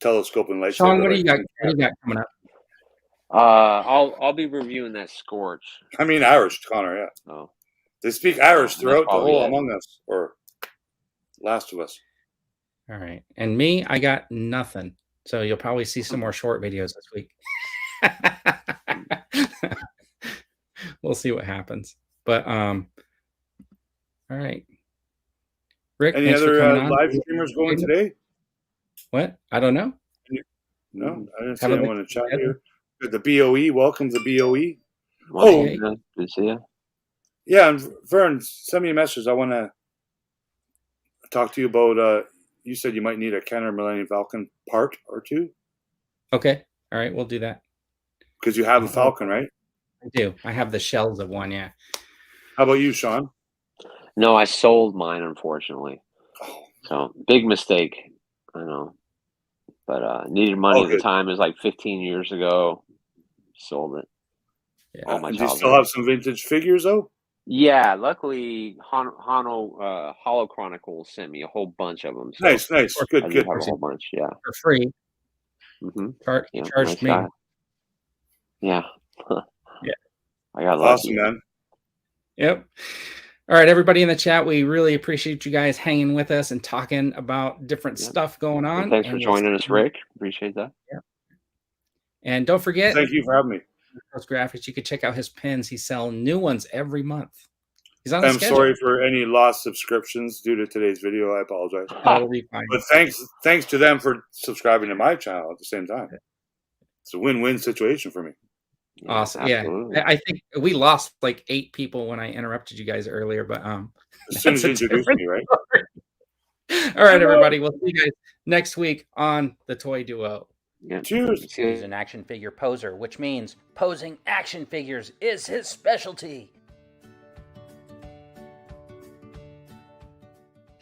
telescoping lightsaber. Sean, what do you got coming up? I'll be reviewing that Scorch. I mean Irish, Connor, yeah. Oh. They speak Irish throughout the whole Among Us, or Last of Us. All right. And me, I got nothing. So you'll probably see some more short videos this week. We'll see what happens. But all right. Rick, any other live streamers going today? What? I don't know. No, I didn't see anyone in chat here. The BOE, welcome to the BOE. Good to see you. Yeah, and Vern, send me a message. I want to talk to you about. You said you might need a Kenner Millennium Falcon part or 2. Okay. All right, we'll do that. Because you have a Falcon, right? I do. I have the shells of one, yeah. How about you, Sean? No, I sold mine, unfortunately. So, big mistake. I know. But needed money at the time. It was like 15 years ago. Sold it. Yeah. Do you still have some vintage figures, though? Yeah, luckily, Hollow Chronicles sent me a whole bunch of them. So Nice. Good. I do have a whole bunch. Yeah, for free. Mm-hmm. He charged me. Guy. Yeah. Yeah. I got awesome, lucky. man. Yep. All right, everybody in the chat, we really appreciate you guys hanging with us and talking about different stuff going on. And thanks for joining us, Rick. Appreciate that. Yeah. And don't forget, thank you for having me. Those graphics, you can check out his pins. He's selling new ones every month. He's on the I'm schedule. sorry for any lost subscriptions due to today's video. I apologize. That'll be fine. But thanks to them for subscribing to my channel at the same time. It's a win-win situation for me. Awesome. Yeah. I think we lost like 8 people when I interrupted you guys earlier, but as soon as you introduced me, right? All right, everybody. We'll see you guys next week on the Toy Duo. Yeah. Cheers. He's an action figure poser, which means posing action figures is his specialty.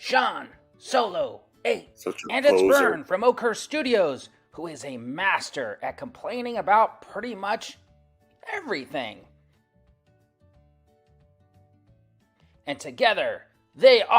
SeanSolo8 and it's Vern from OakhurstStudios, who is a master at complaining about pretty much everything. And together, they are